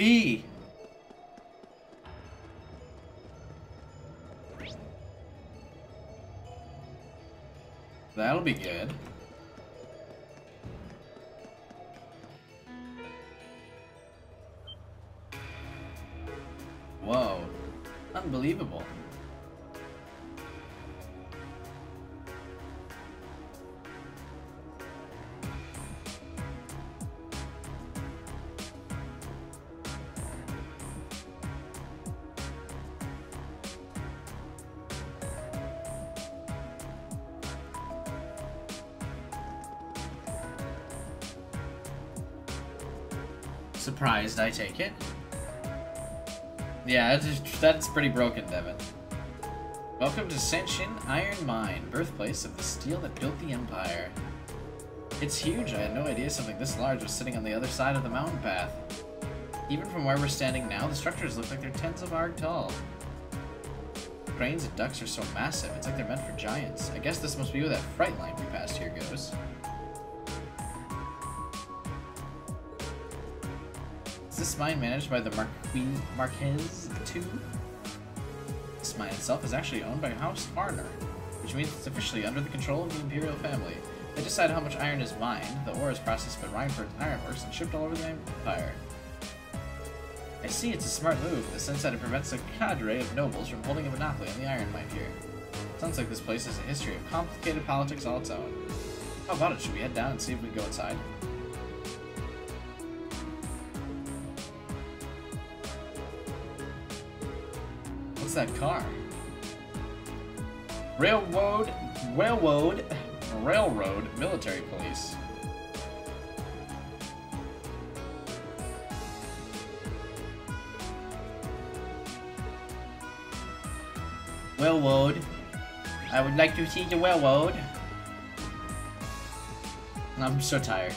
That'll be good. Whoa. Unbelievable. Surprised, I take it. Yeah, that's pretty broken, Devin. Welcome to Senshin Iron Mine, birthplace of the steel that built the Empire. It's huge. I had no idea something this large was sitting on the other side of the mountain path. Even from where we're standing now, the structures look like they're tens of arc tall. Cranes and ducts are so massive, it's like they're meant for giants. I guess this must be where that fright line we passed here goes. Is this mine managed by the Marquez II? This mine itself is actually owned by House Marner, which means it's officially under the control of the Imperial family. They decide how much iron is mined, the ore is processed by Reinford's Ironworks and shipped all over the Empire. I see, it's a smart move in the sense that it prevents a cadre of nobles from holding a monopoly on the iron mine here. Sounds like this place has a history of complicated politics all its own. How about it? Should we head down and see if we can go inside? What's that car? Railroad military police. Railroad. I would like to see the railroad. I'm so tired.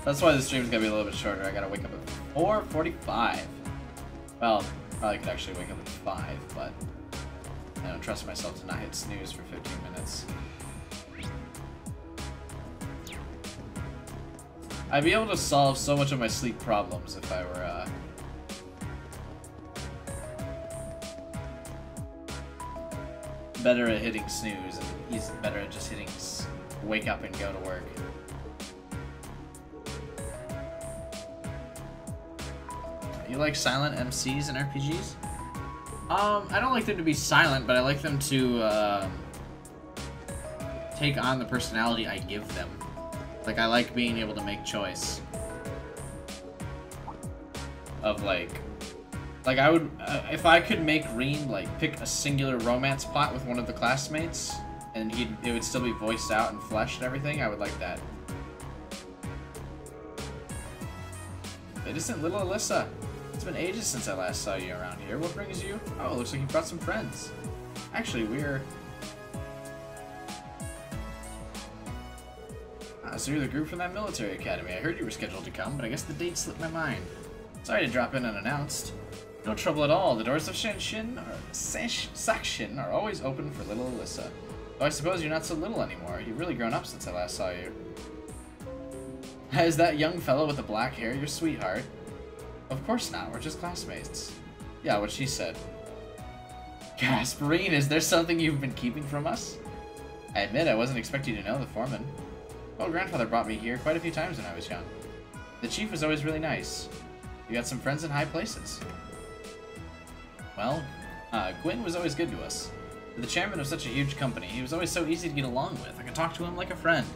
That's why the stream's gonna be a little bit shorter. I gotta wake up at 4:45. Well, probably could actually wake up at 5, but I don't trust myself to not hit snooze for 15 minutes. I'd be able to solve so much of my sleep problems if I were, better at hitting snooze and he's better at just hitting wake up and go to work. You like silent MCs in RPGs? I don't like them to be silent, but I like them to take on the personality I give them. Like, I like being able to make choice of like I would if I could make Reen like pick a singular romance plot with one of the classmates and it would still be voiced out and fleshed and everything, I would like that. It isn't little Alyssa. It's been ages since I last saw you around here. What brings you? Oh, it looks like you brought some friends. Actually, so you're the group from that military academy. I heard you were scheduled to come, but I guess the date slipped my mind. Sorry to drop in unannounced. No trouble at all. The doors of Section are always open for little Alyssa. Though I suppose you're not so little anymore. You've really grown up since I last saw you. Is that young fellow with the black hair your sweetheart? Of course not. We're just classmates. Yeah, what she said. Gasparine, is there something you've been keeping from us? I admit I wasn't expecting you to know the foreman. Oh, grandfather brought me here quite a few times when I was young. The chief was always really nice. You got some friends in high places. Well, Gwyn was always good to us. The chairman of such a huge company, he was always so easy to get along with. I could talk to him like a friend.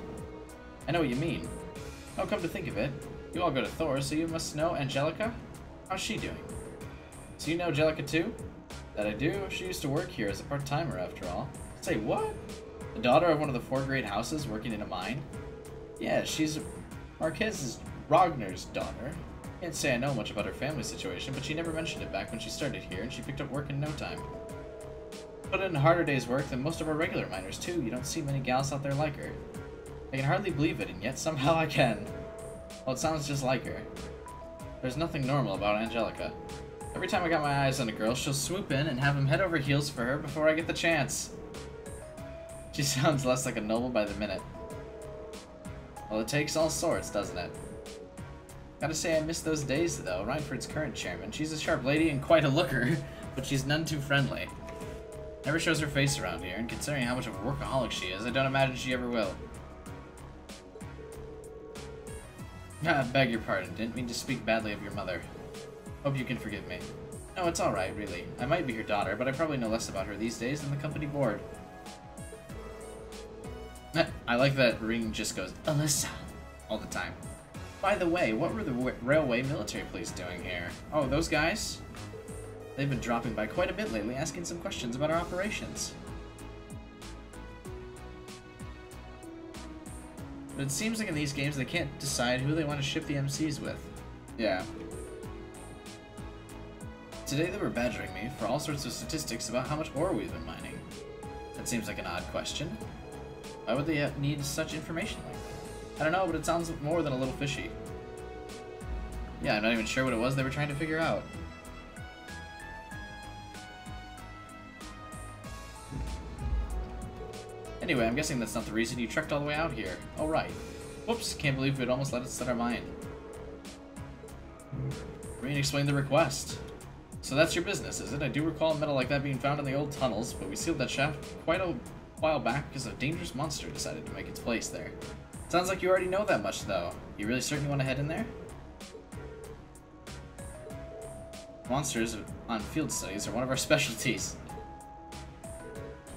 I know what you mean. Oh, come to think of it, you all go to Thor, so you must know Angelica? How's she doing? So you know Angelica too? That I do. She used to work here as a part-timer after all. Say what? The daughter of one of the 4 great houses working in a mine? Yeah, she's Marquez Rogner's daughter. Can't say I know much about her family situation, but she never mentioned it back when she started here, and she picked up work in no time. Put in a harder day's work than most of our regular miners too. You don't see many gals out there like her. I can hardly believe it, and yet somehow I can. Well, it sounds just like her. There's nothing normal about Angelica. Every time I got my eyes on a girl, she'll swoop in and have him head over heels for her before I get the chance. She sounds less like a noble by the minute. Well, it takes all sorts, doesn't it? Gotta say I miss those days, though. Rhineford's current chairman. She's a sharp lady and quite a looker, but she's none too friendly. Never shows her face around here, and considering how much of a workaholic she is, I don't imagine she ever will. Ah, beg your pardon. Didn't mean to speak badly of your mother. Hope you can forgive me. No, it's alright, really. I might be her daughter, but I probably know less about her these days than the company board. I like that Ring just goes, Alyssa, all the time. By the way, what were the railway military police doing here? Oh, those guys? They've been dropping by quite a bit lately, asking some questions about our operations. But it seems like in these games they can't decide who they want to ship the MCs with. Yeah. Today they were badgering me for all sorts of statistics about how much ore we've been mining. That seems like an odd question. Why would they need such information like that? I don't know, but it sounds more than a little fishy. Yeah, I'm not even sure what it was they were trying to figure out. Anyway, I'm guessing that's not the reason you trekked all the way out here. Oh, right. Whoops, can't believe we'd almost let it set our mind. Green explained the request. So that's your business, is it? I do recall metal like that being found in the old tunnels, but we sealed that shaft quite a while back because a dangerous monster decided to make its place there. Sounds like you already know that much, though. You really certain you want to head in there? Monsters on field studies are one of our specialties.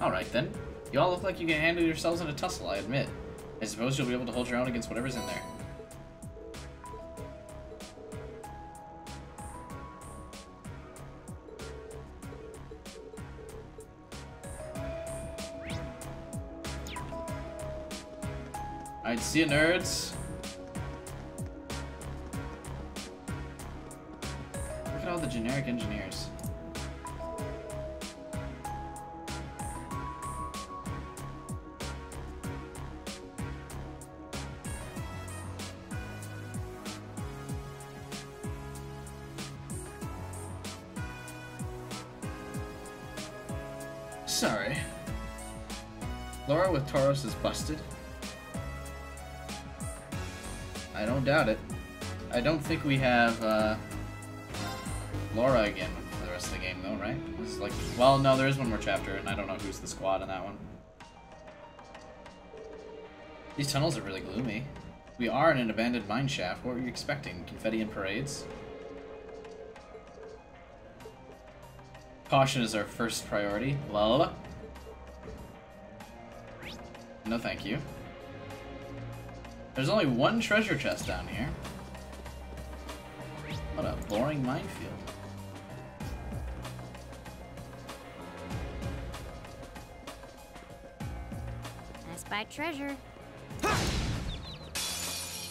Alright then. You all look like you can handle yourselves in a tussle, I admit. I suppose you'll be able to hold your own against whatever's in there. Alright, see you, nerds. Look at all the generic engineers. Sorry. Laura with Tauros is busted. I don't doubt it. I don't think we have Laura again for the rest of the game though, right? This is like, well, no, there is one more chapter, and I don't know who's the squad in that one. These tunnels are really gloomy. We are in an abandoned mine shaft. What were you expecting? Confetti and parades? Caution is our first priority. La la la. No, thank you. There's only one treasure chest down here. What a boring minefield. I spy treasure.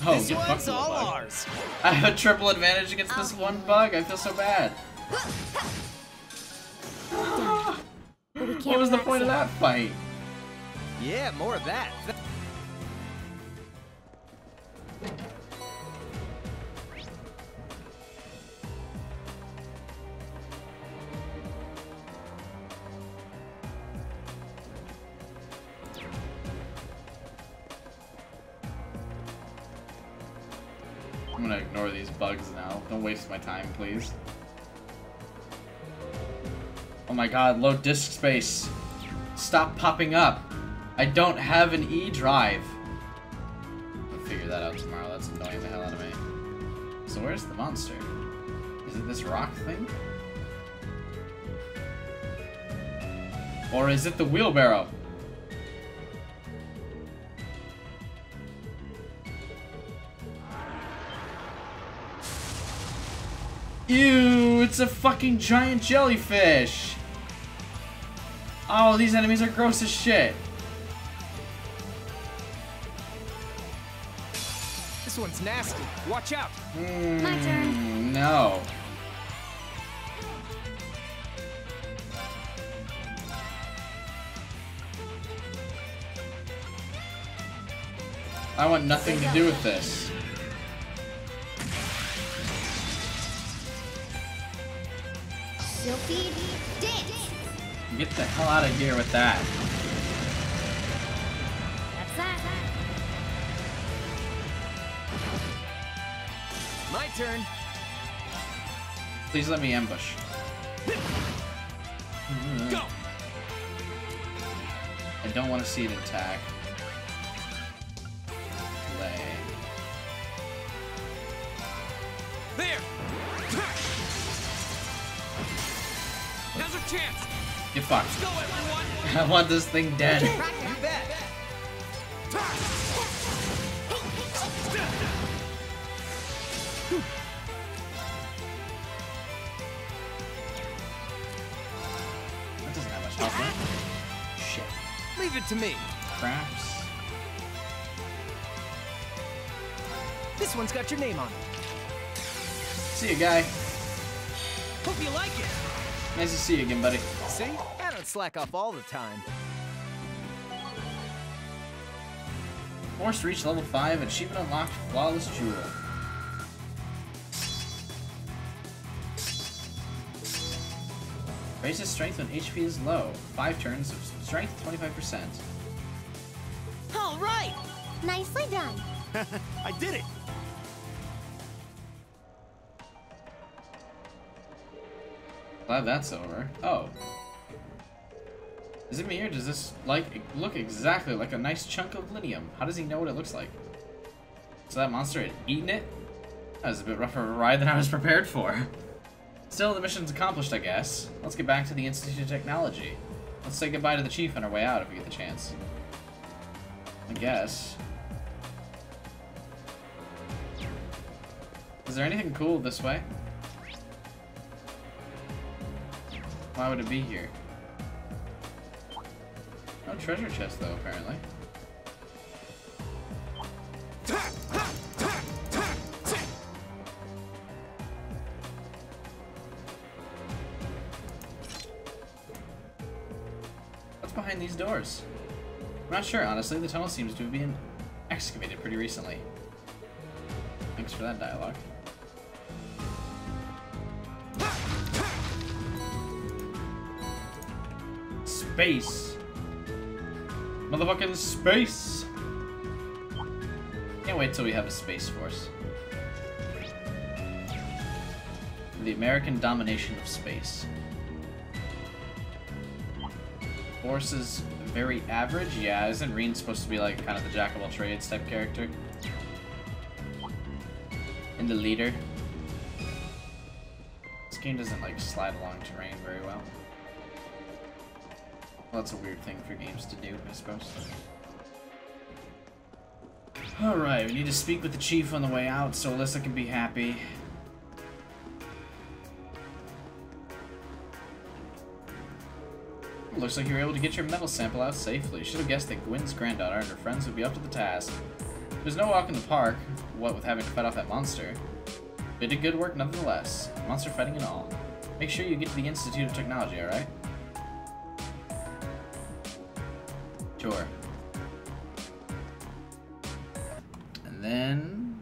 Oh, this one's all ours. I have a triple advantage against this one bug. I feel so bad. What was the point of that fight? Yeah, more of that. I'm gonna ignore these bugs now. Don't waste my time, please. Oh my god, load disk space. Stop popping up. I don't have an E drive. I'll figure that out tomorrow. That's annoying the hell out of me. So where's the monster? Is it this rock thing? Or is it the wheelbarrow? Ew, it's a fucking giant jellyfish! Oh, these enemies are gross as shit. This one's nasty. Watch out. My turn. No. I want nothing to do with this. High-speed dance! Get the hell out of here with that. That's that. My turn. Please let me ambush. Go! I don't want to see it attack. Play. There! Now's our chance! Get fucked. Let's go, everyone! I want this thing dead. You bet! That doesn't have much health left. Shit. Leave it to me. Craps. This one's got your name on it. See you, guy. Hope you like it. Nice to see you again, buddy. See? I don't slack off all the time. Forced reach level 5, achievement unlocked, flawless jewel. Raises strength when HP is low. 5 turns of strength 25%. All right! Nicely done. I did it! Glad that's over. Oh. Is it me or does this look exactly like a nice chunk of linium? How does he know what it looks like? So that monster had eaten it? That was a bit rougher of a ride than I was prepared for. Still, the mission's accomplished, I guess. Let's get back to the Institute of Technology. Let's say goodbye to the Chief on our way out if we get the chance. I guess. Is there anything cool this way? Why would it be here? No treasure chest, though, apparently. What's behind these doors? I'm not sure, honestly. The tunnel seems to have been excavated pretty recently. Thanks for that dialogue. Space. Motherfucking space. Can't wait till we have a space force. The American domination of space. Force is very average. Yeah, isn't Reen supposed to be like kind of the jack of all trades type character? And the leader. This game doesn't like slide along terrain very well. Well, that's a weird thing for games to do, I suppose. Alright, we need to speak with the Chief on the way out so Alyssa can be happy. Looks like you were able to get your metal sample out safely. Should have guessed that Gwen's granddaughter and her friends would be up to the task. There's no walk in the park, what with having to fight off that monster. But it did good work nonetheless. Monster fighting and all. Make sure you get to the Institute of Technology, alright? Sure. And then...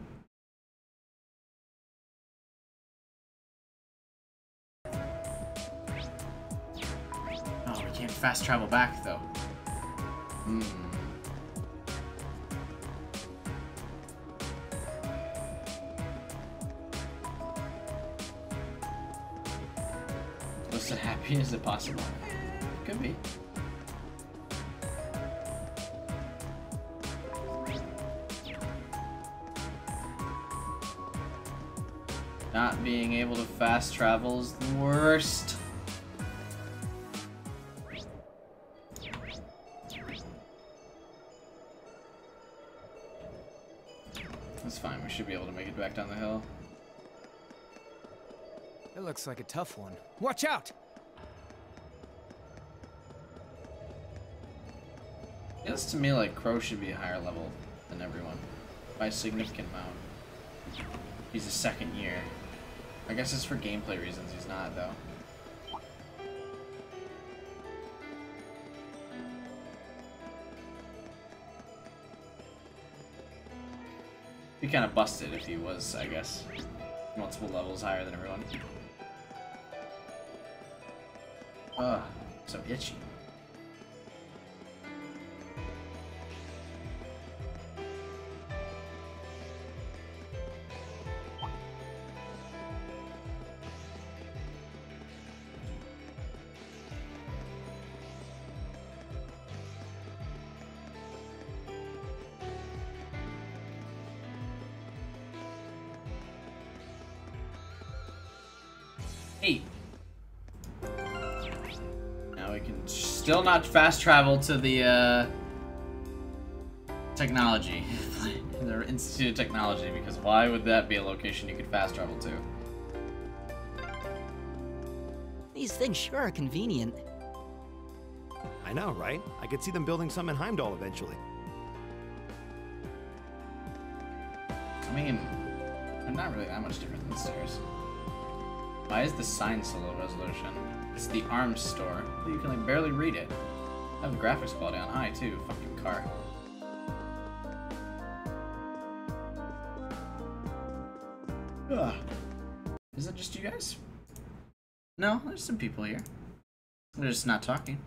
Oh, we can't fast travel back, though. Close to happy as it possible? Could be. Not being able to fast travel is the worst. That's fine, we should be able to make it back down the hill. It looks like a tough one. Watch out! It looks to me like Crow should be a higher level than everyone. By a significant amount. He's a second year. I guess it's for gameplay reasons he's not, though. Be kind of busted if he was, I guess, multiple levels higher than everyone. Ugh, so itchy. Hey. Now we can still not fast travel to the technology, the Institute of Technology, because why would that be a location you could fast travel to? These things sure are convenient. I know, right? I could see them building some in Heimdall eventually. I mean, they're not really that much different than stairs. Why is the sign so low resolution? It's the arms store. You can like barely read it. I have the graphics quality on high too. Fucking car. Ugh. Is it just you guys? No, there's some people here. They're just not talking.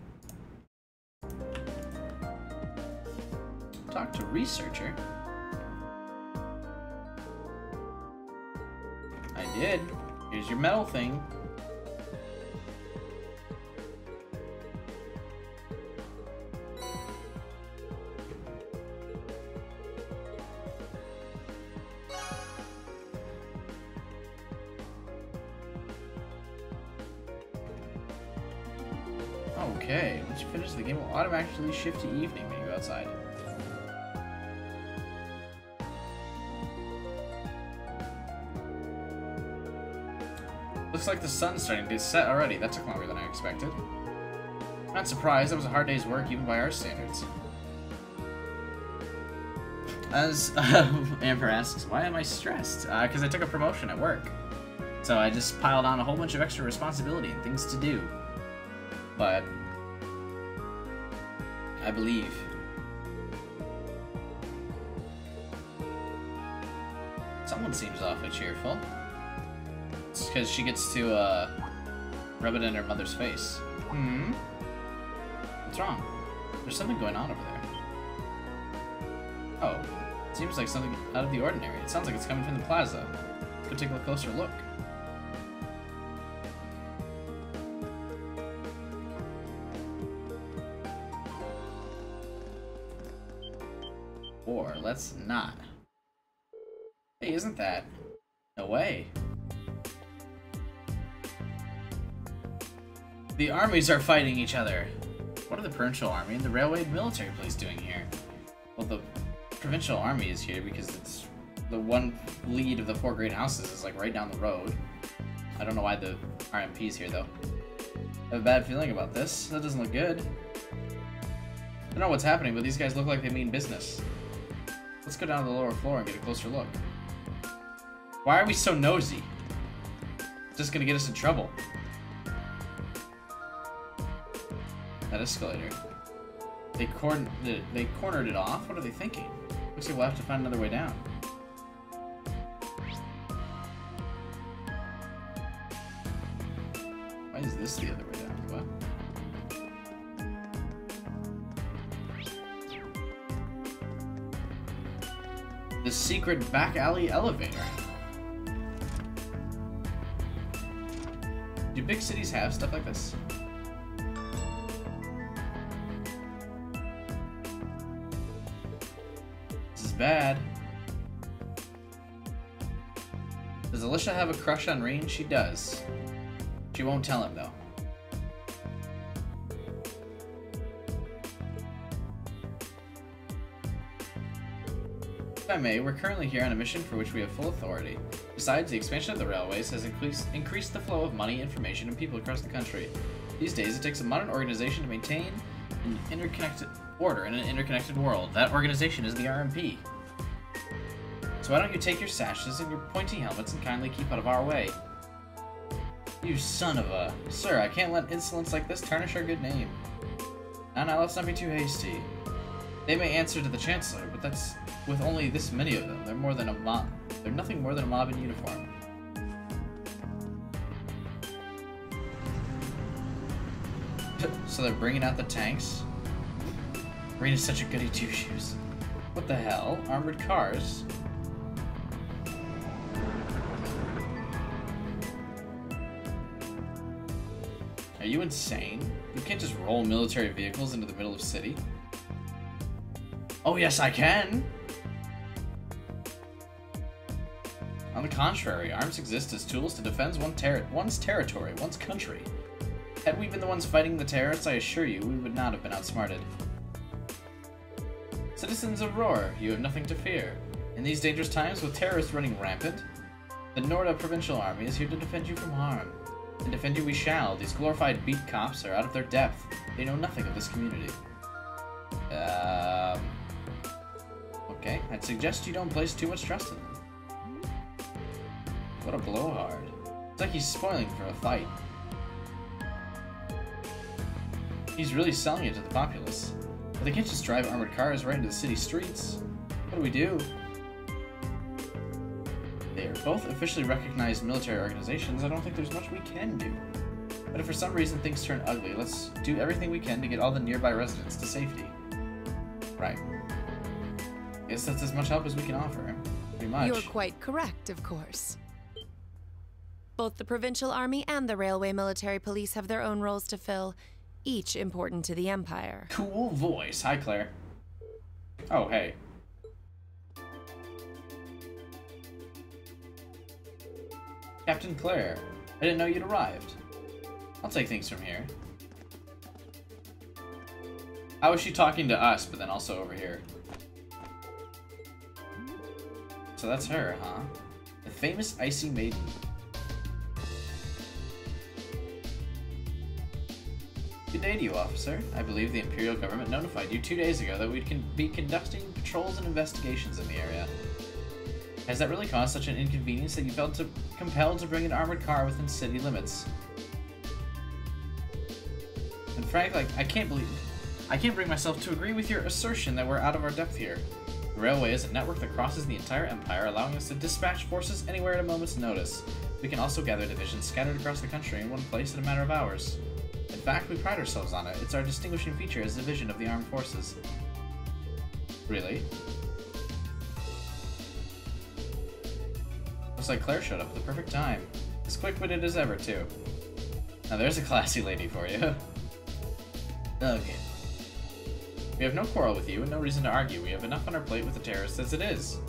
Talk to researcher. I did. Here's your metal thing. Okay, once you finish, the game will automatically shift to evening when you go outside. Looks like the sun's starting to set already. That took longer than I expected. I'm not surprised. That was a hard day's work, even by our standards. As Amber asks, why am I stressed? Because I took a promotion at work. So I just piled on a whole bunch of extra responsibility and things to do. But I believe someone seems awfully cheerful. It's because she gets to rub it in her mother's face. Hmm? What's wrong? There's something going on over there. Oh, it seems like something out of the ordinary. It sounds like it's coming from the plaza. Let's go take a closer look. Or let's not. Hey, isn't that? No way. The armies are fighting each other. What are the provincial army and the railway military police doing here? Well, the provincial army is here because it's the one lead of the 4 great houses is like right down the road. I don't know why the RMP is here though. I have a bad feeling about this. That doesn't look good. I don't know what's happening, but these guys look like they mean business. Let's go down to the lower floor and get a closer look. Why are we so nosy? It's just gonna get us in trouble. That escalator. They cornered it off? What are they thinking? Looks like we'll have to find another way down. Why is this the other way down? What? The secret back alley elevator. Do big cities have stuff like this? Bad. Does Alicia have a crush on Rain? She does. She won't tell him though. If I may, we're currently here on a mission for which we have full authority. Besides, the expansion of the railways has increased the flow of money, information, and people across the country. These days, it takes a modern organization to maintain an interconnected order in an interconnected world. That organization is the RMP. So why don't you take your sashes and your pointy helmets and kindly keep out of our way? You son of a... Sir, I can't let insolence like this tarnish our good name. Now, let's not be too hasty. They may answer to the Chancellor, but that's with only this many of them. They're more than a mob. They're nothing more than a mob in uniform. So they're bringing out the tanks? Marina's such a goody two-shoes. What the hell? Armored cars? Are you insane? You can't just roll military vehicles into the middle of city. Oh yes, I can! On the contrary, arms exist as tools to defend one's territory, one's country. Had we been the ones fighting the terrorists, I assure you, we would not have been outsmarted. Citizens of Roar, you have nothing to fear. In these dangerous times, with terrorists running rampant, the Norda Provincial Army is here to defend you from harm. And defend you we shall. These glorified beat cops are out of their depth. They know nothing of this community. Okay, I'd suggest you don't place too much trust in them. What a blowhard. It's like he's spoiling for a fight. He's really selling it to the populace. But they can't just drive armored cars right into the city streets. What do we do? They are both officially recognized military organizations. I don't think there's much we can do. But if for some reason things turn ugly, let's do everything we can to get all the nearby residents to safety. Right. Guess that's as much help as we can offer. Pretty much. You're quite correct, of course. Both the Provincial Army and the Railway Military Police have their own roles to fill, each important to the Empire. Cool voice. Hi, Claire. Oh, hey. Captain Claire, I didn't know you'd arrived. I'll take things from here. How is she talking to us, but then also over here? So that's her, huh? The famous Icy Maiden. Good day to you, officer. I believe the Imperial government notified you 2 days ago that we'd be conducting patrols and investigations in the area. Has that really caused such an inconvenience that you felt compelled to bring an armored car within city limits? And Frank, I can't bring myself to agree with your assertion that we're out of our depth here. The railway is a network that crosses the entire Empire, allowing us to dispatch forces anywhere at a moment's notice. We can also gather divisions scattered across the country in one place in a matter of hours. In fact, we pride ourselves on it. It's our distinguishing feature as a division of the armed forces. Really? Looks like Claire showed up at the perfect time. As quick-witted as ever, too. Now there's a classy lady for you. Okay. We have no quarrel with you and no reason to argue. We have enough on our plate with the terrorists as it is.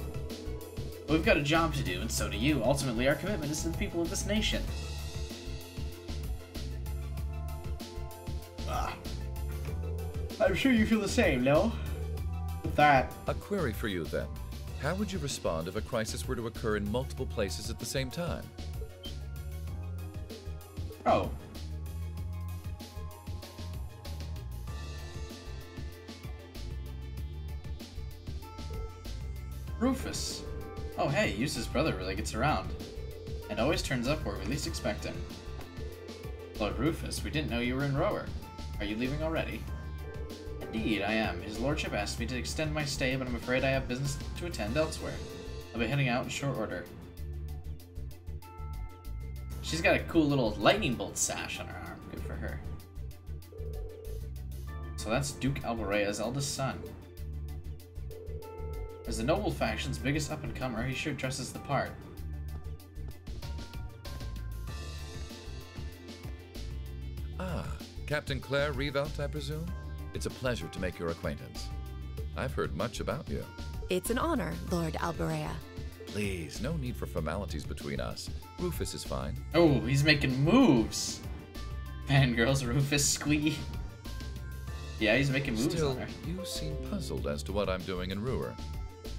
But we've got a job to do, and so do you. Ultimately, our commitment is to the people of this nation. I'm sure you feel the same, no? With that. A query for you, then. How would you respond if a crisis were to occur in multiple places at the same time? Oh. Rufus. Oh hey, Yusa's brother really gets around. And always turns up where we least expect him. Lord Rufus, we didn't know you were in Rower. Are you leaving already? Indeed, I am. His lordship asked me to extend my stay, but I'm afraid I have business to attend elsewhere. I'll be heading out in short order. She's got a cool little lightning bolt sash on her arm. Good for her. So that's Duke Alborea's eldest son. As the noble faction's biggest up-and-comer, he sure dresses the part. Ah, Captain Claire Revelt, I presume? It's a pleasure to make your acquaintance. I've heard much about you. It's an honor, Lord Alborea. Please, no need for formalities between us. Rufus is fine. Oh, he's making moves. Fangirls, Rufus, squee. Yeah, he's making moves Still, on her. you seem puzzled as to what I'm doing in Ruhr.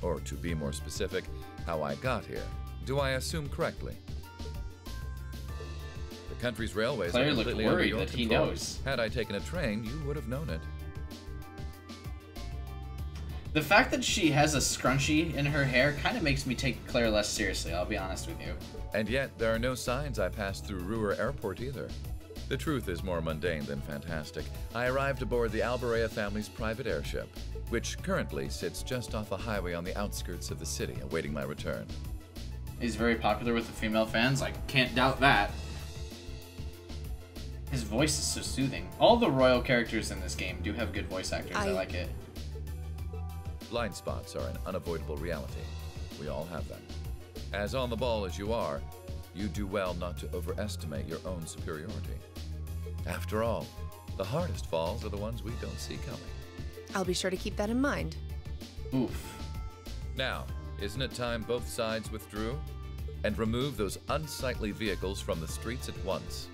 Or to be more specific, how I got here. Do I assume correctly? The country's railways Claire are looked completely under worried your that he control. knows. Had I taken a train, you would have known it. The fact that she has a scrunchie in her hair kind of makes me take Claire less seriously, I'll be honest with you. And yet, there are no signs I passed through Ruhr Airport either. The truth is more mundane than fantastic. I arrived aboard the Alborea family's private airship, which currently sits just off a highway on the outskirts of the city, awaiting my return. He's very popular with the female fans, I can't doubt that. His voice is so soothing. All the royal characters in this game do have good voice actors. I like it. Blind spots are an unavoidable reality. We all have them. As on the ball as you are, you do well not to overestimate your own superiority. After all, the hardest falls are the ones we don't see coming. I'll be sure to keep that in mind. Oof. Now, isn't it time both sides withdrew? And remove those unsightly vehicles from the streets at once.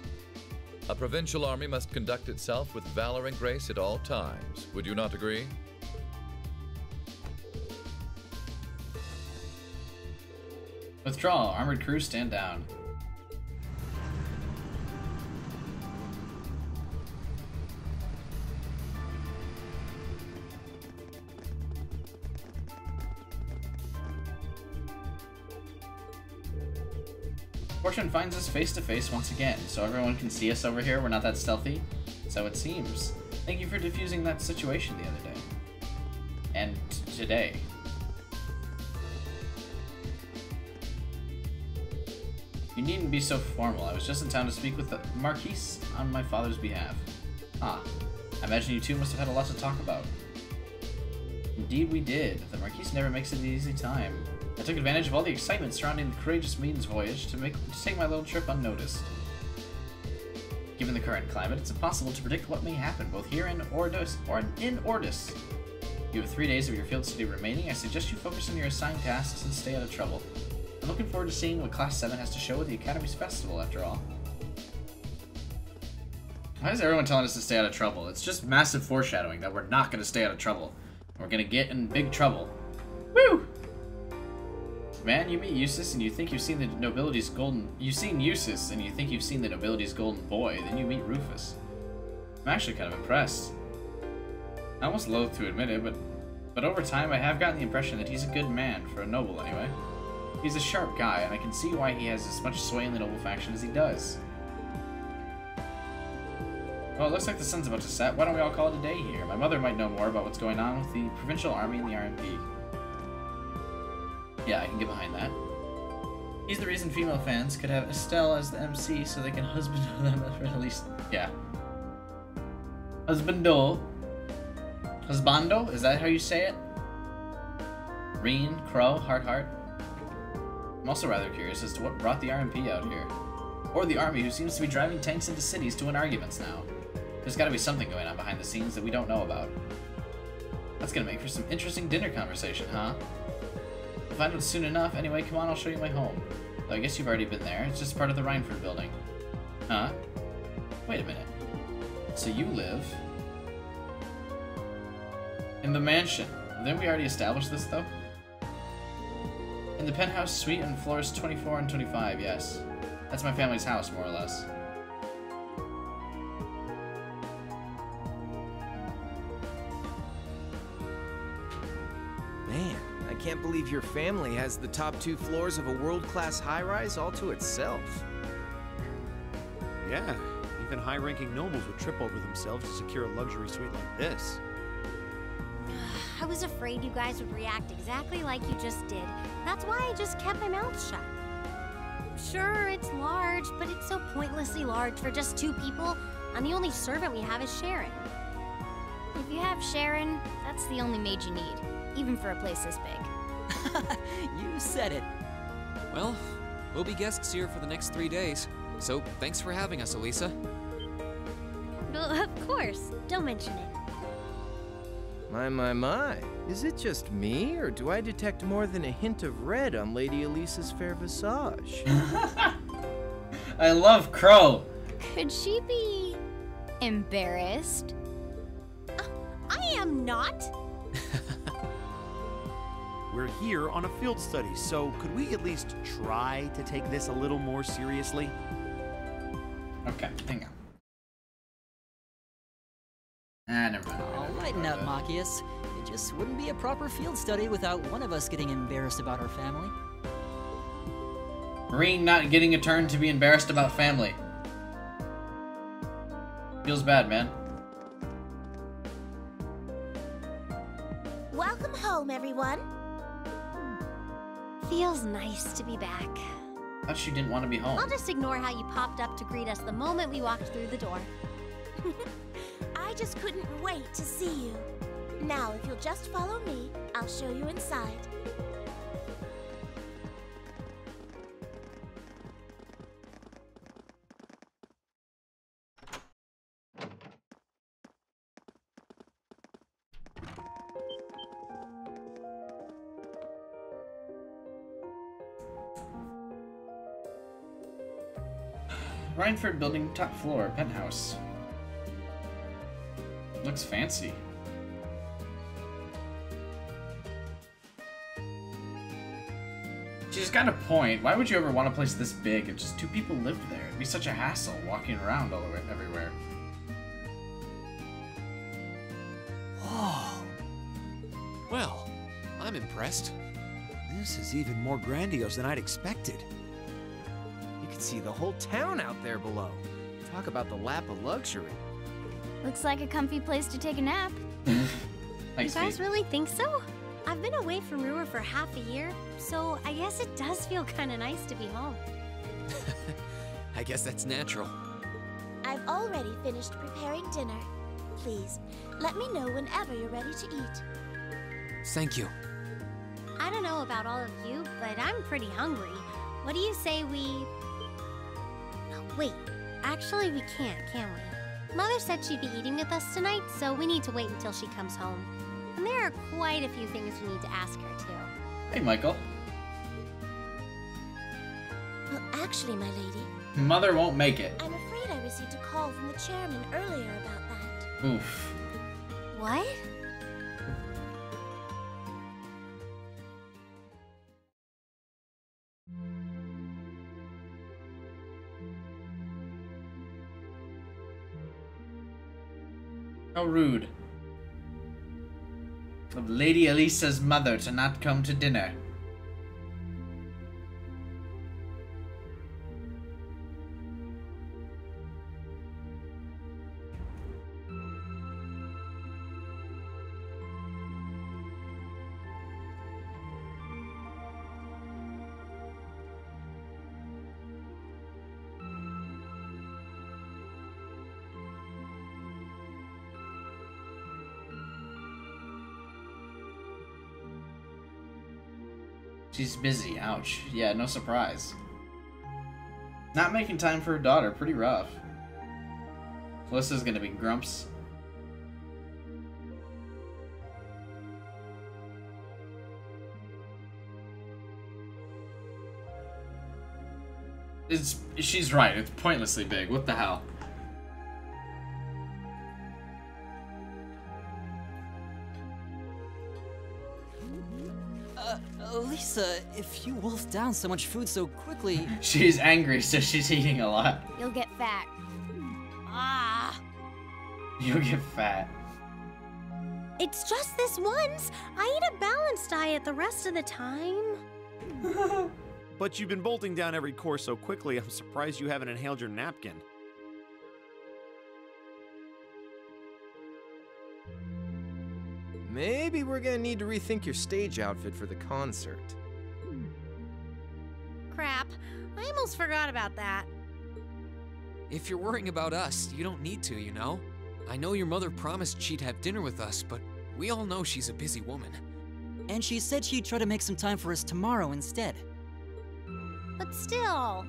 A provincial army must conduct itself with valor and grace at all times. Would you not agree? Withdrawal. Armored crews stand down. Fortune finds us face to face once again, so everyone can see us over here. We're not that stealthy. So it seems. Thank you for diffusing that situation the other day. And today. You needn't be so formal. I was just in town to speak with the Marquise on my father's behalf. Ah, I imagine you two must have had a lot to talk about. Indeed we did. The Marquise never makes it an easy time. I took advantage of all the excitement surrounding the Courageous Maiden's voyage to take my little trip unnoticed. Given the current climate, it's impossible to predict what may happen, both here in Ordis or in Ordis. You have 3 days of your field study remaining. I suggest you focus on your assigned tasks and stay out of trouble. I'm looking forward to seeing what Class 7 has to show at the Academy's festival, after all. Why is everyone telling us to stay out of trouble? It's just massive foreshadowing that we're not going to stay out of trouble. We're going to get in big trouble. Woo! Man, you meet Eustace and you think you've seen the nobility's golden... You've seen Eustace and you think you've seen the nobility's golden boy, then you meet Rufus. I'm actually kind of impressed. I almost loathe to admit it, but over time I have gotten the impression that he's a good man, for a noble anyway. He's a sharp guy, and I can see why he has as much sway in the noble faction as he does. Well, it looks like the sun's about to set. Why don't we all call it a day here? My mother might know more about what's going on with the provincial army and the RMP. Yeah, I can get behind that. He's the reason female fans could have Estelle as the MC so they can husbando them at least. Yeah. Husbando. Husbando? Is that how you say it? Reen, Crow, Heart. I'm also rather curious as to what brought the RMP out here. Or the army, who seems to be driving tanks into cities to win arguments now. There's gotta be something going on behind the scenes that we don't know about. That's gonna make for some interesting dinner conversation, huh? We'll find out soon enough. Anyway, come on, I'll show you my home. Though I guess you've already been there. It's just part of the Rhineford building. Huh? Wait a minute. So you live... in the mansion. Didn't we already establish this, though? In the penthouse suite on floors 24 and 25, yes. That's my family's house, more or less. Man, I can't believe your family has the top 2 floors of a world-class high-rise all to itself. Yeah, even high-ranking nobles would trip over themselves to secure a luxury suite like this. I was afraid you guys would react exactly like you just did. That's why I just kept my mouth shut. Sure, it's large, but it's so pointlessly large for just 2 people, and the only servant we have is Sharon. If you have Sharon, that's the only maid you need, even for a place this big. You said it. Well, we'll be guests here for the next 3 days, so thanks for having us, Elisa. Well, of course. Don't mention it. My. Is it just me, or do I detect more than a hint of red on Lady Elisa's fair visage? I love Crow. Could she be... embarrassed? I am not. We're here on a field study, so could we at least try to take this a little more seriously? Okay, hang on. Never mind. Oh, lighten up, Machias. It just wouldn't be a proper field study without one of us getting embarrassed about our family. Marine not getting a turn to be embarrassed about family. Feels bad, man. Welcome home, everyone. Feels nice to be back. thought you didn't want to be home. I'll just ignore how you popped up to greet us the moment we walked through the door. I just couldn't wait to see you. Now, if you'll just follow me, I'll show you inside. Rhineford building, top floor, penthouse. Looks fancy. She's got a point. Why would you ever want a place this big if just 2 people lived there? It'd be such a hassle walking around all the way everywhere. Whoa. Well, I'm impressed. This is even more grandiose than I'd expected. You can see the whole town out there below. Talk about the lap of luxury. Looks like a comfy place to take a nap. You guys really think so? I've been away from Ruhr for half a year, so I guess it does feel kind of nice to be home. I guess that's natural. I've already finished preparing dinner. Please, let me know whenever you're ready to eat. Thank you. I don't know about all of you, but I'm pretty hungry. What do you say we... Oh, wait, actually we can't, can we? Mother said she'd be eating with us tonight, so we need to wait until she comes home. And there are quite a few things we need to ask her, too. Hey, Michael. Well, actually, my lady... Mother won't make it. I'm afraid I received a call from the chairman earlier about that. Oof. What? How rude of Lady Elisa's mother to not come to dinner. She's busy, ouch. Yeah, no surprise. Not making time for her daughter, pretty rough. Melissa's gonna be grumps. She's right, it's pointlessly big, what the hell? Lisa, if you wolf down so much food so quickly... She's angry, so she's eating a lot. You'll get fat. Ah! You'll get fat. It's just this once. I eat a balanced diet the rest of the time. But you've been bolting down every course so quickly, I'm surprised you haven't inhaled your napkin. Maybe we're gonna need to rethink your stage outfit for the concert. Crap. I almost forgot about that. If you're worrying about us, you don't need to, you know? I know your mother promised she'd have dinner with us, but we all know she's a busy woman. And she said she'd try to make some time for us tomorrow instead. But still...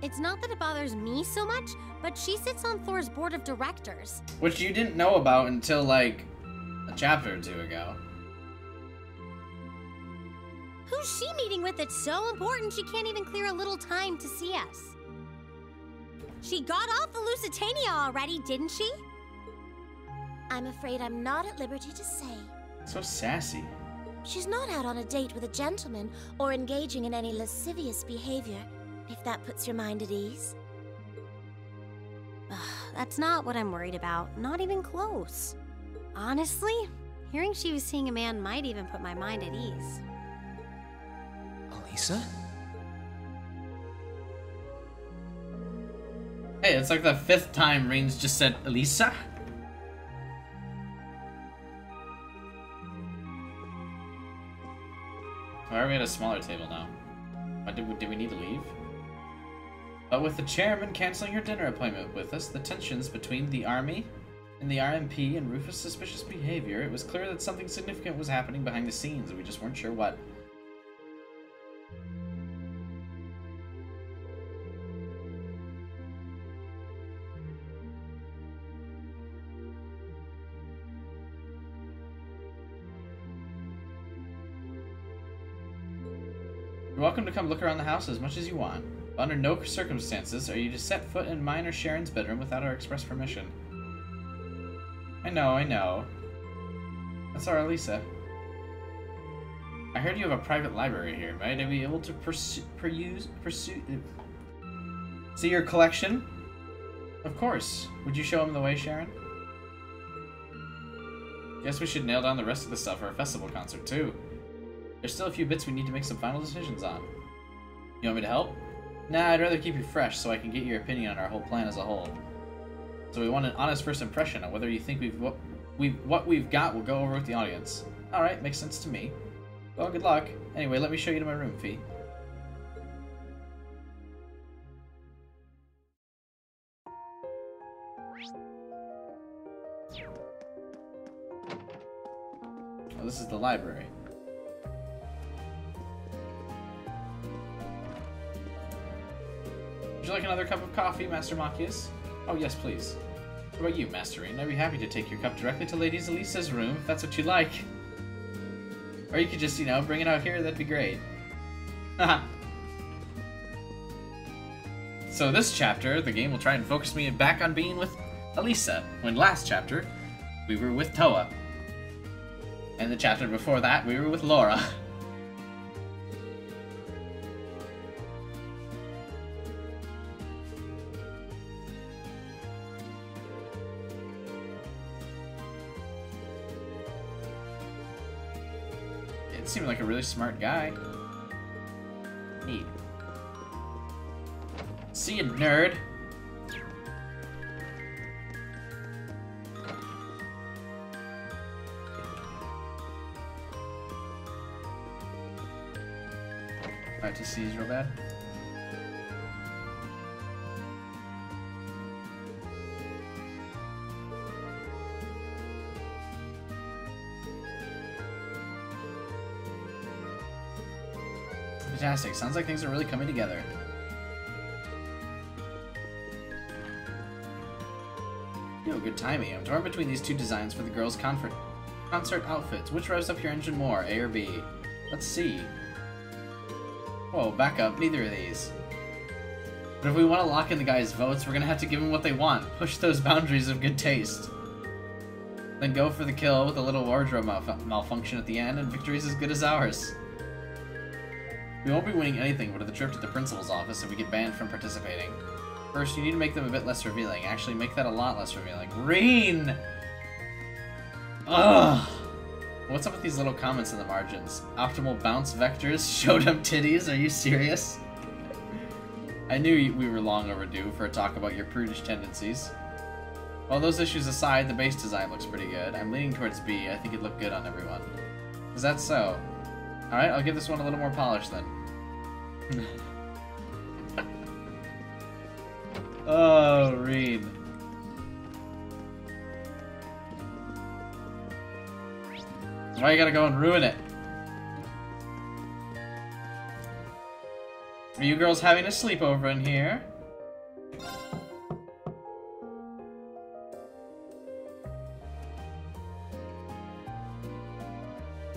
It's not that it bothers me so much, but she sits on Thor's board of directors. Which you didn't know about until, like, a chapter or two ago. Who's she meeting with that's so important she can't even clear a little time to see us? She got off the Lusitania already, didn't she? I'm afraid I'm not at liberty to say. So sassy. She's not out on a date with a gentleman or engaging in any lascivious behavior, if that puts your mind at ease. That's not what I'm worried about, not even close. Honestly, hearing she was seeing a man might even put my mind at ease. Elisa? Hey, it's like the 5th time Reigns just said Elisa. Why are we at a smaller table now? Did we need to leave? But with the chairman canceling her dinner appointment with us, the tensions between the army and the RMP and Rufus' suspicious behavior, it was clear that something significant was happening behind the scenes. We just weren't sure what. You're welcome to come look around the house as much as you want. But under no circumstances are you to set foot in mine or Sharon's bedroom without our express permission. I know. That's our Elisa. I heard you have a private library here. Might I be able to see your collection? Of course. Would you show him the way, Sharon? Guess we should nail down the rest of the stuff for our festival concert, too. There's still a few bits we need to make some final decisions on. You want me to help? Nah, I'd rather keep you fresh so I can get your opinion on our whole plan as a whole. So we want an honest first impression on whether you think what we've got will go over with the audience. Alright, makes sense to me. Well, good luck. Anyway, let me show you to my room, Fee. Oh, this is the library. Would you like another cup of coffee, Master Machias? Oh, yes, please. What about you, Masterine? I'd be happy to take your cup directly to Lady Elisa's room, if that's what you'd like. Or you could just, you know, bring it out here, that'd be great. Haha. So this chapter, the game will try and focus me back on being with Elisa, when last chapter, we were with Toa. And the chapter before that, we were with Laura. Seemed like a really smart guy. Neat. See you, nerd. Alright, to see is real bad. Fantastic. Sounds like things are really coming together. Yo, good timing. I'm torn between these two designs for the girls' concert outfits. Which revs up your engine more, A or B? Let's see. Whoa, back up. Neither of these. But if we want to lock in the guys' votes, we're gonna have to give them what they want. Push those boundaries of good taste. Then go for the kill with a little wardrobe malfunction at the end, and victory's as good as ours. We won't be winning anything but a trip to the principal's office if we get banned from participating. First, you need to make them a bit less revealing. Actually, make that a lot less revealing. Reen! Ugh! What's up with these little comments in the margins? Optimal bounce vectors? Showed up titties? Are you serious? I knew we were long overdue for a talk about your prudish tendencies. Well, those issues aside, the base design looks pretty good. I'm leaning towards B. I think it'd look good on everyone. Is that so? Alright, I'll give this one a little more polish then. Oh, Reed. Why you gotta go and ruin it? Are you girls having a sleepover in here?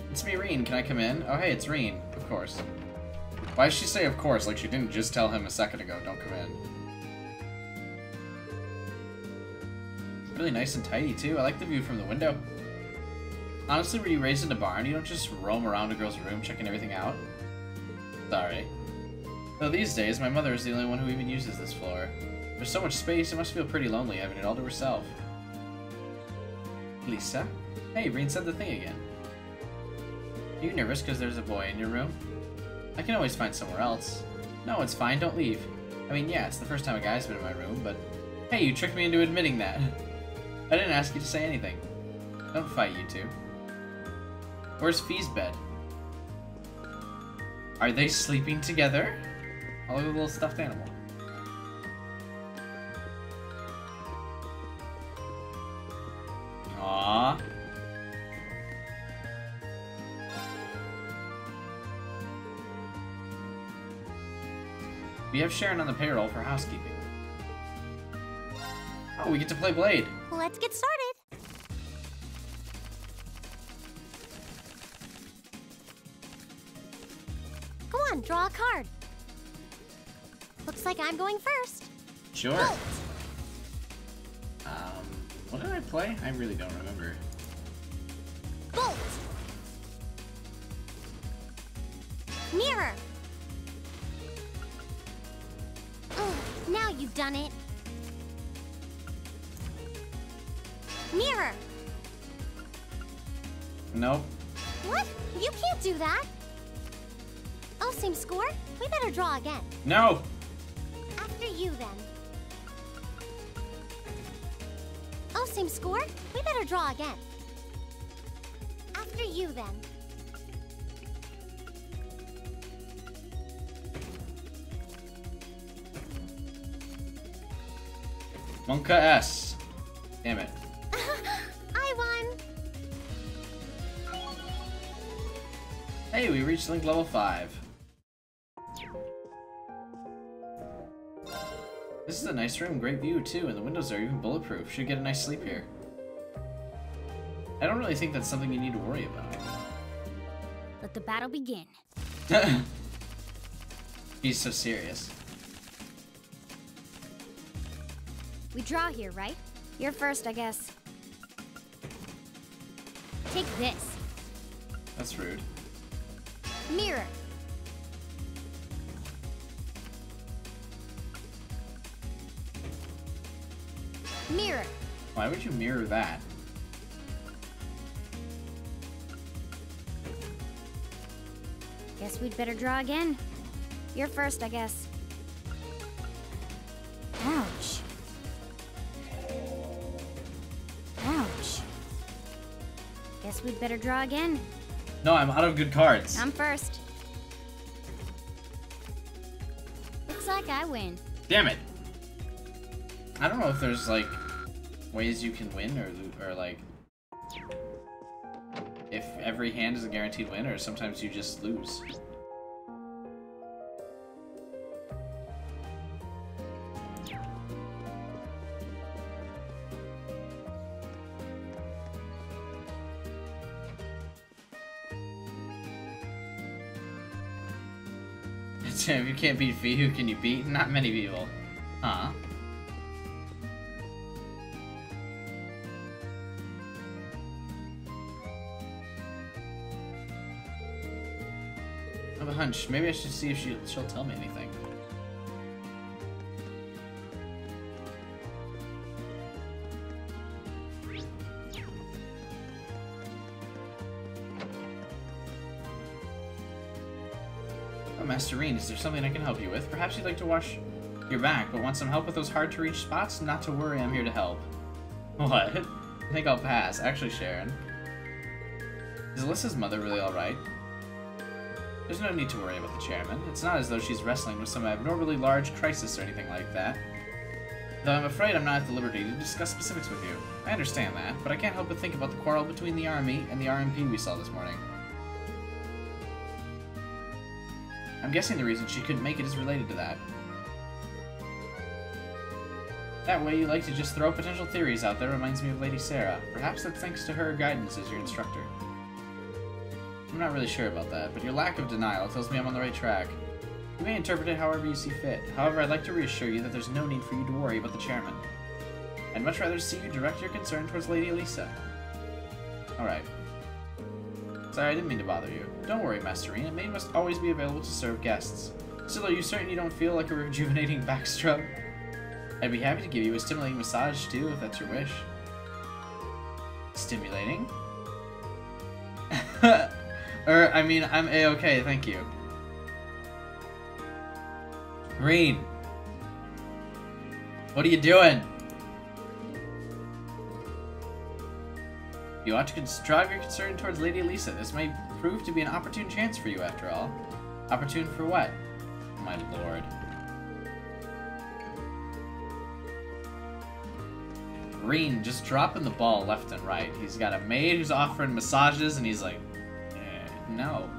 It's me, Reen. Can I come in? Oh, hey, it's Reen. Of course. Why did she say of course, like she didn't just tell him a second ago, don't come in? Really nice and tidy, too. I like the view from the window. Honestly, were you raised in a barn? You don't just roam around a girl's room checking everything out? Sorry. Though these days, my mother is the only one who even uses this floor. There's so much space, it must feel pretty lonely having it all to herself. Lisa? Hey, Reen said the thing again. Are you nervous because there's a boy in your room? I can always find somewhere else. No, it's fine, don't leave. I mean, yeah, it's the first time a guy's been in my room, but... Hey, you tricked me into admitting that. I didn't ask you to say anything. Don't fight, you two. Where's Fee's bed? Are they sleeping together? Oh, look at a little stuffed animal. Aww. We have Sharon on the payroll for housekeeping. Oh, we get to play Blade. Let's get started. Go on, draw a card. Looks like I'm going first. Sure. Bolt. What did I play? I really don't remember. Bolt. Mirror. Oh, now you've done it. Mirror. Nope. What? You can't do that. Oh, same score? We better draw again. No. After you, then. Oh, same score? We better draw again. After you, then. Monka S. Damn it. I won. Hey, we reached Link level 5. This is a nice room, great view too, and the windows are even bulletproof. Should get a nice sleep here. I don't really think that's something you need to worry about. Let the battle begin. He's so serious. We draw here, right? You're first, I guess. Take this. That's rude. Mirror. Mirror. Why would you mirror that? Guess we'd better draw again. You're first, I guess. Ouch. Ouch. Guess we'd better draw again. No, I'm out of good cards. I'm first. Looks like I win. Damn it. I don't know if there's like ways you can win or like if every hand is a guaranteed win or sometimes you just lose. If you can't beat Fee, who can you beat? Not many people. Huh? I have a hunch. Maybe I should see if she'll tell me anything. Oh, Masterine, is there something I can help you with? Perhaps you'd like to wash your back, but want some help with those hard-to-reach spots? Not to worry, I'm here to help. What? I think I'll pass. Actually, Sharon. Is Alyssa's mother really alright? There's no need to worry about the chairman. It's not as though she's wrestling with some abnormally large crisis or anything like that. Though I'm afraid I'm not at the liberty to discuss specifics with you. I understand that, but I can't help but think about the quarrel between the army and the RMP we saw this morning. I'm guessing the reason she couldn't make it is related to that. That way you like to just throw potential theories out there reminds me of Lady Sarah. Perhaps that's thanks to her guidance as your instructor. I'm not really sure about that, but your lack of denial tells me I'm on the right track. You may interpret it however you see fit. However, I'd like to reassure you that there's no need for you to worry about the chairman. I'd much rather see you direct your concern towards Lady Elisa. Alright. Sorry, I didn't mean to bother you. Don't worry, Masterine. A maid must always be available to serve guests. Still, are you certain you don't feel like a rejuvenating back scrub? I'd be happy to give you a stimulating massage, too, if that's your wish. Stimulating? I mean, I'm A-okay, thank you. Green. What are you doing? You ought to drive your concern towards Lady Elisa. This may prove to be an opportune chance for you, after all. Opportune for what? My lord. Green, just dropping the ball left and right. He's got a maid who's offering massages, and he's like, no.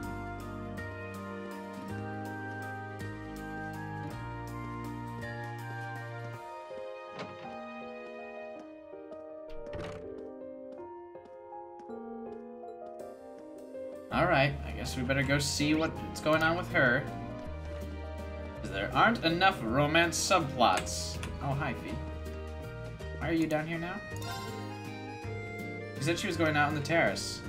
Alright, I guess we better go see what's going on with her. There aren't enough romance subplots. Oh, hi, Fee. Why are you down here now? She said she was going out on the terrace.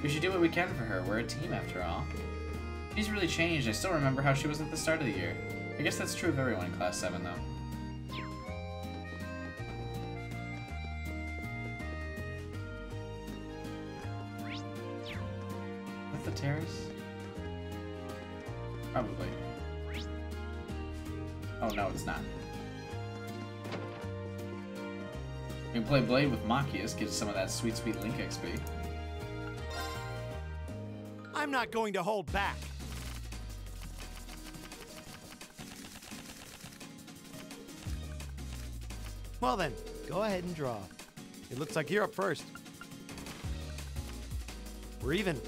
We should do what we can for her. We're a team, after all. She's really changed. I still remember how she was at the start of the year. I guess that's true of everyone in Class 7, though. That's the terrace? Probably. Oh, no, it's not. We can play Blade with Machias, get some of that sweet, sweet Link XP. I'm not going to hold back. Well then, go ahead and draw. It looks like you're up first. We're even.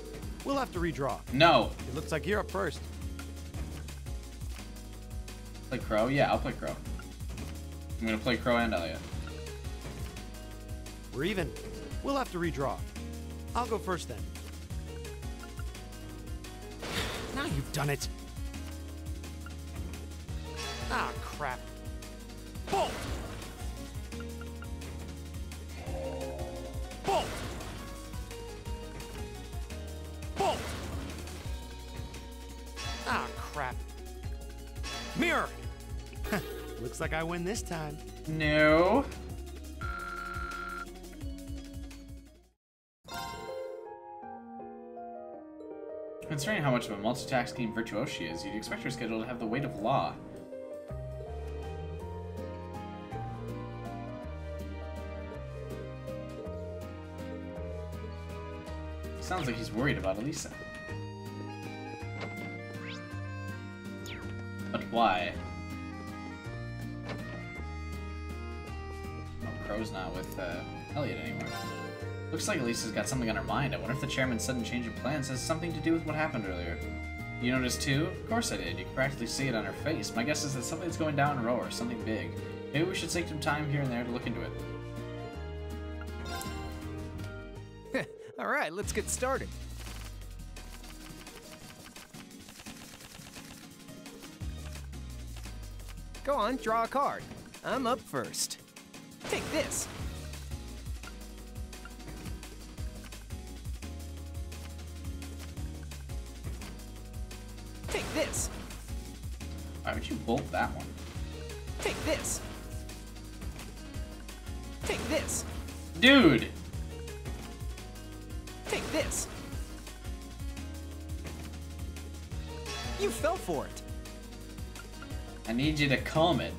We'll have to redraw. No. It looks like you're up first. Play Crow? Yeah, I'll play Crow. I'm gonna play Crow and Elliot. We're even. We'll have to redraw. I'll go first then. Now you've done it. Ah, crap. Bolt! Bolt! Bolt! Ah, crap. Mirror! Looks like I win this time. No. Considering how much of a multitasking virtuoso she is, you'd expect her schedule to have the weight of law. Sounds like he's worried about Elisa. But why? Oh, Crow's not with Elliot anymore. Looks like Elisa's got something on her mind. I wonder if the chairman's sudden change of plans has something to do with what happened earlier. You noticed too? Of course I did. You can practically see it on her face. My guess is that something's going down in Roar, something big. Maybe we should take some time here and there to look into it. Alright, let's get started. Go on, draw a card. I'm up first. Take this. Take this. Why would you bolt that one? Take this. Take this. Dude! Take this. You fell for it. I need you to calm it.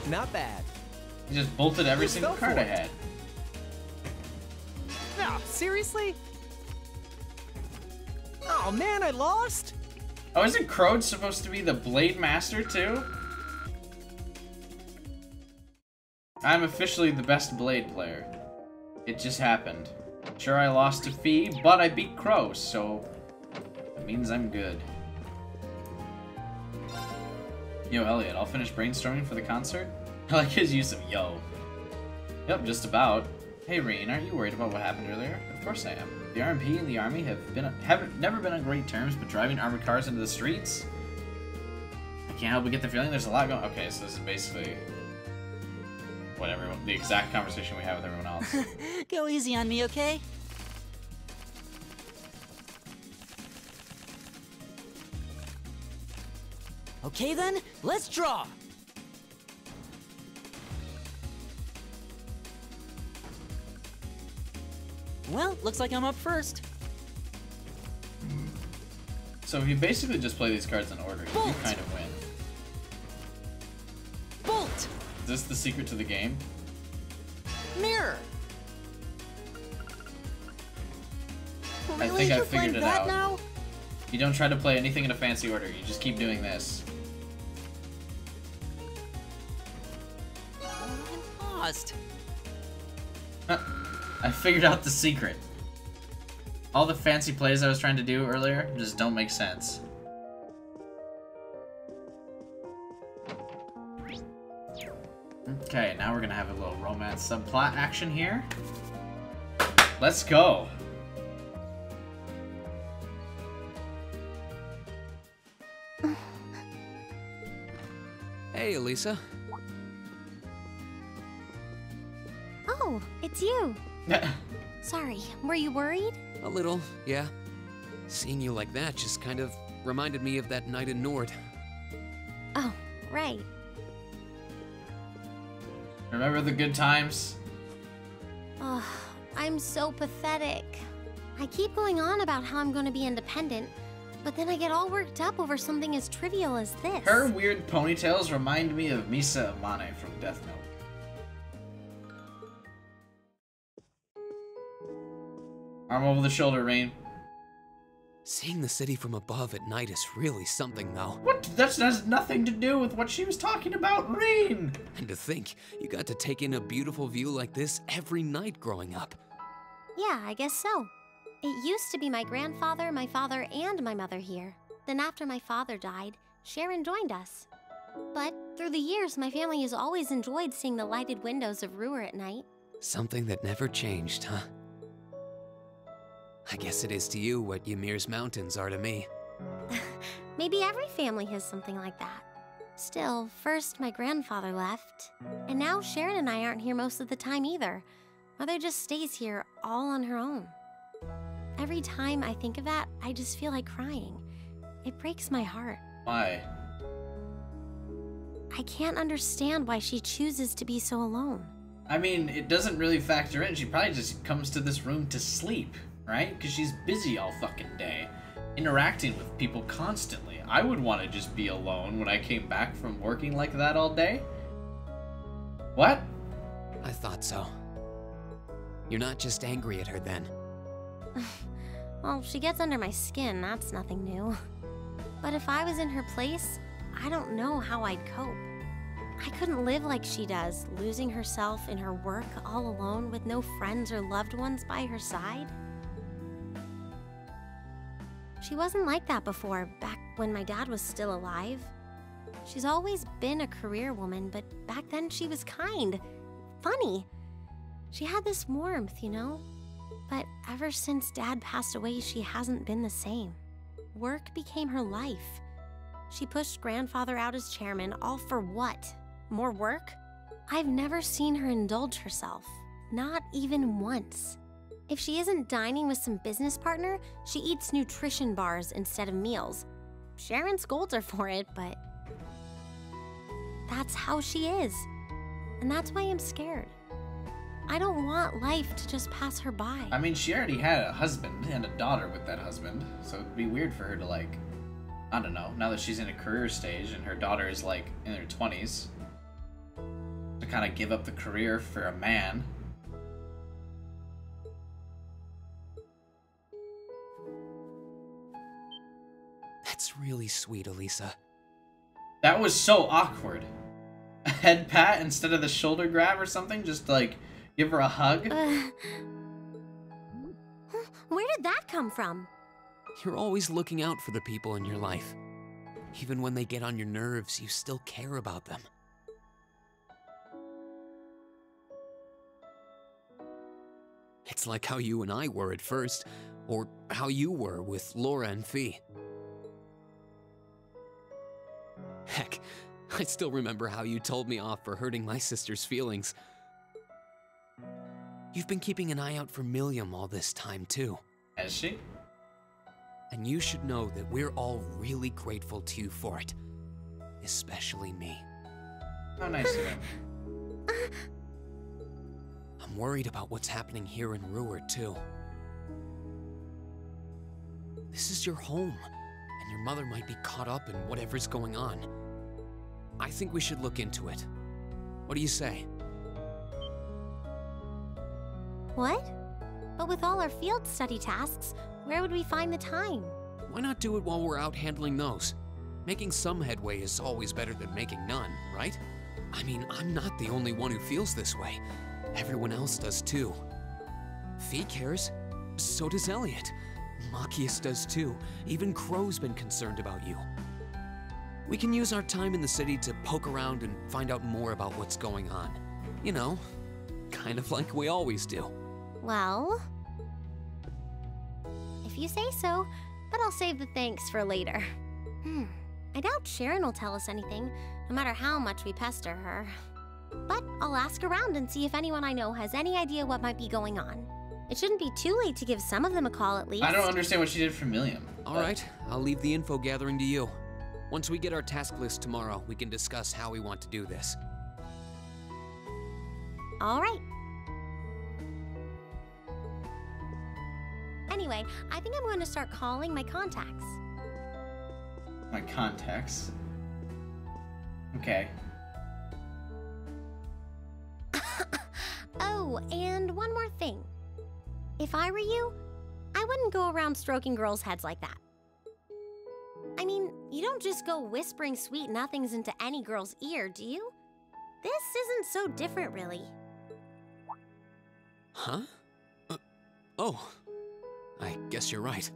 Not bad. You just bolted every single card I had. No, seriously? Oh man, I lost? Oh, isn't Crowd supposed to be the Blade Master too? I'm officially the best Blade player. It just happened. Sure, I lost to Fee, but I beat Crow, so that means I'm good. Yo, Elliot, I'll finish brainstorming for the concert? I like his use of yo. Yep, just about. Hey, Reen, aren't you worried about what happened earlier? Of course I am. The RMP and the Army have never been on great terms, but driving armored cars into the streets? I can't help but get the feeling there's a lot going. Okay, so this is basically the exact conversation we have with everyone else. Go easy on me, okay? Okay then, let's draw! Well, looks like I'm up first. So if you basically just play these cards in order, you kind of win. Bolt! Is this the secret to the game? Mirror! I think I figured it out. Now? You don't try to play anything in a fancy order. You just keep doing this. I'm paused. I figured out the secret. All the fancy plays I was trying to do earlier just don't make sense. Okay, now we're gonna have a little romance subplot action here. Let's go. Hey, Elisa. Oh, it's you. Sorry, were you worried? A little, yeah. Seeing you like that just kind of reminded me of that night in Nord. Oh, right. Remember the good times? Oh, I'm so pathetic. I keep going on about how I'm going to be independent, but then I get all worked up over something as trivial as this. Her weird ponytails remind me of Misa Amane from Death Note. Arm over the shoulder, Rain. Seeing the city from above at night is really something, though. What? That has nothing to do with what she was talking about, Rain! And to think, you got to take in a beautiful view like this every night growing up. Yeah, I guess so. It used to be my grandfather, my father, and my mother here. Then after my father died, Sharon joined us. But through the years, my family has always enjoyed seeing the lighted windows of Ruhr at night. Something that never changed, huh? I guess it is to you what Ymir's mountains are to me. Maybe every family has something like that. Still, first my grandfather left, and now Sharon and I aren't here most of the time either. Mother just stays here all on her own. Every time I think of that, I just feel like crying. It breaks my heart. Why? I can't understand why she chooses to be so alone. I mean, it doesn't really factor in. She probably just comes to this room to sleep, right? Because she's busy all fucking day, interacting with people constantly. I would want to just be alone when I came back from working like that all day. What? I thought so. You're not just angry at her then. Well, she gets under my skin, that's nothing new. But if I was in her place, I don't know how I'd cope. I couldn't live like she does, losing herself in her work all alone with no friends or loved ones by her side. She wasn't like that before, back when my dad was still alive. She's always been a career woman, but back then she was kind, funny. She had this warmth, you know? But ever since Dad passed away, she hasn't been the same. Work became her life. She pushed Grandfather out as chairman, all for what? More work? I've never seen her indulge herself, not even once. If she isn't dining with some business partner, she eats nutrition bars instead of meals. Sharon scolds her for it, but that's how she is. And that's why I'm scared. I don't want life to just pass her by. I mean, she already had a husband and a daughter with that husband, so it'd be weird for her to, like, I don't know, now that she's in a career stage and her daughter is, like, in her 20s, to kind of give up the career for a man. That's really sweet, Elisa. That was so awkward. A head pat instead of the shoulder grab or something? Just, like, give her a hug? Where did that come from? You're always looking out for the people in your life. Even when they get on your nerves, you still care about them. It's like how you and I were at first, or how you were with Laura and Fee. Heck, I still remember how you told me off for hurting my sister's feelings. You've been keeping an eye out for Milliam all this time, too. Has she? And you should know that we're all really grateful to you for it. Especially me. How nice of him. I'm worried about what's happening here in Ruhr, too. This is your home, and your mother might be caught up in whatever's going on. I think we should look into it. What do you say? What? But with all our field study tasks, where would we find the time? Why not do it while we're out handling those? Making some headway is always better than making none, right? I mean, I'm not the only one who feels this way. Everyone else does too. Fee cares. So does Elliot. Machias does too. Even Crow's been concerned about you. We can use our time in the city to poke around and find out more about what's going on. You know, kind of like we always do. Well, if you say so, but I'll save the thanks for later. I doubt Sharon will tell us anything, no matter how much we pester her. But I'll ask around and see if anyone I know has any idea what might be going on. It shouldn't be too late to give some of them a call at least. I don't understand what she did for Milliam. Alright, I'll leave the info gathering to you. Once we get our task list tomorrow, we can discuss how we want to do this. Alright. Anyway, I think I'm going to start calling my contacts. My contacts? Okay. Oh, and one more thing. If I were you, I wouldn't go around stroking girls' heads like that. I mean, you don't just go whispering sweet nothings into any girl's ear, do you? This isn't so different, really. Huh? Oh. I guess you're right.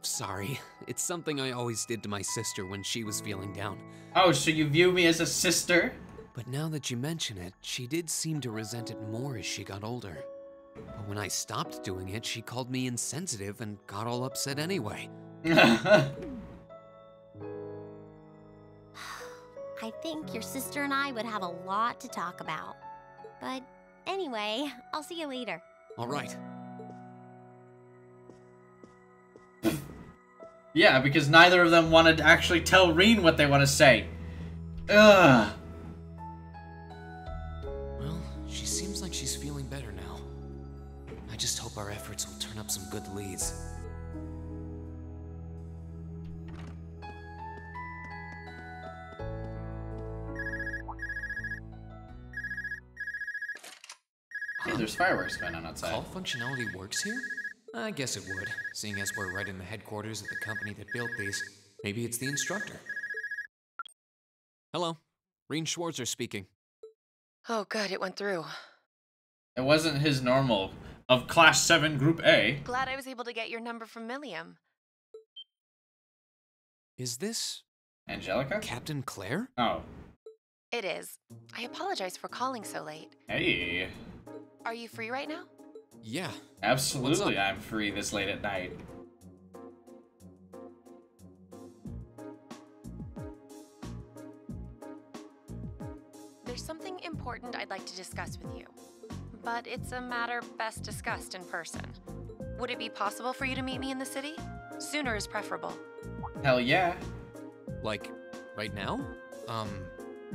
Sorry. It's something I always did to my sister when she was feeling down. Oh, so you view me as a sister? But now that you mention it, she did seem to resent it more as she got older. But when I stopped doing it, she called me insensitive and got all upset anyway. I think your sister and I would have a lot to talk about. But anyway, I'll see you later. All right. Yeah, because neither of them wanted to actually tell Reen what they want to say. Ugh. Well, she seems like she's feeling better now. I just hope our efforts will turn up some good leads. Hey, there's fireworks going on outside. Call functionality works here? I guess it would, seeing as we're right in the headquarters of the company that built these. Maybe it's the instructor. Hello, Reen Schwarzer speaking. Oh, good, it went through. It wasn't his normal of Class 7 Group A. Glad I was able to get your number from Milliam. Is this... Angelica? Captain Claire? Oh. It is. I apologize for calling so late. Hey. Are you free right now? Yeah. Absolutely, I'm free this late at night. There's something important I'd like to discuss with you, but it's a matter best discussed in person. Would it be possible for you to meet me in the city? Sooner is preferable. Hell yeah. Like, right now?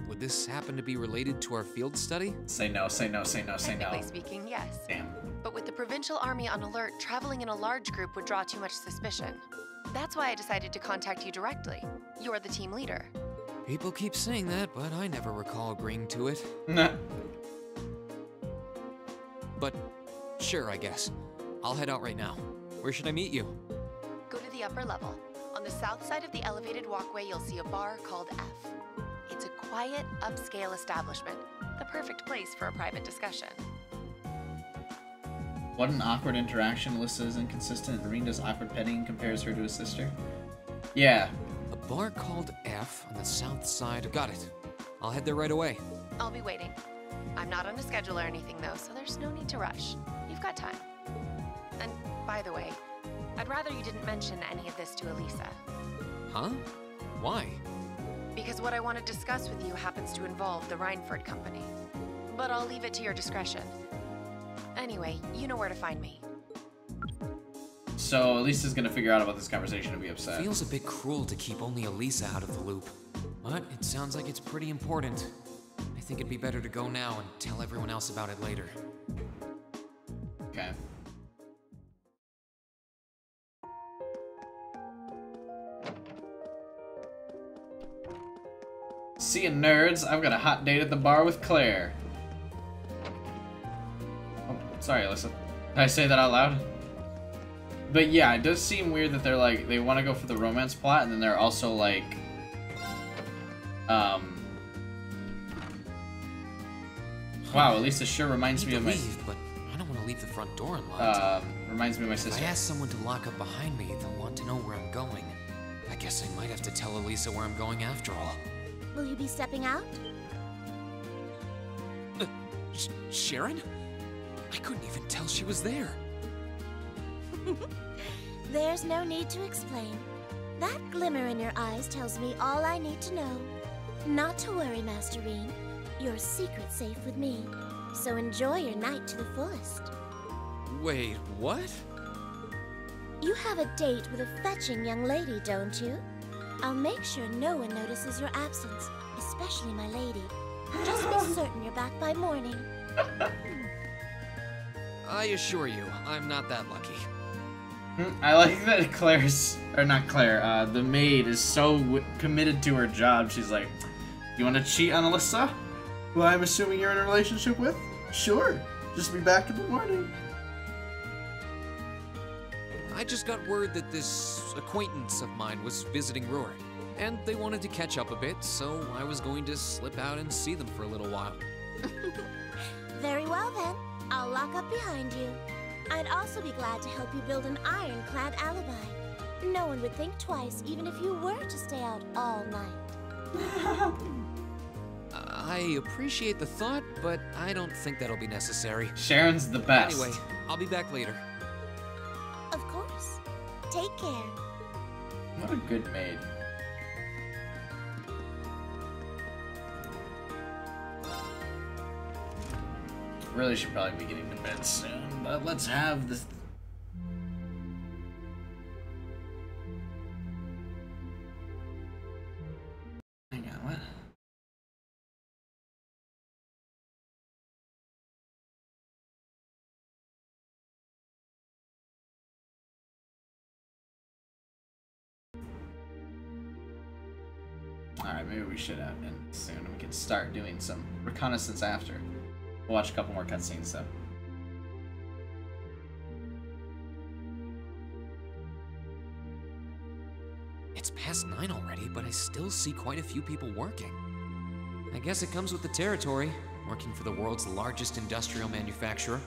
Would this happen to be related to our field study? Say no, say no, say no, say no. Technically speaking, yes. Damn. But with the Provincial Army on alert, traveling in a large group would draw too much suspicion. That's why I decided to contact you directly. You're the team leader. People keep saying that, but I never recall agreeing to it. Nah. But, sure, I guess. I'll head out right now. Where should I meet you? Go to the upper level. On the south side of the elevated walkway, you'll see a bar called F. It's a quiet, upscale establishment. The perfect place for a private discussion. What an awkward interaction. Alyssa is inconsistent and Reen does awkward petting and compares her to his sister. Yeah. A bar called F on the south side. Got it. I'll head there right away. I'll be waiting. I'm not on a schedule or anything, though, so there's no need to rush. You've got time. And, by the way, I'd rather you didn't mention any of this to Elisa. Huh? Why? Because what I want to discuss with you happens to involve the Reinford Company. But I'll leave it to your discretion. Anyway, you know where to find me. So Elisa's gonna figure out about this conversation and be upset. Feels a bit cruel to keep only Elisa out of the loop. But it sounds like it's pretty important. I think it'd be better to go now and tell everyone else about it later. Okay. See ya, nerds. I've got a hot date at the bar with Claire. Oh, sorry, Alyssa. Did I say that out loud? But yeah, it does seem weird that they're like, they want to go for the romance plot, and then they're also like, wow, at least this sure reminds me of my... But I don't want to leave the front door unlocked. Reminds me of my sister. If I ask someone to lock up behind me, they'll want to know where I'm going. I guess I might have to tell Elisa where I'm going after all. Will you be stepping out? Sharon? I couldn't even tell she was there. There's no need to explain. That glimmer in your eyes tells me all I need to know. Not to worry, Master Reen. Your secret's safe with me. So enjoy your night to the fullest. Wait, what? You have a date with a fetching young lady, don't you? I'll make sure no one notices your absence, especially my lady. Just be certain you're back by morning. I assure you, I'm not that lucky. I like that Claire's, or not Claire, the maid is so committed to her job. She's like, you want to cheat on Alyssa, who I'm assuming you're in a relationship with? Sure, just be back in the morning. I just got word that this acquaintance of mine was visiting Roar, and they wanted to catch up a bit, so I was going to slip out and see them for a little while. Very well then, I'll lock up behind you. I'd also be glad to help you build an ironclad alibi. No one would think twice, even if you were to stay out all night. I appreciate the thought, but I don't think that'll be necessary. Sharon's the best. Anyway, I'll be back later. Of course. Take care. What a good maid. Really should probably be getting to bed soon, but let's have this. Hang on, what? Alright, maybe we should have end soon and we can start doing some reconnaissance after. We'll watch a couple more cutscenes though. It's past 9 already, but I still see quite a few people working. I guess it comes with the territory, working for the world's largest industrial manufacturer.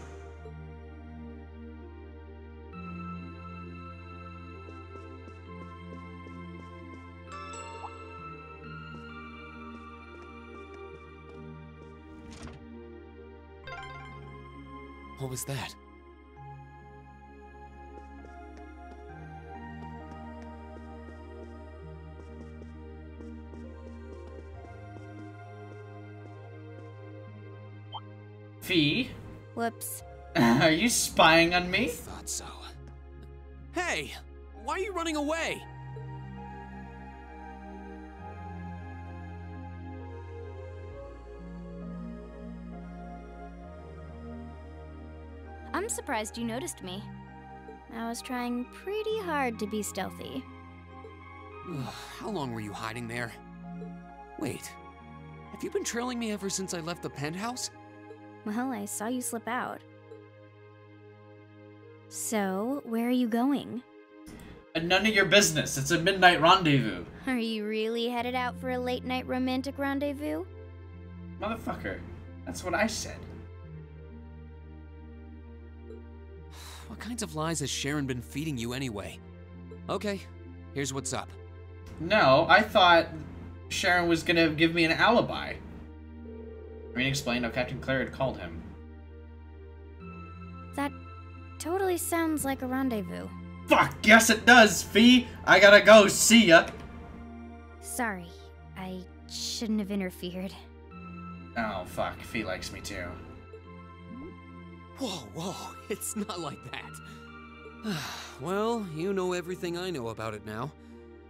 What was that? Fee? Whoops. Are you spying on me? Thought so. Hey! Why are you running away? I'm surprised you noticed me. I was trying pretty hard to be stealthy. How long were you hiding there? Wait, have you been trailing me ever since I left the penthouse? Well, I saw you slip out. So, where are you going? None of your business. It's a midnight rendezvous. Are you really headed out for a late-night romantic rendezvous? Motherfucker. That's what I said. What kinds of lies has Sharon been feeding you anyway? Okay, here's what's up. No, I thought Sharon was gonna give me an alibi. Reen explained how Captain Claire had called him. That totally sounds like a rendezvous. Fuck, yes it does, Fee! I gotta go, see ya! Sorry, I shouldn't have interfered. Oh, fuck, Fee likes me too. Whoa, it's not like that. Well, you know everything I know about it now.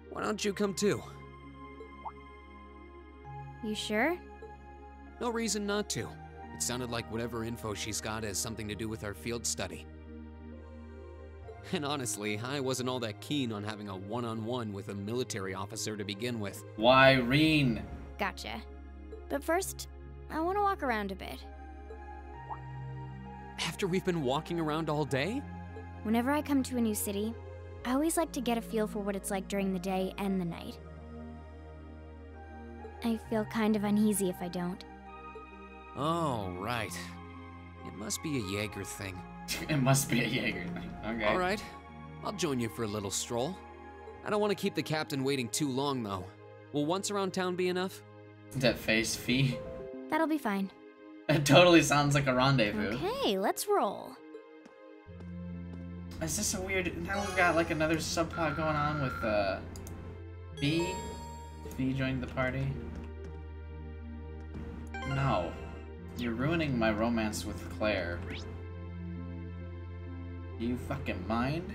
Why don't you come too? You sure? No reason not to. It sounded like whatever info she's got has something to do with our field study. And honestly, I wasn't all that keen on having a one-on-one with a military officer to begin with. Why, Reen? Gotcha. But first, I want to walk around a bit. After we've been walking around all day? Whenever I come to a new city, I always like to get a feel for what it's like during the day and the night. I feel kind of uneasy if I don't. Oh, right. It must be a Jaeger thing. It must be a Jaeger thing. Okay. All right. I'll join you for a little stroll. I don't want to keep the captain waiting too long, though. Will once around town be enough? That face, Fee. That'll be fine. It totally sounds like a rendezvous. Okay, let's roll. Is this a weird... Now we've got like another subplot going on with Fee? Fee joined the party? No. You're ruining my romance with Claire. Do you fucking mind?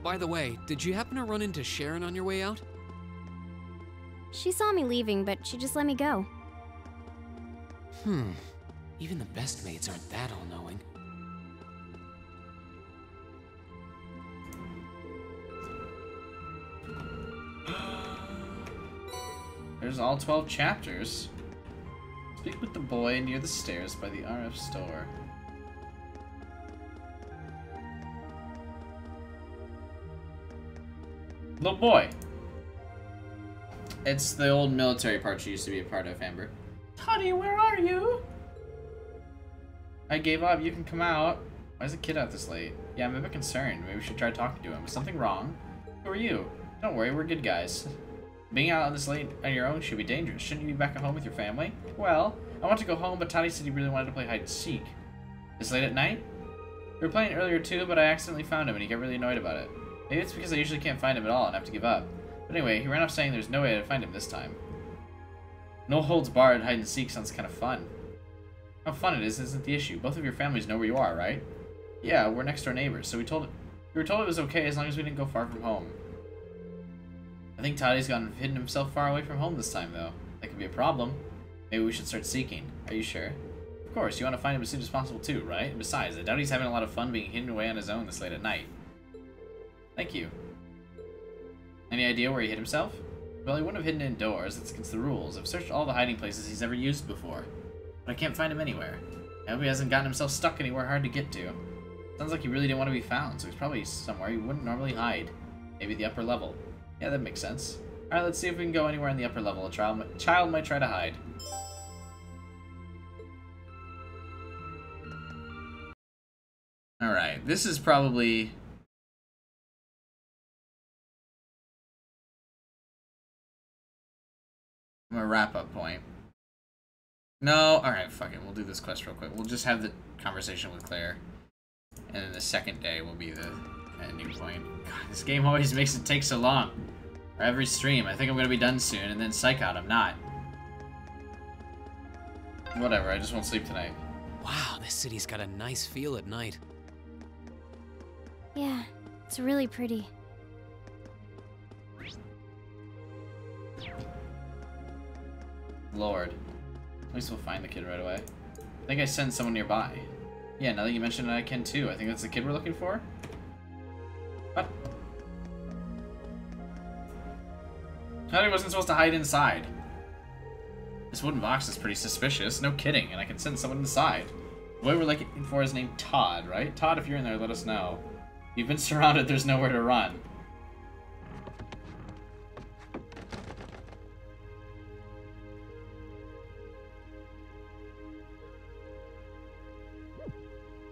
By the way, did you happen to run into Sharon on your way out? She saw me leaving, but she just let me go. Even the best maids aren't that all-knowing. There's all 12 chapters. Speak with the boy near the stairs by the RF store. Little boy. It's the old military part she used to be a part of, Amber. Toddy, where are you? I gave up. You can come out. Why is the kid out this late? Yeah, I'm a bit concerned. Maybe we should try talking to him. Is something wrong? Who are you? Don't worry, we're good guys. Being out this late on your own should be dangerous. Shouldn't you be back at home with your family? Well, I want to go home, but Toddy said he really wanted to play hide and seek. This late at night? We were playing earlier too, but I accidentally found him and he got really annoyed about it. Maybe it's because I usually can't find him at all and have to give up. But anyway, he ran off saying there's no way to find him this time. No holds barred hide and seek sounds kind of fun. How fun it is isn't the issue. Both of your families know where you are, right? Yeah, we're next door neighbors, so we were told it was okay as long as we didn't go far from home. I think Toddy's hidden himself far away from home this time, though. That could be a problem. Maybe we should start seeking. Are you sure? Of course, you want to find him as soon as possible too, right? And besides, I doubt he's having a lot of fun being hidden away on his own this late at night. Thank you. Any idea where he hid himself? Well, he wouldn't have hidden indoors. That's against the rules. I've searched all the hiding places he's ever used before, but I can't find him anywhere. I hope he hasn't gotten himself stuck anywhere hard to get to. Sounds like he really didn't want to be found, so he's probably somewhere he wouldn't normally hide. Maybe the upper level. Yeah, that makes sense. Alright, let's see if we can go anywhere in the upper level a child might try to hide. Alright, this is probably... a wrap-up point. No, alright, fuck it. We'll do this quest real quick. We'll just have the conversation with Claire. And then the second day will be the ending point. God, this game always makes it take so long. Or every stream. I think I'm gonna be done soon, and then psych out, I'm not. Whatever, I just won't sleep tonight. Wow, this city's got a nice feel at night. Yeah, it's really pretty. Lord. At least we'll find the kid right away. I think I sent someone nearby. Yeah, now that you mentioned it, I can too. I think that's the kid we're looking for. What? I thought he wasn't supposed to hide inside. This wooden box is pretty suspicious. No kidding, and I can send someone inside. The boy we're looking for is named Todd, right? Todd, if you're in there, let us know. You've been surrounded, there's nowhere to run.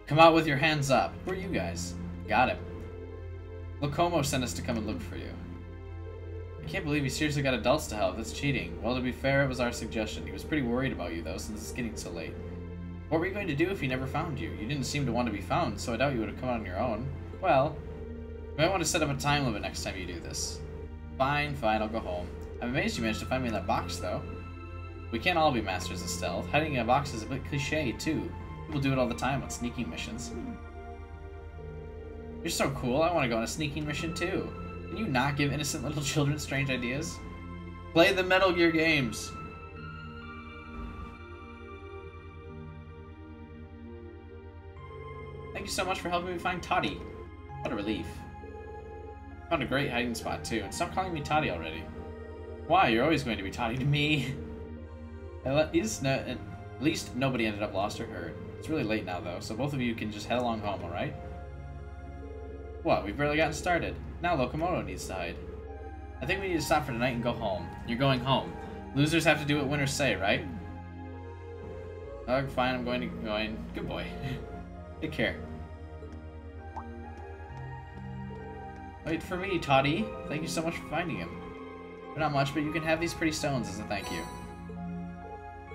Come out with your hands up. Who are you guys? Got him. Locomo sent us to come and look for you. I can't believe he seriously got adults to help. That's cheating. Well, to be fair, it was our suggestion. He was pretty worried about you, though, since it's getting so late. What were you going to do if he never found you? You didn't seem to want to be found, so I doubt you would have come out on your own. Well, you might want to set up a time limit next time you do this. Fine, fine, I'll go home. I'm amazed you managed to find me in that box, though. We can't all be masters of stealth. Hiding in a box is a bit cliché, too. People do it all the time on sneaking missions. You're so cool, I want to go on a sneaking mission too. Can you not give innocent little children strange ideas? Play the Metal Gear games! Thank you so much for helping me find Toddy. What a relief. Found a great hiding spot too, and stop calling me Toddy already. Why? You're always going to be Toddy to me. At least nobody ended up lost or hurt. It's really late now though, so both of you can just head along home, alright? What? We've barely gotten started. Now Locomoto needs to hide. I think we need to stop for tonight and go home. You're going home. Losers have to do what winners say, right? Oh, fine, I'm going. Good boy. Take care. Wait for me, Toddy. Thank you so much for finding him. They're not much, but you can have these pretty stones as a thank you.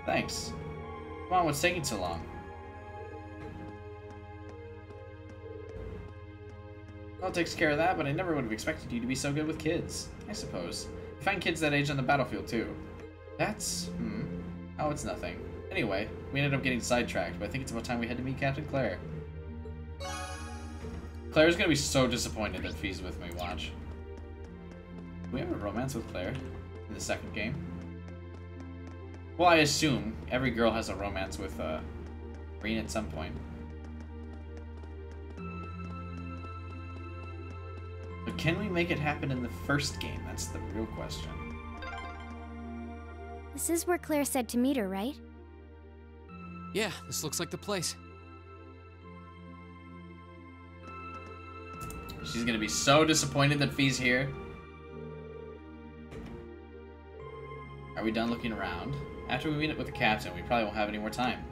Thanks. Come on, what's taking so long? Well, it takes care of that, but I never would have expected you to be so good with kids. I suppose. You find kids that age on the battlefield, too. That's... Oh, it's nothing. Anyway, we ended up getting sidetracked, but I think it's about time we had to meet Captain Claire. Claire's gonna be so disappointed that Fee's with me, watch. Do we have a romance with Claire in the second game? Well, I assume every girl has a romance with Green at some point. But can we make it happen in the first game? That's the real question. This is where Claire said to meet her, right? Yeah, this looks like the place. She's gonna be so disappointed that Fee's here. Are we done looking around? After we meet up with the captain, we probably won't have any more time.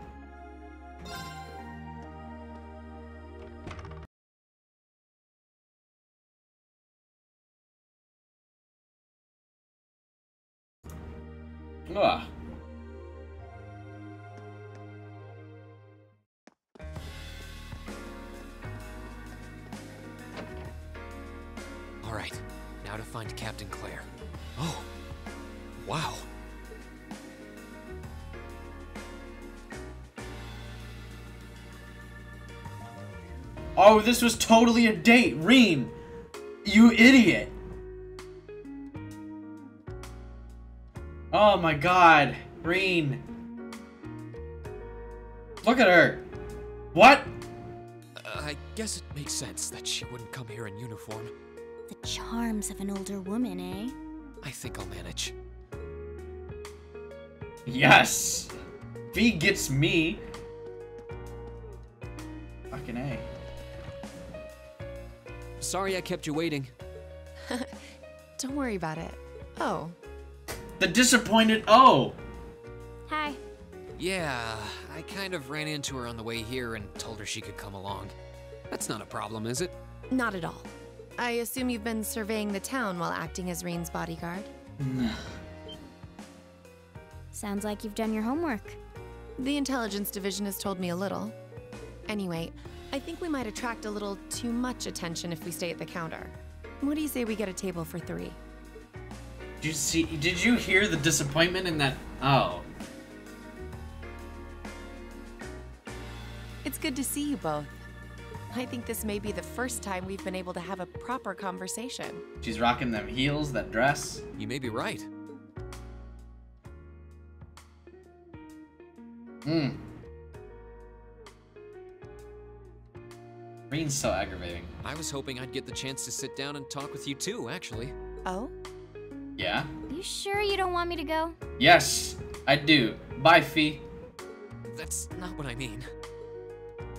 Ugh. All right, now to find Captain Claire. Oh, wow. Oh, this was totally a date, Reen! You idiot! Oh my god, Reen. Look at her. What? I guess it makes sense that she wouldn't come here in uniform. The charms of an older woman, eh? I think I'll manage. Yes! Fee gets me. Fucking A. Sorry I kept you waiting. Don't worry about it. Oh. The disappointed O! Hi. Yeah, I kind of ran into her on the way here and told her she could come along. That's not a problem, is it? Not at all. I assume you've been surveying the town while acting as Reen's bodyguard? Sounds like you've done your homework. The intelligence division has told me a little. Anyway, I think we might attract a little too much attention if we stay at the counter. What do you say we get a table for 3? Did you hear the disappointment in that? Oh. It's good to see you both. I think this may be the first time we've been able to have a proper conversation. She's rocking them heels, that dress. You may be right. Reen's so aggravating. I was hoping I'd get the chance to sit down and talk with you too, actually. Oh? Yeah? You sure you don't want me to go? Yes, I do. Bye, Fee. That's not what I mean.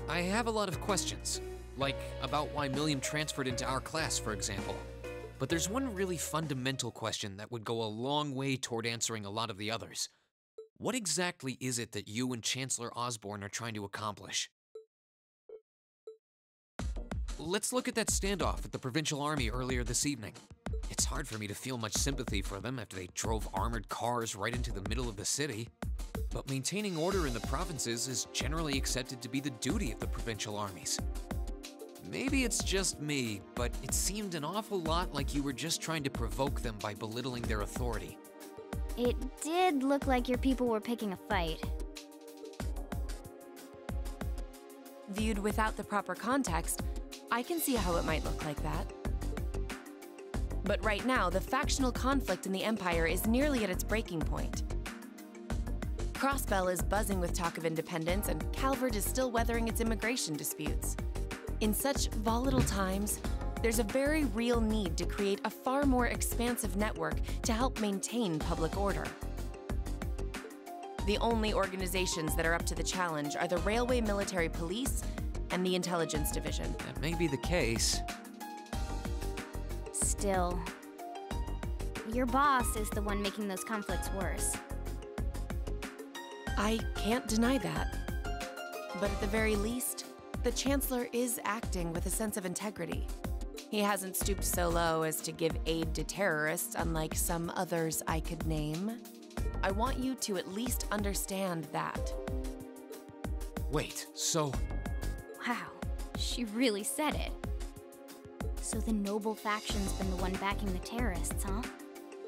I have a lot of questions, like about why Milliam transferred into our class, for example. But there's one really fundamental question that would go a long way toward answering a lot of the others. What exactly is it that you and Chancellor Osborne are trying to accomplish? Let's look at that standoff with the Provincial Army earlier this evening. It's hard for me to feel much sympathy for them after they drove armored cars right into the middle of the city. But maintaining order in the provinces is generally accepted to be the duty of the provincial armies. Maybe it's just me, but it seemed an awful lot like you were just trying to provoke them by belittling their authority. It did look like your people were picking a fight. Viewed without the proper context, I can see how it might look like that. But right now, the factional conflict in the Empire is nearly at its breaking point. Crossbell is buzzing with talk of independence, and Calvert is still weathering its immigration disputes. In such volatile times, There's a very real need to create a far more expansive network to help maintain public order. The only organizations that are up to the challenge are the Railway Military Police and the Intelligence Division. That may be the case. Still, your boss is the one making those conflicts worse. I can't deny that. But at the very least, the Chancellor is acting with a sense of integrity. He hasn't stooped so low as to give aid to terrorists, unlike some others I could name. I want you to at least understand that. Wait, so... Wow, she really said it. So the noble faction's been the one backing the terrorists, huh?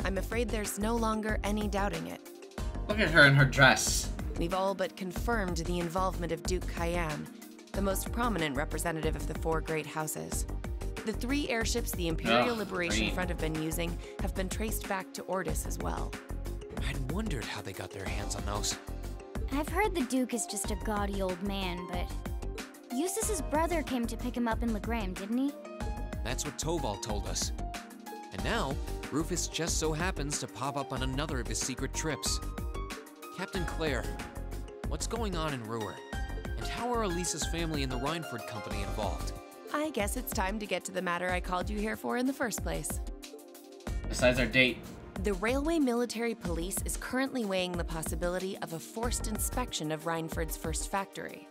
I'm afraid there's no longer any doubting it. Look at her in her dress. We've all but confirmed the involvement of Duke Cayenne, the most prominent representative of the four great houses. The 3 airships the Imperial Liberation Front have been using have been traced back to Ordis as well. I'd wondered how they got their hands on those. I've heard the Duke is just a gaudy old man, but Eustace's brother came to pick him up in Legram, didn't he? That's what Toval told us. And now, Rufus just so happens to pop up on another of his secret trips. Captain Claire, what's going on in Ruhr? And how are Elisa's family and the Rhineford Company involved? I guess it's time to get to the matter I called you here for in the first place. Besides our date. The Railway Military Police is currently weighing the possibility of a forced inspection of Rhineford's first factory.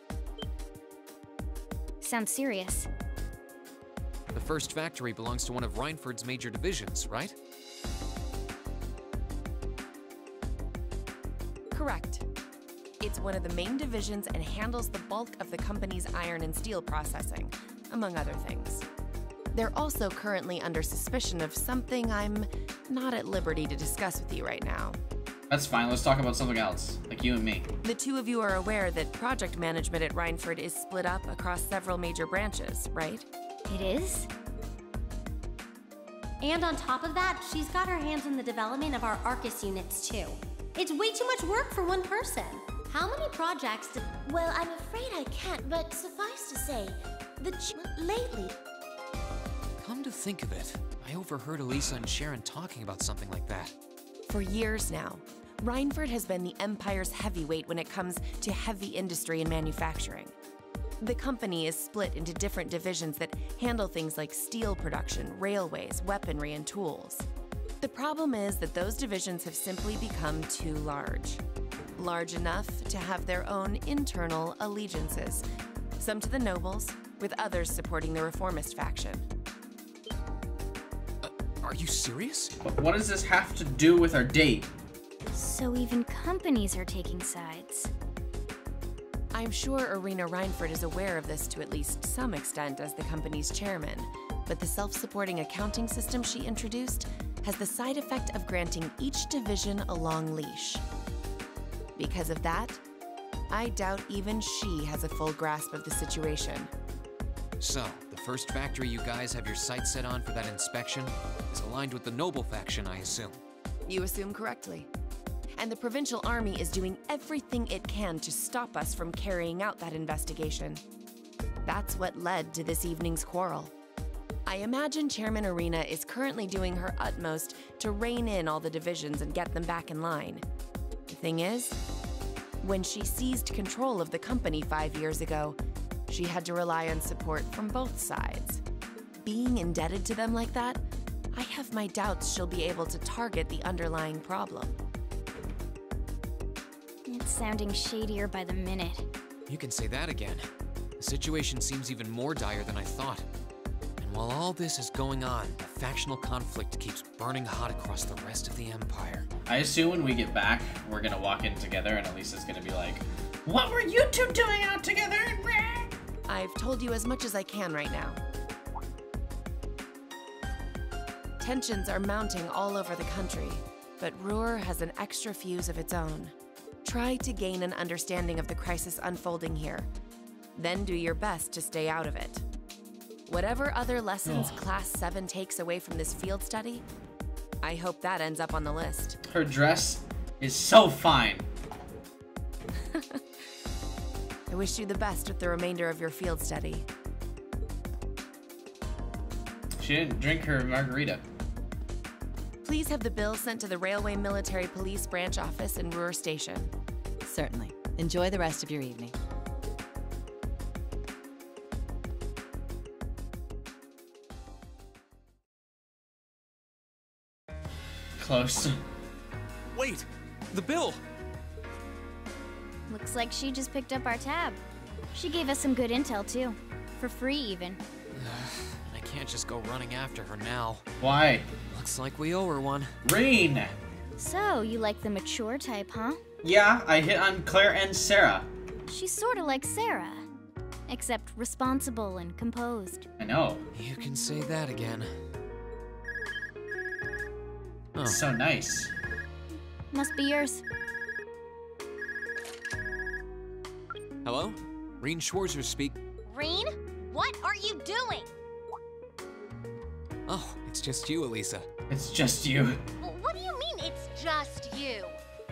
Sounds serious. The first factory belongs to one of Rhineford's major divisions, right? Correct. It's one of the main divisions and handles the bulk of the company's iron and steel processing, among other things. They're also currently under suspicion of something I'm not at liberty to discuss with you right now. That's fine, let's talk about something else, like you and me. The 2 of you are aware that project management at Rhineford is split up across several major branches, right? It is? And on top of that, she's got her hands in the development of our Arcus units too. It's way too much work for one person. How many projects did... Well, I'm afraid I can't, but suffice to say, lately... Come to think of it, I overheard Elisa and Sharon talking about something like that. For years now, Rhineford has been the Empire's heavyweight when it comes to heavy industry and manufacturing. The company is split into different divisions that handle things like steel production, railways, weaponry, and tools. The problem is that those divisions have simply become too large. Large enough to have their own internal allegiances, some to the nobles, with others supporting the reformist faction. Are you serious? But what does this have to do with our date? So even companies are taking sides. I'm sure Irina Rhineford is aware of this to at least some extent as the company's chairman, but the self-supporting accounting system she introduced has the side effect of granting each division a long leash. Because of that, I doubt even she has a full grasp of the situation. So, the first factory you guys have your sights set on for that inspection is aligned with the Noble faction, I assume. You assume correctly. And the Provincial Army is doing everything it can to stop us from carrying out that investigation. That's what led to this evening's quarrel. I imagine Chairman Irina is currently doing her utmost to rein in all the divisions and get them back in line. The thing is, when she seized control of the company 5 years ago, she had to rely on support from both sides. Being indebted to them like that, I have my doubts she'll be able to target the underlying problem. It's sounding shadier by the minute. You can say that again. The situation seems even more dire than I thought. And while all this is going on, the factional conflict keeps burning hot across the rest of the Empire. I assume when we get back, we're gonna walk in together and Elisa's gonna be like, "What were you two doing out together?" I've told you as much as I can right now. Tensions are mounting all over the country, but Ruhr has an extra fuse of its own. Try to gain an understanding of the crisis unfolding here, then do your best to stay out of it. Whatever other lessons Class 7 takes away from this field study, I hope that ends up on the list. Her dress is so fine. I wish you the best with the remainder of your field study. She didn't drink her margarita. Please have the bill sent to the Railway Military Police Branch Office in Ruhr Station. Certainly. Enjoy the rest of your evening. Close. Wait! The bill! Looks like she just picked up our tab. She gave us some good intel, too. For free, even. I can't just go running after her now. Why? Looks like we owe her one. Reen! So, you like the mature type, huh? Yeah, I hit on Claire and Sarah. She's sorta like Sarah. Except responsible and composed. I know. You can say that again. Oh. So nice. Must be yours. Hello? Reen Schwarzer speak. Reen? What are you doing? Oh, it's just you, Elisa. It's just you. What do you mean, it's just you?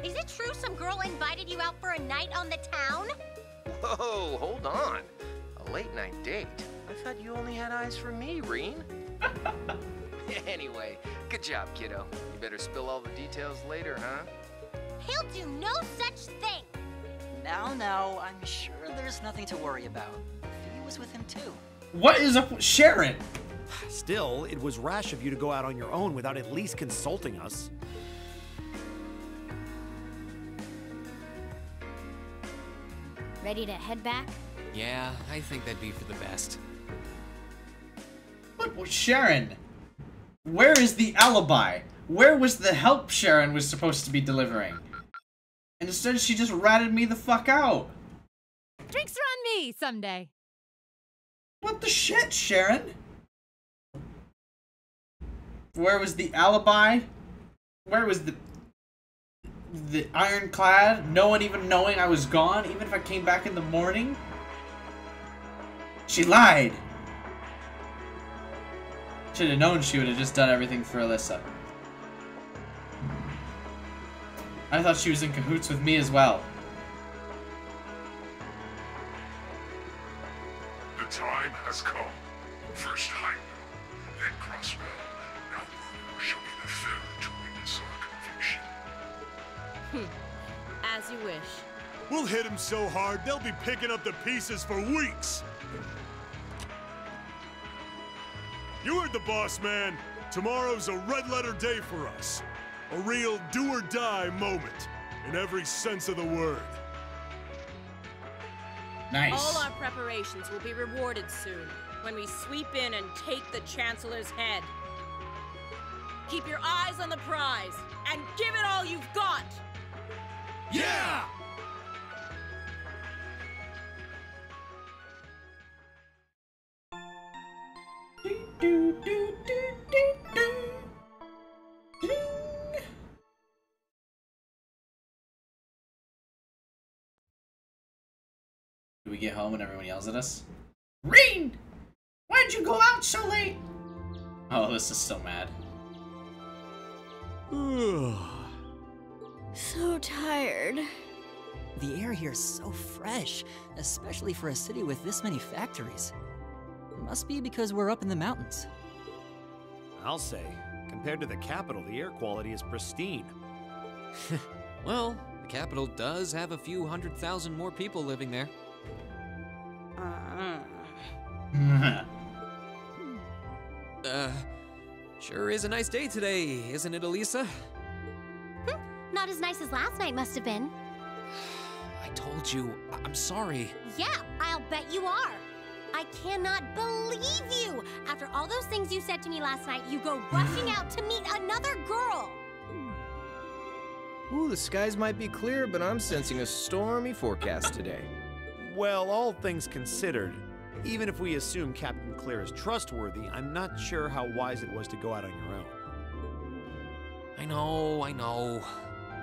Is it true some girl invited you out for a night on the town? Whoa, hold on. A late night date? I thought you only had eyes for me, Reen. Anyway, good job, kiddo. You better spill all the details later, huh? He'll do no such thing. Now, I'm sure there's nothing to worry about. Fee was with him too. What is up with Sharon? Still, it was rash of you to go out on your own without at least consulting us. Ready to head back? Yeah, I think that'd be for the best. But Sharon, where is the alibi? Where was the help Sharon was supposed to be delivering? And instead she just ratted me the fuck out. Drinks are on me someday. What the shit, Sharon? Where was the alibi? Where was the ironclad? No one even knowing I was gone, even if I came back in the morning? She lied. Should have known she would have just done everything for Alyssa. I thought she was in cahoots with me as well. The time has come. First Heimdall, then Crossrail. Now Ruhr shall be the third to witness our conviction. As you wish. We'll hit him so hard, they'll be picking up the pieces for weeks. You heard the boss, man. Tomorrow's a red-letter day for us. A real do-or-die moment, in every sense of the word. Nice. All our preparations will be rewarded soon, when we sweep in and take the Chancellor's head. Keep your eyes on the prize, and give it all you've got! Yeah! Do we get home and everyone yells at us? Reen! Why'd you go out so late? Oh, this is so mad. So tired. The air here is so fresh, especially for a city with this many factories. Must be because we're up in the mountains. I'll say, compared to the capital, the air quality is pristine. Well, the capital does have a few 100,000 more people living there. Sure is a nice day today, isn't it, Elisa? Not as nice as last night must have been. I told you, I'm sorry. Yeah, I'll bet you are. I cannot believe you! After all those things you said to me last night, you go rushing out to meet another girl! Ooh, the skies might be clear, but I'm sensing a stormy forecast today. Well, all things considered, even if we assume Captain Claire is trustworthy, I'm not sure how wise it was to go out on your own. I know.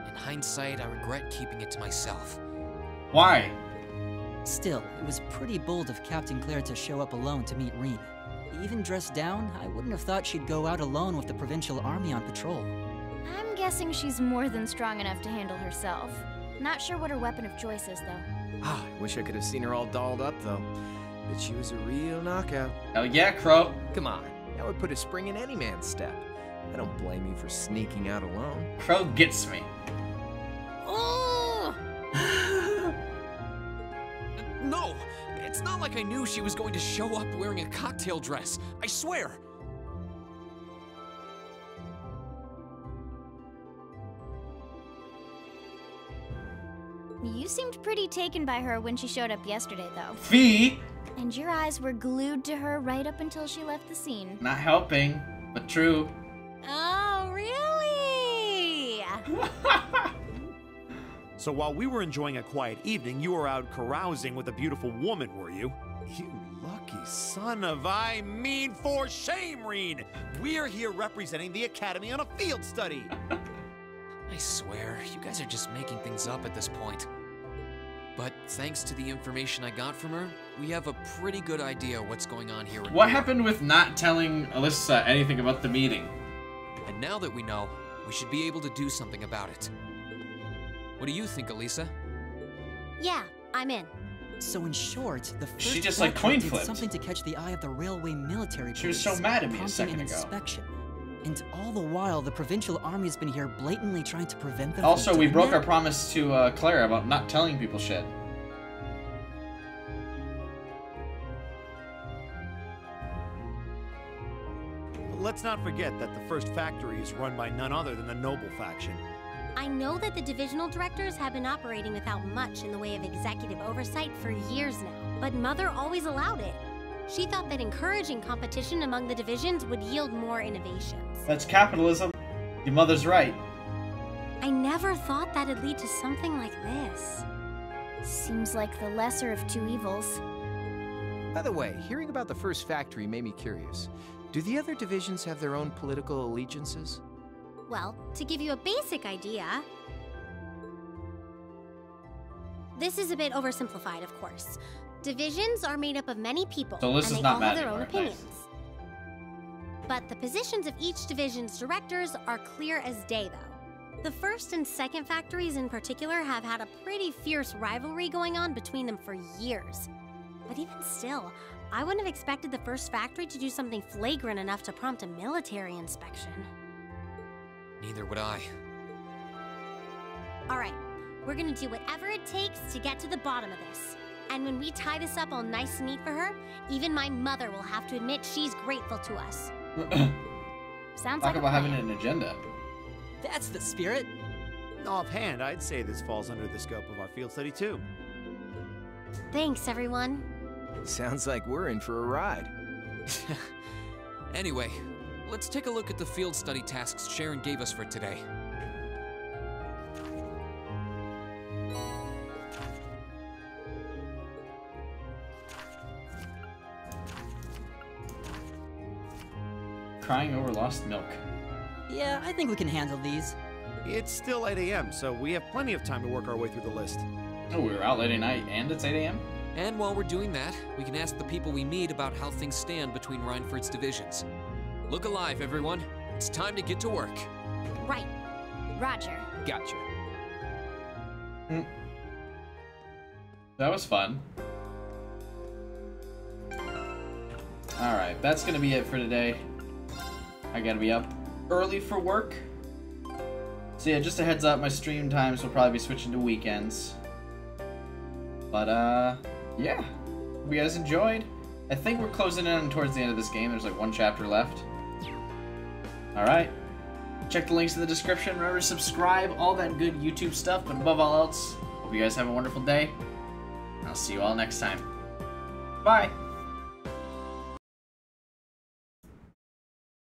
In hindsight, I regret keeping it to myself. Why? Still, it was pretty bold of Captain Claire to show up alone to meet Reen. Even dressed down, I wouldn't have thought she'd go out alone with the Provincial Army on patrol. I'm guessing she's more than strong enough to handle herself. Not sure what her weapon of choice is, though. Ah, I wish I could have seen her all dolled up, though. But she was a real knockout. Oh yeah, Crow. Come on, That would put a spring in any man's step. I don't blame you for sneaking out alone. Crow gets me. Oh! No! It's not like I knew she was going to show up wearing a cocktail dress. I swear! You seemed pretty taken by her when she showed up yesterday, though. Fee! And your eyes were glued to her right up until she left the scene. Not helping, but true. Oh, really? So while we were enjoying a quiet evening, you were out carousing with a beautiful woman, were you? You lucky son of for shame, Reen! We're here representing the Academy on a field study! I swear, you guys are just making things up at this point. But thanks to the information I got from her, we have a pretty good idea what's going on here. What happened with not telling Alyssa anything about the meeting? And now that we know, we should be able to do something about it. What do you think, Elisa? Yeah, I'm in. So in short, the first She just like factory coin did flipped. something to catch the eye of the railway military She was police, so mad at me a prompting second an ago. inspection. And all the while, the provincial army's been here blatantly trying to prevent them Also, from we doing broke that? our promise to Clara about not telling people shit. Let's not forget that the first factory is run by none other than the Noble faction. I know that the divisional directors have been operating without much in the way of executive oversight for years now, but Mother always allowed it. She thought that encouraging competition among the divisions would yield more innovations. That's capitalism. Your mother's right. I never thought that'd lead to something like this. Seems like the lesser of two evils. By the way, hearing about the first factory made me curious. Do the other divisions have their own political allegiances? Well, to give you a basic idea, this is a bit oversimplified, of course. Divisions are made up of many people, So this and is they not all have Matt their own anymore, nice. opinions. But the positions of each division's directors are clear as day, though. The first and second factories in particular have had a pretty fierce rivalry going on between them for years. But even still, I wouldn't have expected the first factory to do something flagrant enough to prompt a military inspection. Neither would I. All right, we're gonna do whatever it takes to get to the bottom of this. And when we tie this up all nice and neat for her, even my mother will have to admit she's grateful to us. Sounds Talk like about a having plan. an agenda. That's the spirit. Offhand, I'd say this falls under the scope of our field study too. Thanks, everyone. Sounds like we're in for a ride. Anyway, let's take a look at the field study tasks Sharon gave us for today. Crying over lost milk. Yeah, I think we can handle these. It's still 8 a.m., so we have plenty of time to work our way through the list. Oh, we were out late at night, and it's 8 a.m.? And while we're doing that, we can ask the people we meet about how things stand between Reinford's divisions. Look alive, everyone. It's time to get to work. Right. Roger. Gotcha. That was fun. Alright, that's gonna be it for today. I gotta be up early for work. So yeah, just a heads up, my stream times will probably be switching to weekends. But yeah. Hope you guys enjoyed. I think we're closing in towards the end of this game. There's like one chapter left. Alright. Check the links in the description. Remember to subscribe, all that good YouTube stuff. But above all else, hope you guys have a wonderful day. I'll see you all next time. Bye!